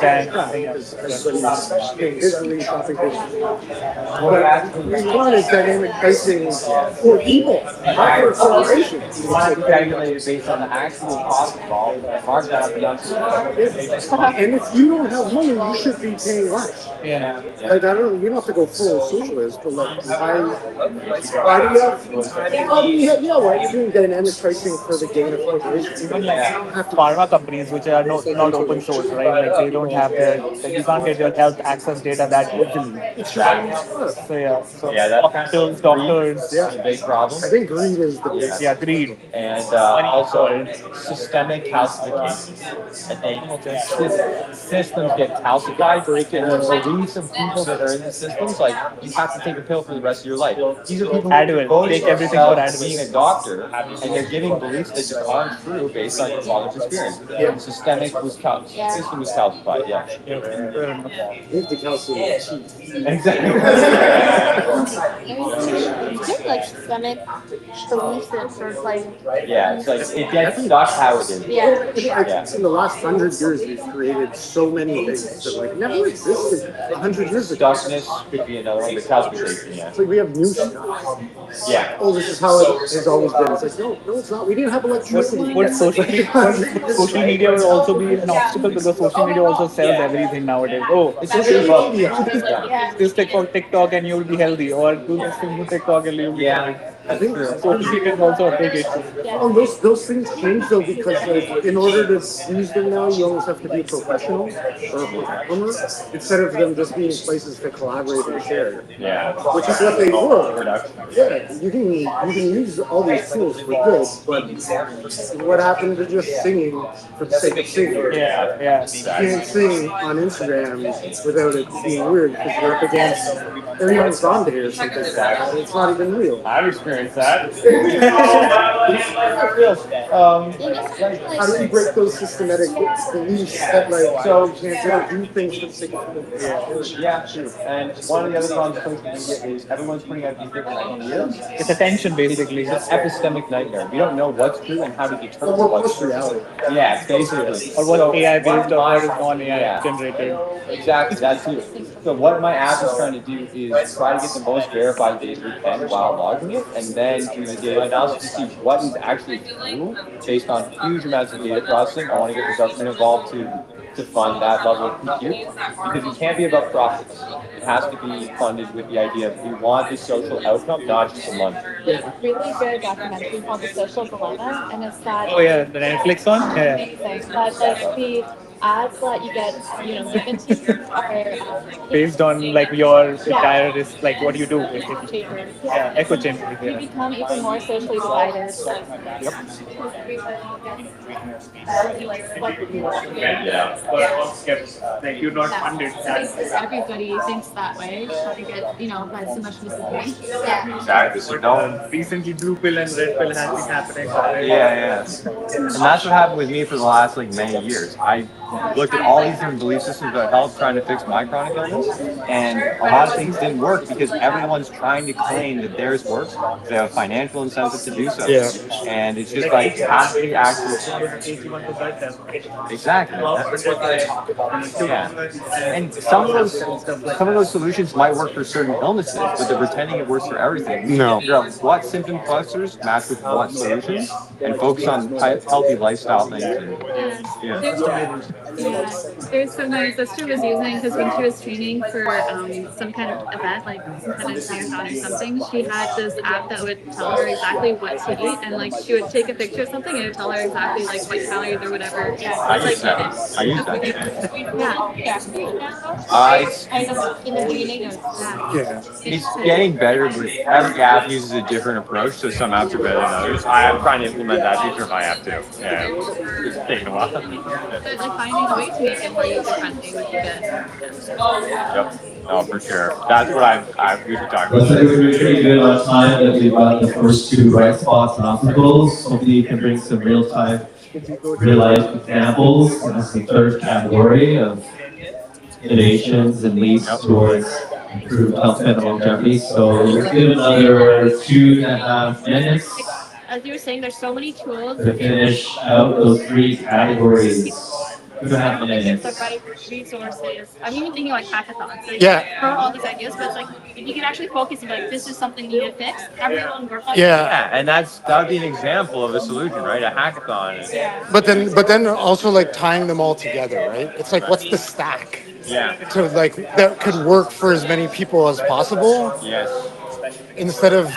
than because everybody's paying digitally, shopping digitally. But we wanted dynamic pricing for people, not for corporations. You want to calculate it based on the actual cost involved, mark that up enough. And if you don't have money, you should be paying less. Yeah. Like I don't, you don't have to go full socialist, but like why do you have, yeah, why are you doing dynamic pricing for the gain of corporations? Even like pharma companies, which are not open source, right? Like they don't have their, like you can't get your health access data that easily. So yeah, so doctors, Yeah, a big problem. I think greed is the biggest. Yeah, greed. And also systemic calcification. I think systems get calcified, and the beliefs of people that are in the systems, like you have to take a pill for the rest of your life. These are people who vote take everything for Advil. seeing a doctor, and they're giving beliefs that just aren't true based on your father's experience. Yeah. Systemic was system was calcified. Yeah. Give the calcium cheap. Exactly. It's like systemic solutions or like Yeah, it's like it gets stuck how it is. Yeah. In the last 100 years, we've created so many things that like never existed 100 years ago. Darkness could be another one, the calcification. Yeah. It's like we have new stuff. Yeah. Oh, this is how it has always been. It's like no, it's not. We didn't have electricity. What social media will also be an obstacle because social media also sells everything nowadays. Oh, it's social media. Just click on TikTok and you'll be healthy, or do this thing with TikTok and you'll be healthy. I think social media is also a big issue. Oh, those things change though because like in order to use them now, you almost have to be a professional or a performer instead of them just being places to collaborate and share. Yeah. Which is what they were. Yeah, you can use all these tools for good, but what happened to just singing for the sake of singing? Yeah. You can't sing on Instagram without it being weird because you're up against everyone's Grande or something. It's not even real. I've experienced that. How do we break those systematic beliefs that like so you can't do things for the sake of Yeah, true. And one of the other problems with social media is everyone's putting out these different ideas. It's attention basically. It's an epistemic nightmare. We don't know what's true and how to determine what's true. Yeah, basically. Or what AI based or what is non-AI generated. Exactly, that's it. So what my app is trying to do is try to get the most verified data we can while logging it, and then do the data analysis to see what is actually true based on huge amounts of data processing. I want to get the government involved to fund that level of compute, because it can't be about profits. It has to be funded with the idea of we want the social outcome, not just the money. There's a really good documentary called The Social Dilemma, and it's that. Oh yeah, the Netflix one. Yeah. Amazing. But like the ads that you get, given to you are Based on like your entire risk, like what you do basically. chambers. Yeah, echo chamber. You Yeah. become even more socially divided. Like you're not funded. Everybody thinks that way, trying to get, by so much visibility. Exactly. So no. Recently, blue pill and red pill has been happening. Yeah. And that's what happened with me for the last many years. I looked at all these different belief systems about health, trying to fix my chronic illness, and a lot of things didn't work because everyone's trying to claim that theirs works. They have a financial incentive to do so. Yeah. And it's just like how do you actually? Exactly. Yeah. And some of those solutions might work for certain illnesses, but they're pretending it works for everything. No. Figure out what symptom clusters match with what solutions, and focus on healthy lifestyle things. And, yeah. Yeah, there's so my sister was using because when she was training for some kind of event, like some kind of marathon or something, she had this app that would tell her exactly what to eat, and like she would take a picture of something and it would tell her exactly like what calories or whatever. I It's use like that. I use that. in the beginning of Yeah. It's getting better, but every app uses a different approach, so some apps are better than others. I'm trying to implement that feature in my app too. Yeah. It's taking a while. But like finding a way to make it more user friendly would be good. Yep. No, for sure. That's what we should talk Looks about. like we're pretty good on time, that we've got the first two bright spots and obstacles. Hopefully you can bring some real-time, real-life examples as the third category of innovations and leads towards improved health and longevity. So let's give another 2.5 minutes As you were saying, there's so many tools. to finish out those three categories. 2.5 minutes. The right resources. I'm even thinking like hackathons. Like, Yeah. throw all these ideas, but it's like if you can actually focus and be like, this is something needed fixed. Everyone work on it. Yeah, and that would be an example of a solution, right? A hackathon. But then also like tying them all together, right? It's like, what's the stack? Yeah. To like that could work for as many people as possible. Yes. Instead of,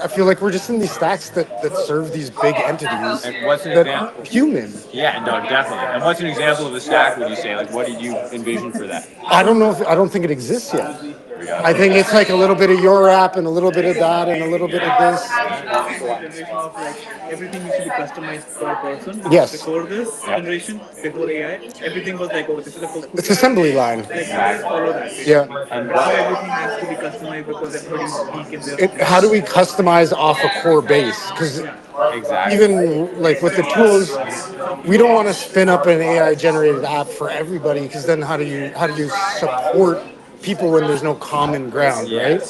I feel like we're just in these stacks that serve these big entities And what's an that example? aren't human. Yeah, no, definitely. And what's an example of a stack, would you say? Like, what did you envision for that? I don't think it exists yet. I think it's like a little bit of your app and a little bit of that and a little bit of this. Generation of like everything used to be customized per person. Yes. Before this generation, before AI, everything was like, oh, this is a cookie. It's assembly line. Like, let's follow that. Yeah. And now everything has to be customized because everybody's unique in their. How do we customize off a core base? Because exactly. even like with the tools, we don't want to spin up an AI generated app for everybody, because then how do you support people when there's no common ground, right?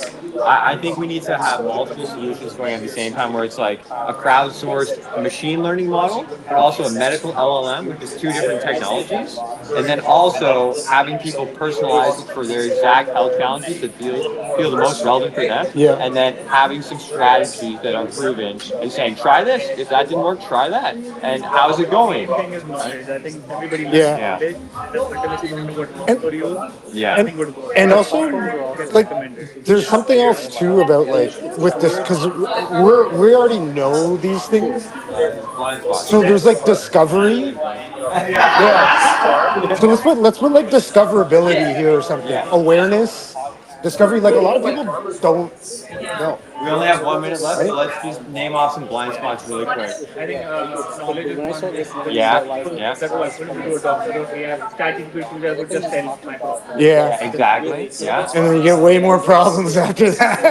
I think we need to have multiple solutions going at the same time, where it's like a crowdsourced machine learning model, but also a medical LLM, which is two different technologies, and then also having people personalize it for their exact health challenges that feel the most relevant for them, and then having some strategies that are proven and saying, try this, if that didn't work, try that, and how's it going? Thing is knowledge. I think everybody Yeah. knows knowledge. That's ultimately going to what for you. Yeah. I think would work. And also, like, there's something else too about like with this, because we already know these things. So there's like discovery. Yeah. So let's put like discoverability here or something. Awareness, discovery. Like a lot of people don't know. We only have 1 minute left, so let's just name off some blind spots really quick. I think knowledge is one. Yeah. That was when we do a doctor, we have static people that would just tell my problem. Yeah. Exactly. Yeah. And then you get way more problems after that.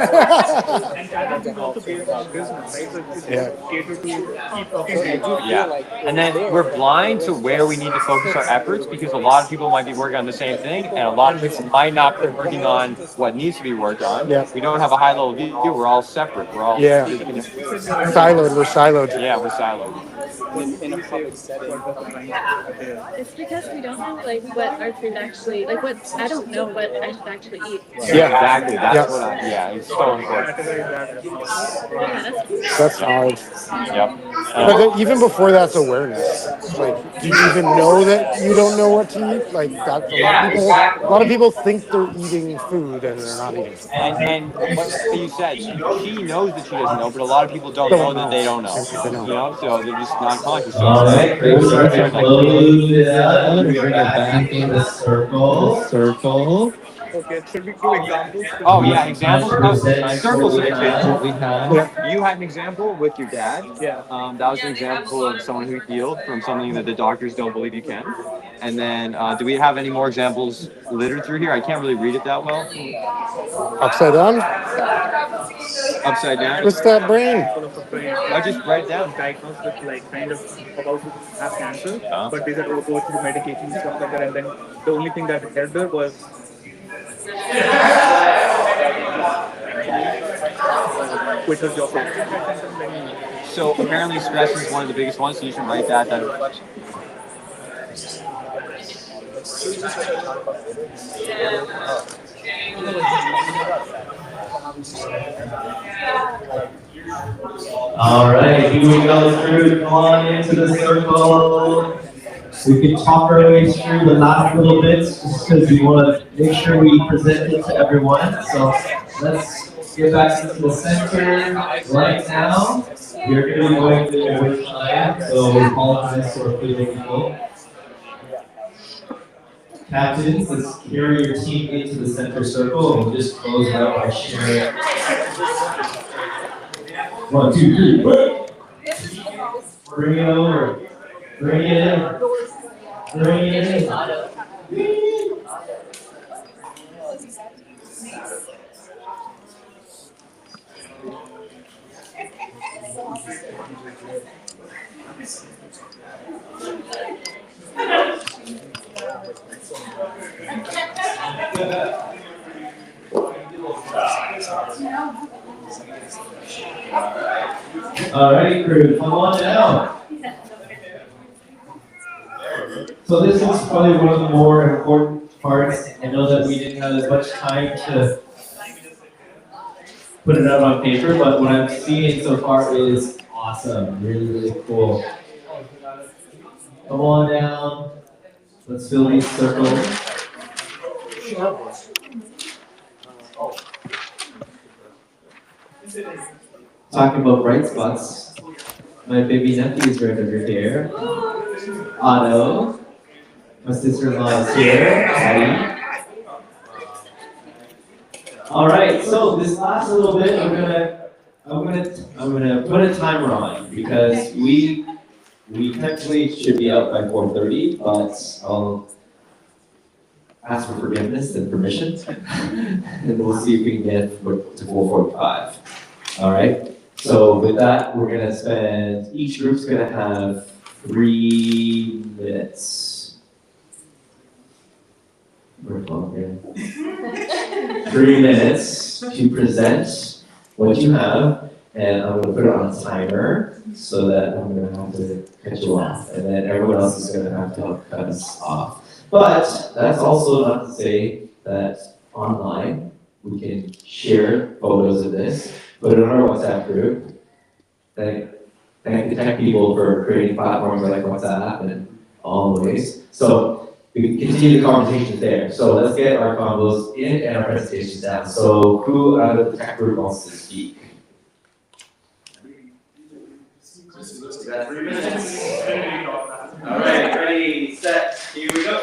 And talent is also based on business, right? So it's Yeah. cater to keep talking to you. Yeah. And then we're blind to where we need to focus our efforts, because a lot of people might be working on the same thing, and a lot of people might not be working on what needs to be worked on. Yeah. We don't have a high level view. We're all separate. We're all Siloed. We're siloed. Yeah, we're siloed. In a public setting. It's because we don't know like what our food actually like. What I don't know what I should actually eat. Yeah, exactly. That's what it's so important. That's hard. Yep. But then even before that's awareness. Like, do you even know that you don't know what to eat? Like that. A lot of people think they're eating food and they're not eating food. And what you said, she knows that she doesn't know, but a lot of people don't know that they don't know. You know, so they're just not conscious. So All right, we're going to close it out and bring it back in the circle. Circle. Okay, should we do examples? Oh yeah, examples. Circles of What we have. You had an example with your dad. Yeah. That was an example of someone who healed from something that the doctors don't believe you can. And then, do we have any more examples littered through here? I can't really read it that well. Upside down? Upside down? What's that brain? I just write it down. Diagnosed with like kind of about to have cancer, but they said, oh, go through medication and stuff like that, and then the only thing that helped her was quit her job. So apparently stress is one of the biggest ones, so you should write that down. All right, here we go through. Come on into the circle. We can talk our way through the last little bits just because we want to make sure we present it to everyone. So let's get back into the center right now. We're going to be going through over time, so we apologize for a few people. Captains, let's carry your team into the center circle, and we'll just close it out by sharing. 1, 2, 3. Bring it over. Bring it in. Bring it in. All right, crew, come on down. So this is probably one of the more important parts. I know that we didn't have as much time to put it out on paper, but what I'm seeing so far is awesome, really, really cool. Come on down. Let's fill these circles. Talking about bright spots, my baby nephew is right over here. Otto. My sister-in-law is here. Patty. All right. So this last little bit, I'm gonna put a timer on because we technically should be out by 4:30, but I'll ask for forgiveness and permission, and we'll see if we can get to 4:45. All right. So with that, we're gonna spend. Each group's gonna have 3 minutes. We're talking. 3 minutes to present what you have, and I'm gonna put it on a timer so that I'm gonna have to cut you off, and then everyone else is gonna have to help cut us off. But that's also not to say that online we can share photos of this, put it on our WhatsApp group. Thank the tech people for creating platforms like WhatsApp and all the ways. So we can continue the conversations there. So let's get our combos in and our presentations down. So who out of the tech group wants to speak? Got 3 minutes? All right, ready, set, here we go.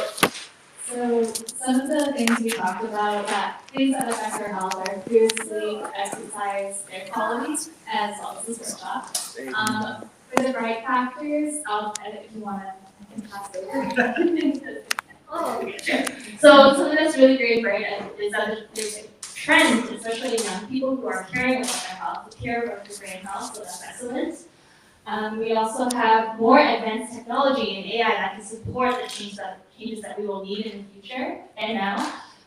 So some of the things we talked about, things that affect our health are food, sleep, exercise, air quality, as well as this workshop. For the bright factors, if you want to, I can pass it over. Oh, okay, sure. So something that's really great, right, is that there's a trend, especially in young people who are caring about their health, to care about their brain health, so that's excellent. We also have more advanced technology and AI that can support the changes that we will need in the future and now.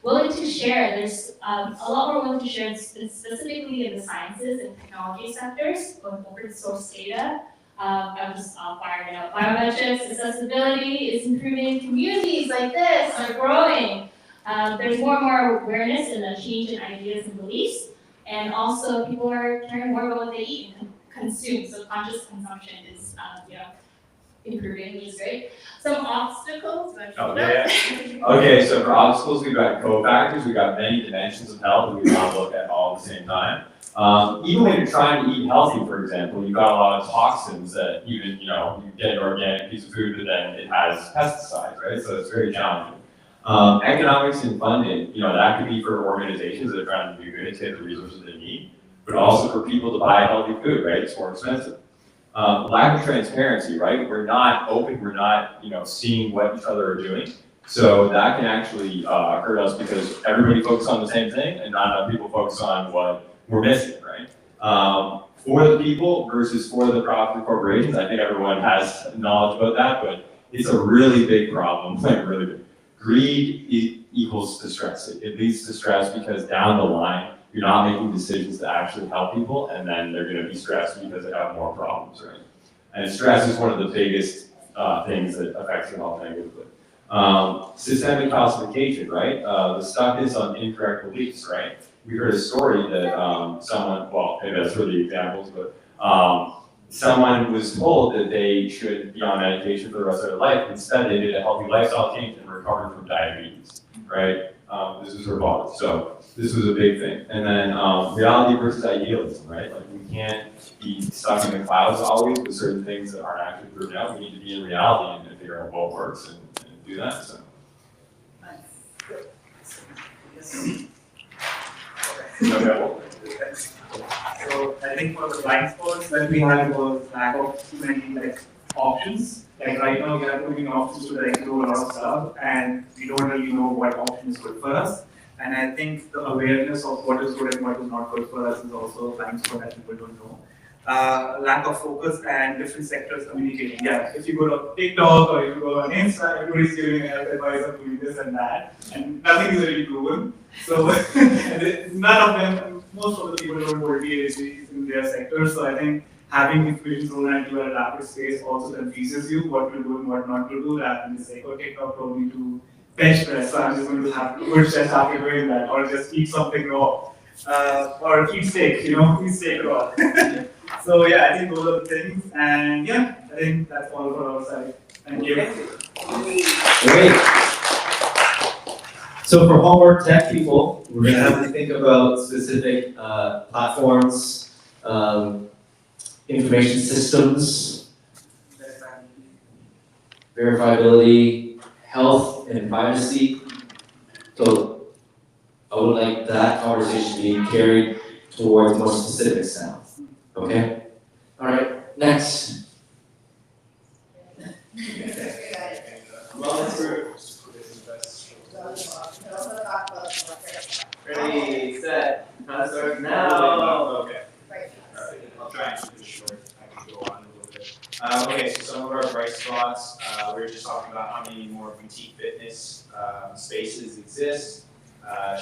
Willing to share, there's a lot more willing to share specifically in the sciences and technology sectors with open source data. I'm just firing out. Biometrics, accessibility is improving. Communities like this are growing. There's more and more awareness in the change in ideas and beliefs. And also people are caring more about what they eat and consume. So conscious consumption is improving, which is great. Some obstacles. Okay, so for obstacles, we've got cofactors, we've got many dimensions of health that we want to look at all at the same time. Even when you're trying to eat healthy, for example, you've got a lot of toxins that even, you get an organic piece of food, but then it has pesticides, right? So it's very challenging. Economics and funding, that could be for organizations that are trying to do good to get the resources they need, but also for people to buy healthy food, right? It's more expensive. Lack of transparency, right? We're not open, we're not, seeing what each other are doing. So that can actually hurt us because everybody focuses on the same thing and not enough people focus on what we're missing, right? For the people versus for the profit corporations, I think everyone has knowledge about that, but it's a really big problem, like really big. Greed equals to stress. It leads to stress because down the line, you're not making decisions that actually help people, and then they're going to be stressed because they have more problems, right? And stress is one of the biggest things that affects your health negatively. Systemic calcification, right? The stuckness on incorrect beliefs, right? We heard a story that someone, well, maybe that's for the examples, but someone was told that they should be on medication for the rest of their life. Instead, they did a healthy lifestyle change and recovered from diabetes, right? This was her father, so this was a big thing. And then reality versus idealism, right? Like we can't be stuck in the clouds always with certain things that aren't actually proven out. We need to be in reality and figure out what works and do that. So. So I think for the blind spots that we had was lack of too many options. Like right now we have too many options to do a lot of stuff and we don't really know what option is good for us. And I think the awareness of what is good and what is not good for us is also a blind spot that people don't know. Lack of focus and different sectors communicating. Yeah, if you go to TikTok or if you go on Insta, everybody's giving health advice of doing this and that, and nothing is really proven. So none of them, most of the people don't hold PhDs in their sector. So I think having information thrown at you at a rapid space also confuses you what to do and what not to do. Rather than say, oh, TikTok told me to bench press, so I'm just going to have to push chest after doing that, or just eat something raw, or eat steak, eat steak raw. So yeah, I think those are the things, and yeah, I think that's all for our side. Thank you. Great. So for homework tech people, we're going to have to think about specific platforms, information systems, verifiability, health and privacy. So I would like that conversation being carried towards more specifics now. Okay? All right, next. Ready, set, start now. Okay. Alright, I'll try and keep this short. I can go on a little bit. Okay, so some of our bright spots, we were just talking about how many more boutique fitness spaces exist,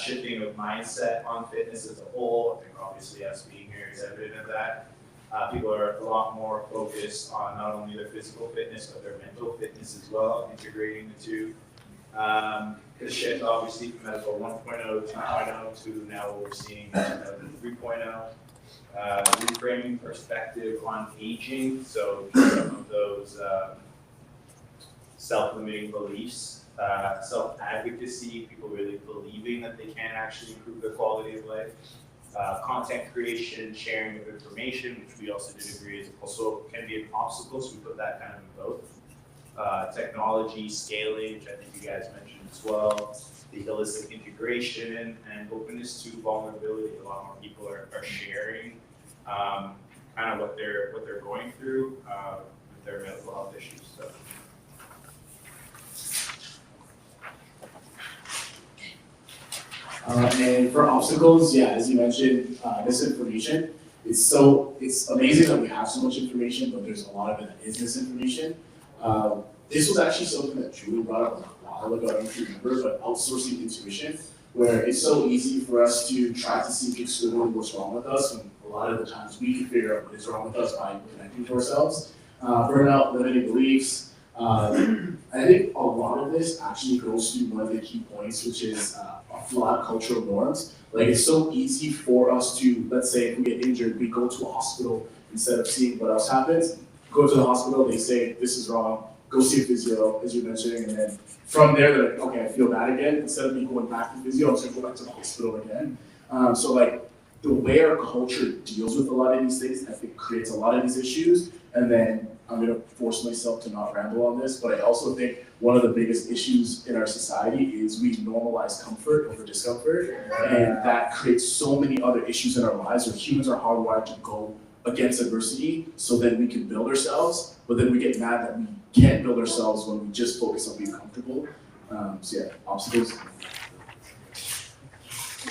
shifting of mindset on fitness as a whole. I think obviously us being here is evident of that. People are a lot more focused on not only their physical fitness, but their mental fitness as well, integrating the two. The shift obviously from medical 1.0, 2.0 to now what we're seeing 3.0. Reframing perspective on aging, so some of those self-limiting beliefs, self-advocacy, people really believing that they can actually improve their quality of life. Content creation, sharing of information, which we also did agree is also can be an obstacle, so we put that kind of in both. Technology, scaling, which I think you guys mentioned as well, the holistic integration and openness to vulnerability. A lot more people are sharing kind of what they're going through with their mental health issues. So. And for obstacles, yeah, as you mentioned, misinformation. It's amazing that we have so much information, but there's a lot of it that is misinformation. This was actually something that Julie brought up a while ago, I don't know if you remember, but outsourcing intuition, where it's so easy for us to try to seek externally what's wrong with us, and a lot of the times we can figure out what is wrong with us by connecting to ourselves. Burnout, limiting beliefs. I think a lot of this actually goes to one of the key points, which is flawed cultural norms. Like it's so easy for us to, let's say if we get injured, we go to a hospital instead of seeing what else happens. Go to the hospital, they say this is wrong, go see a physio, as you're mentioning, and then from there they're like, okay, I feel bad again. Instead of me going back to physio, I'm just gonna go back to the hospital again. So like the way our culture deals with a lot of these things, I think creates a lot of these issues. And then I'm gonna force myself to not ramble on this, but I also think one of the biggest issues in our society is we normalize comfort over discomfort, and that creates so many other issues in our lives where humans are hardwired to go against adversity so then we can build ourselves, but then we get mad that we can't build ourselves when we just focus on being comfortable. So yeah, obstacles.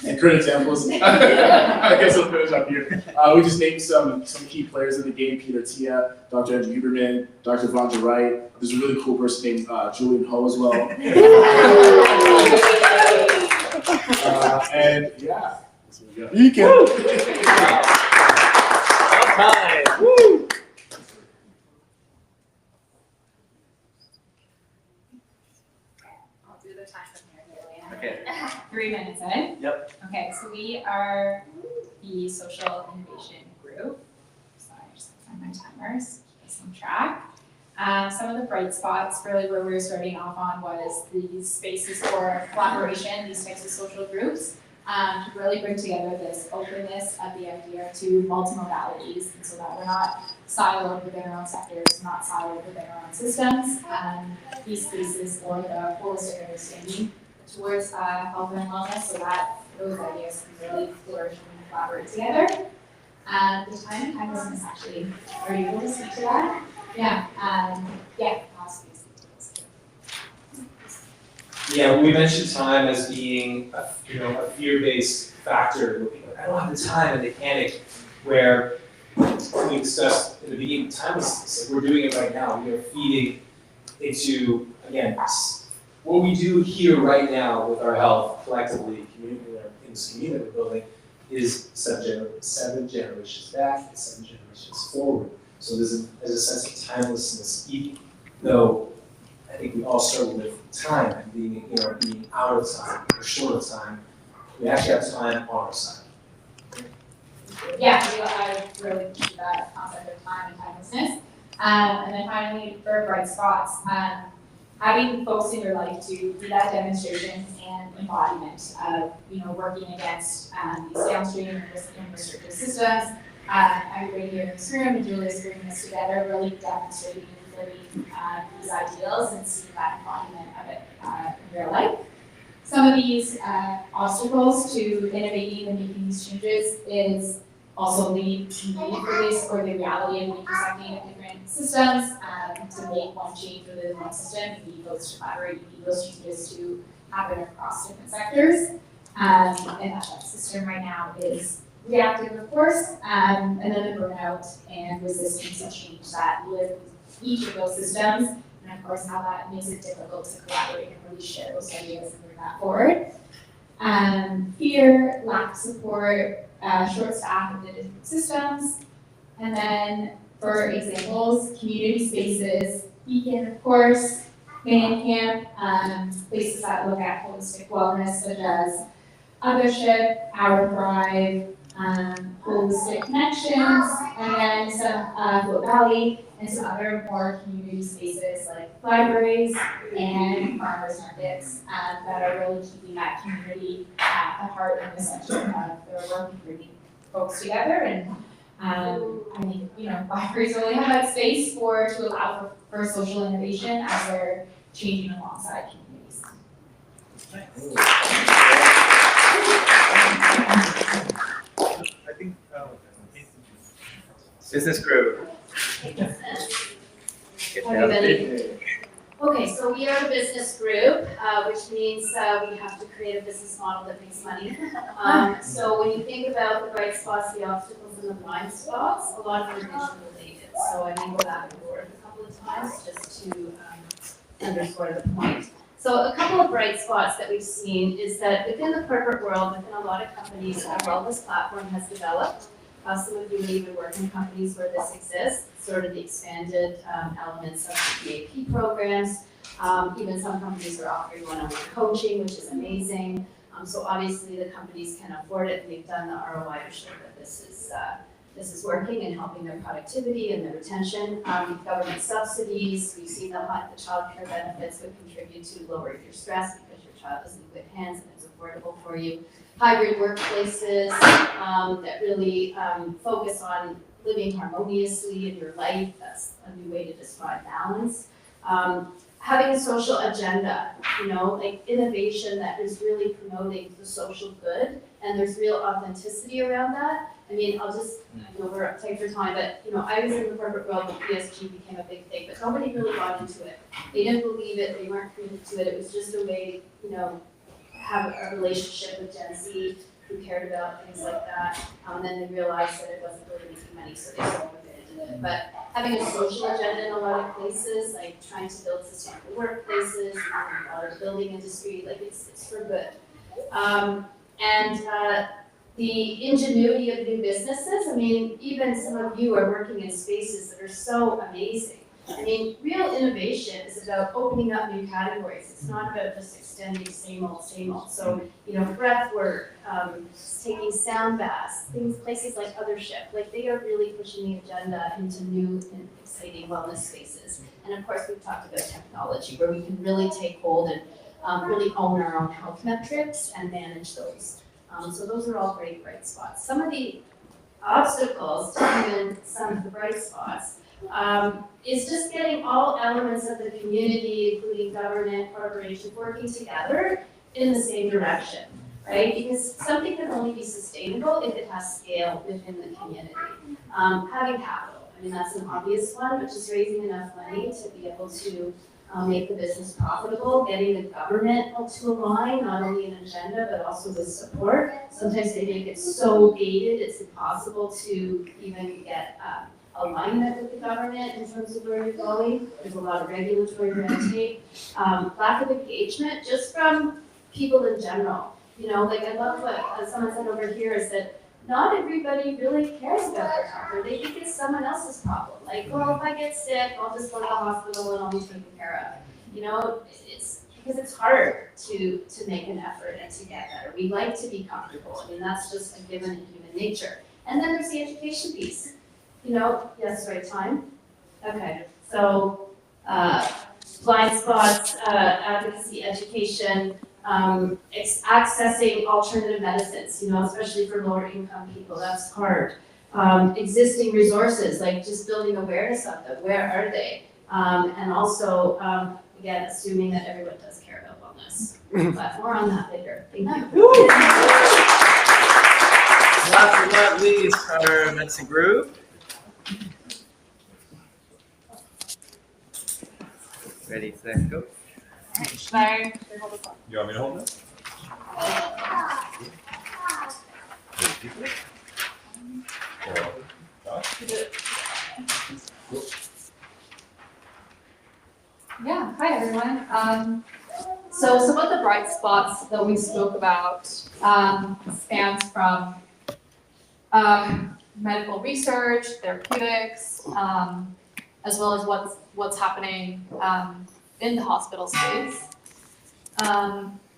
And current examples, I guess I'll finish up here. We just named some key players in the game: Peter Tia, Dr. Andrew Huberman, Dr. Vonda Wright. There's a really cool person named Julian Ho as well. And yeah, that's what we got. You can. Woo! I'll do the time from here, Julian. Okay. 3 minutes, eh? Yep. Okay, so we are the social innovation group. Sorry, I just have to find my time. customers, just on track. Some of the bright spots really where we were starting off on was these spaces for collaboration, these types of social groups, to really bring together this openness of the idea to multimodalities, and so that we're not siloed within our own sectors, not siloed within our own systems. These spaces for the holistic understanding towards health and wellness, so that those ideas can really flourish and collaborate together. The time and timelessness actually, are you able to speak to that? Yeah, I'll speak to this. Yeah, we mentioned time as being a fear-based factor. I don't have the time, and they panic. Where we discussed in the beginning, timelessness. Like we're doing it right now. We are feeding into, again, what we do here right now with our health collectively, in this community we're building, is 7 generations back and 7 generations forward. So there's a sense of timelessness, even though I think we all struggle with time and being out of time or short of time. We actually have time on our side. Yeah, I really appreciate that concept of time and timelessness. And then finally, for bright spots, having folks in your life to do that demonstration and embodiment of, working against these downstream and restrictive systems. Everybody here in this room and Julia's bringing this together, really demonstrating and living these ideals and seeing that embodiment of it in real life. Some of these obstacles to innovating and making these changes is also the need for this, or the reality of intersecting of different systems. To make one change within one system, you need folks to collaborate, you need those changes to happen across different sectors. And that system right now is reactive, of course, and then the burnout and resistance to change that live with each of those systems, and of course how that makes it difficult to collaborate and really share those ideas and bring that forward. Fear, lack of support, short staff of the different systems, and then for examples, community spaces, Beacon, of course, Man Camp, places that look at holistic wellness such as Othership, Our Thrive, Holistic Connections, and then some Float Valley, and some other more community spaces like libraries and farmers markets that are really keeping that community at the heart and the center of their work and bringing folks together. And I think, libraries really have that space to allow for social innovation as they're changing alongside communities. I think Business crew. Everybody. Okay, so we are a business group, which means we have to create a business model that makes money. So when you think about the bright spots, the obstacles, and the blind spots, a lot of them are vision related. So I may go back and forth a couple of times just to underscore the point. So a couple of bright spots that we've seen is that within the corporate world, within a lot of companies, a wellness platform has developed. Some of you may even work in companies where this exists, sort of the expanded elements of the PAP programs. Even some companies are offering one-on-one coaching, which is amazing. So obviously the companies can afford it, and they've done the ROI to show that this is working and helping their productivity and their retention. Government subsidies, we've seen the child care benefits would contribute to lowering your stress because your child is in good hands and it's affordable for you. Hybrid workplaces that really focus on living harmoniously in your life. That's a new way to describe balance. Having a social agenda, like innovation that is really promoting the social good, and there's real authenticity around that. I mean, I'll just, we're tight for time, but I was in the corporate world when ESG became a big thing, but nobody really got into it. They didn't believe it, they weren't committed to it. It was just a way, have a relationship with Gen Z who cared about things like that. And then they realized that it wasn't really making money, so they sold it. But having a social agenda in a lot of places, like trying to build sustainable workplaces, the building industry, like it's for good. The ingenuity of new businesses, I mean, even some of you are working in spaces that are so amazing. I mean, real innovation is about opening up new categories. It's not about just extending same old, same old. So, breath work, taking sound baths, places like Othership, like they are really pushing the agenda into new and exciting wellness spaces. And of course, we've talked about technology, where we can really take hold and really own our own health metrics and manage those. So those are all great bright spots. Some of the obstacles to even some of the bright spots is just getting all elements of the community, including government, corporations, working together in the same direction, right? Because something can only be sustainable if it has scale within the community. Having capital, I mean, that's an obvious one, but just raising enough money to be able to make the business profitable, getting the government to align, not only an agenda, but also with support. Sometimes they make it so gated, it's impossible to even get alignment with the government in terms of where you're going. There's a lot of regulatory red tape. Lack of engagement just from people in general. Like I love what someone said over here is that not everybody really cares about their health, or they think it's someone else's problem. Like, well, if I get sick, I'll just go to the hospital and I'll be taken care of. It's because it's hard to make an effort and to get better. We like to be comfortable. I mean, that's just a given in human nature. And then there's the education piece. Yes, right, time? Okay, so blind spots, advocacy, education, accessing alternative medicines, especially for lower income people, that's hard. Existing resources, like just building awareness of them, where are they? And also, again, assuming that everyone does care about wellness. But more on that later. Thank you. Last but not least, our medicine group. Ready, set, go. Should I hold this up? You want me to hold this? Yeah, hi everyone. So some of the bright spots that we spoke about spans from medical research, therapeutics, as well as what's happening in the hospital space.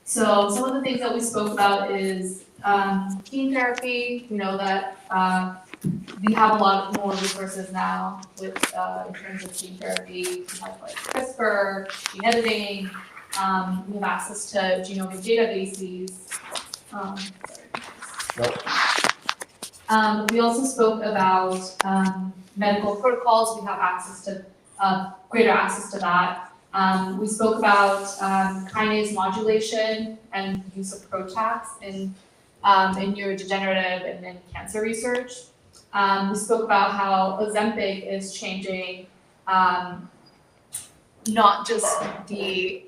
So some of the things that we spoke about is gene therapy. We know that we have a lot more resources now with in terms of gene therapy. We have like CRISPR, gene editing. We have access to genomic databases. We also spoke about medical protocols. We have access to greater access to that. We spoke about kinase modulation and use of PROTACs in neurodegenerative and in cancer research. We spoke about how Ozempic is changing not just the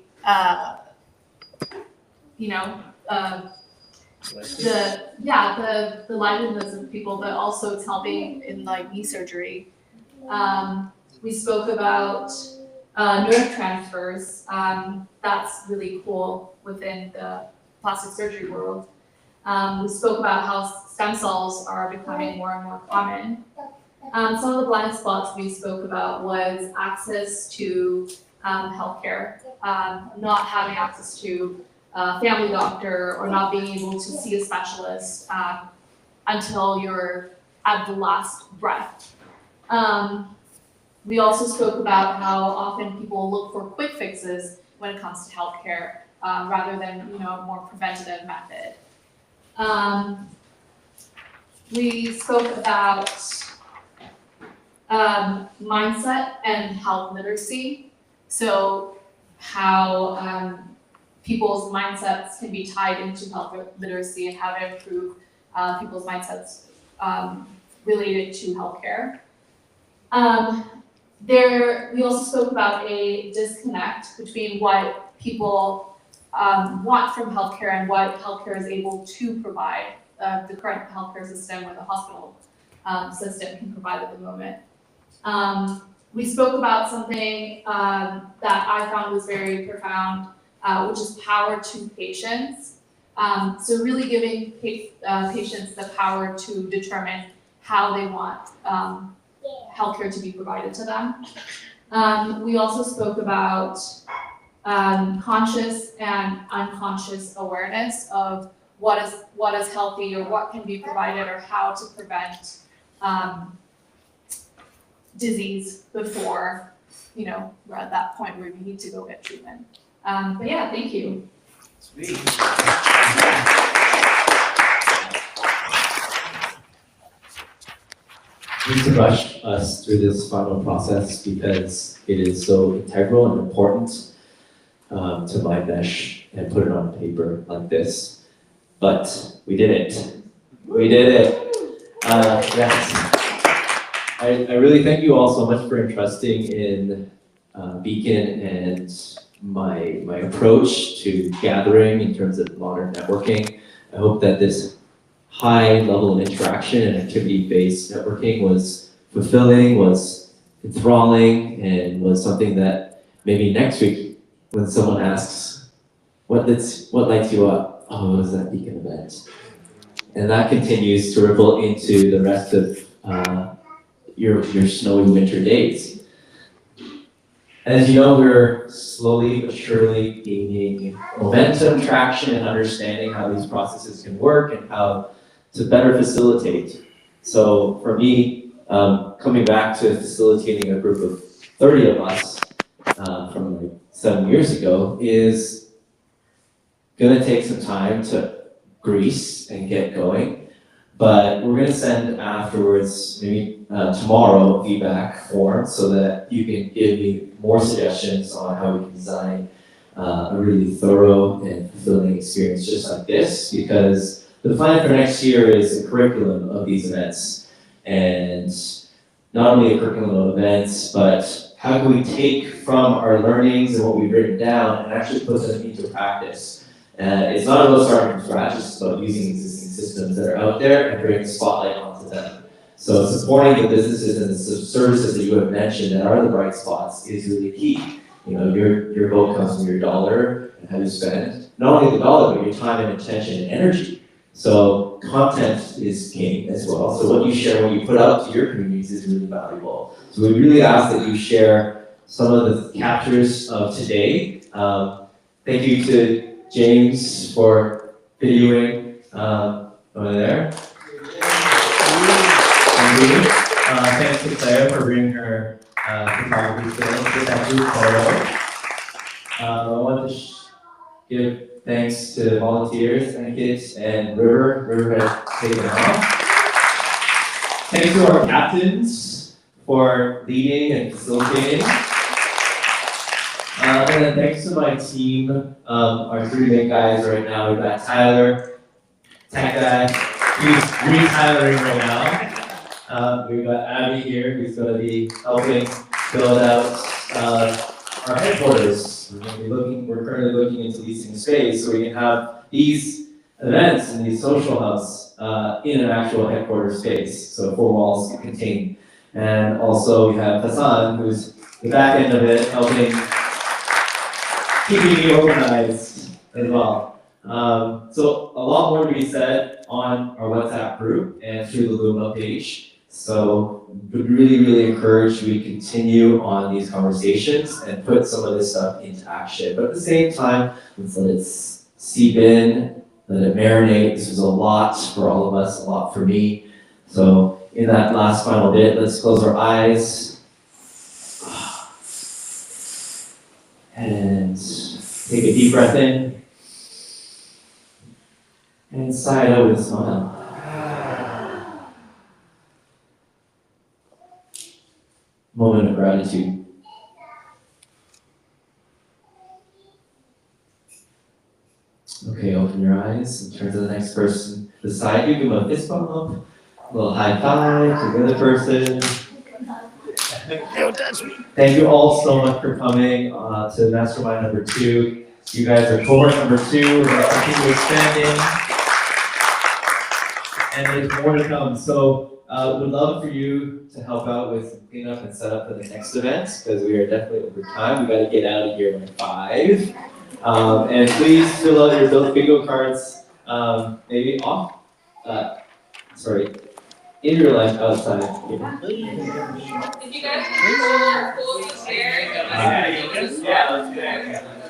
the livelihoods of people, but also it's helping in like knee surgery. We spoke about nerve transfers. That's really cool within the plastic surgery world. We spoke about how stem cells are becoming more and more common. Some of the blind spots we spoke about was access to healthcare, not having access to a family doctor or not being able to see a specialist until you're at the last breath. We also spoke about how often people look for quick fixes when it comes to healthcare rather than a more preventative method. We spoke about mindset and health literacy. So how people's mindsets can be tied into health literacy and how to improve people's mindsets related to healthcare. We also spoke about a disconnect between what people want from healthcare and what healthcare is able to provide, the current healthcare system or the hospital system can provide at the moment. We spoke about something that I found was very profound, which is power to patients. So really giving patients the power to determine how they want healthcare to be provided to them. We also spoke about conscious and unconscious awareness of what is healthy or what can be provided or how to prevent disease before, we're at that point where we need to go get treatment. But yeah, thank you. Sweet. Need to rush us through this final process because it is so integral and important to mind mesh and put it on paper like this. But we did it. We did it. Yes. I really thank you all so much for entrusting in Beacon and my approach to gathering in terms of modern networking. I hope that this high level of interaction and activity-based networking was fulfilling, was enthralling, and was something that maybe next week when someone asks, what lights you up? Oh, it was that Beacon event. And that continues to ripple into the rest of your snowy winter days. As you know, we're slowly but surely gaining momentum, traction, and understanding how these processes can work and how to better facilitate. So for me, coming back to facilitating a group of 30 of us from like 7 years ago is gonna take some time to grease and get going. But we're gonna send afterwards, maybe tomorrow, feedback form so that you can give me more suggestions on how we can design a really thorough and fulfilling experience just like this, because the plan for next year is a curriculum of these events. And not only a curriculum of events, but how can we take from our learnings and what we've written down and actually put them into practice. It's not about starting from scratch, it's about using existing systems that are out there and bringing the spotlight onto them. So supporting the businesses and the services that you have mentioned that are the bright spots is really key. Your vote comes from your dollar and how you spend, not only the dollar, but your time and attention and energy. So content is king as well. So what you share, what you put out to your communities is really valuable. So we really ask that you share some of the captures of today. Thank you to James for videoing over there. Thanks to Claire for bringing her photography skills to that group photo. I want to give thanks to volunteers and kids and River. River has taken off. Thanks to our captains for leading and facilitating. And then thanks to my team, our three main guys right now. We've got Tyler, tech guy, he's retiring right now. We've got Abby here, who's going to be helping build out our headquarters. We're currently looking into leasing space so we can have these events and these social hubs in an actual headquarters space, so 4 walls contained. And also we have Hassan, who's the back end of it, helping keeping me organized as well. So a lot more to be said on our WhatsApp group and through the Luma page. So would really encourage you to continue on these conversations and put some of this stuff into action. But at the same time, let's let it seep in, let it marinate. This was a lot for all of us, a lot for me. So in that last final bit, let's close our eyes. And take a deep breath in. And sigh it out with a smile. Moment of gratitude. Okay, open your eyes and turn to the next person beside you. Give them a fist bump, a little high five to the other person. Don't touch me. Thank you all so much for coming to Mastermind number 2. You guys are cohort number 2. We're going to continue expanding. And there's more to come. So would love for you to help out with cleanup and setup for the next event, because we are definitely over time. We got to get out of here by 5. And please fill out your bingo cards, maybe off. in your life outside. If you guys want to pull the chair, Yeah, let's do that.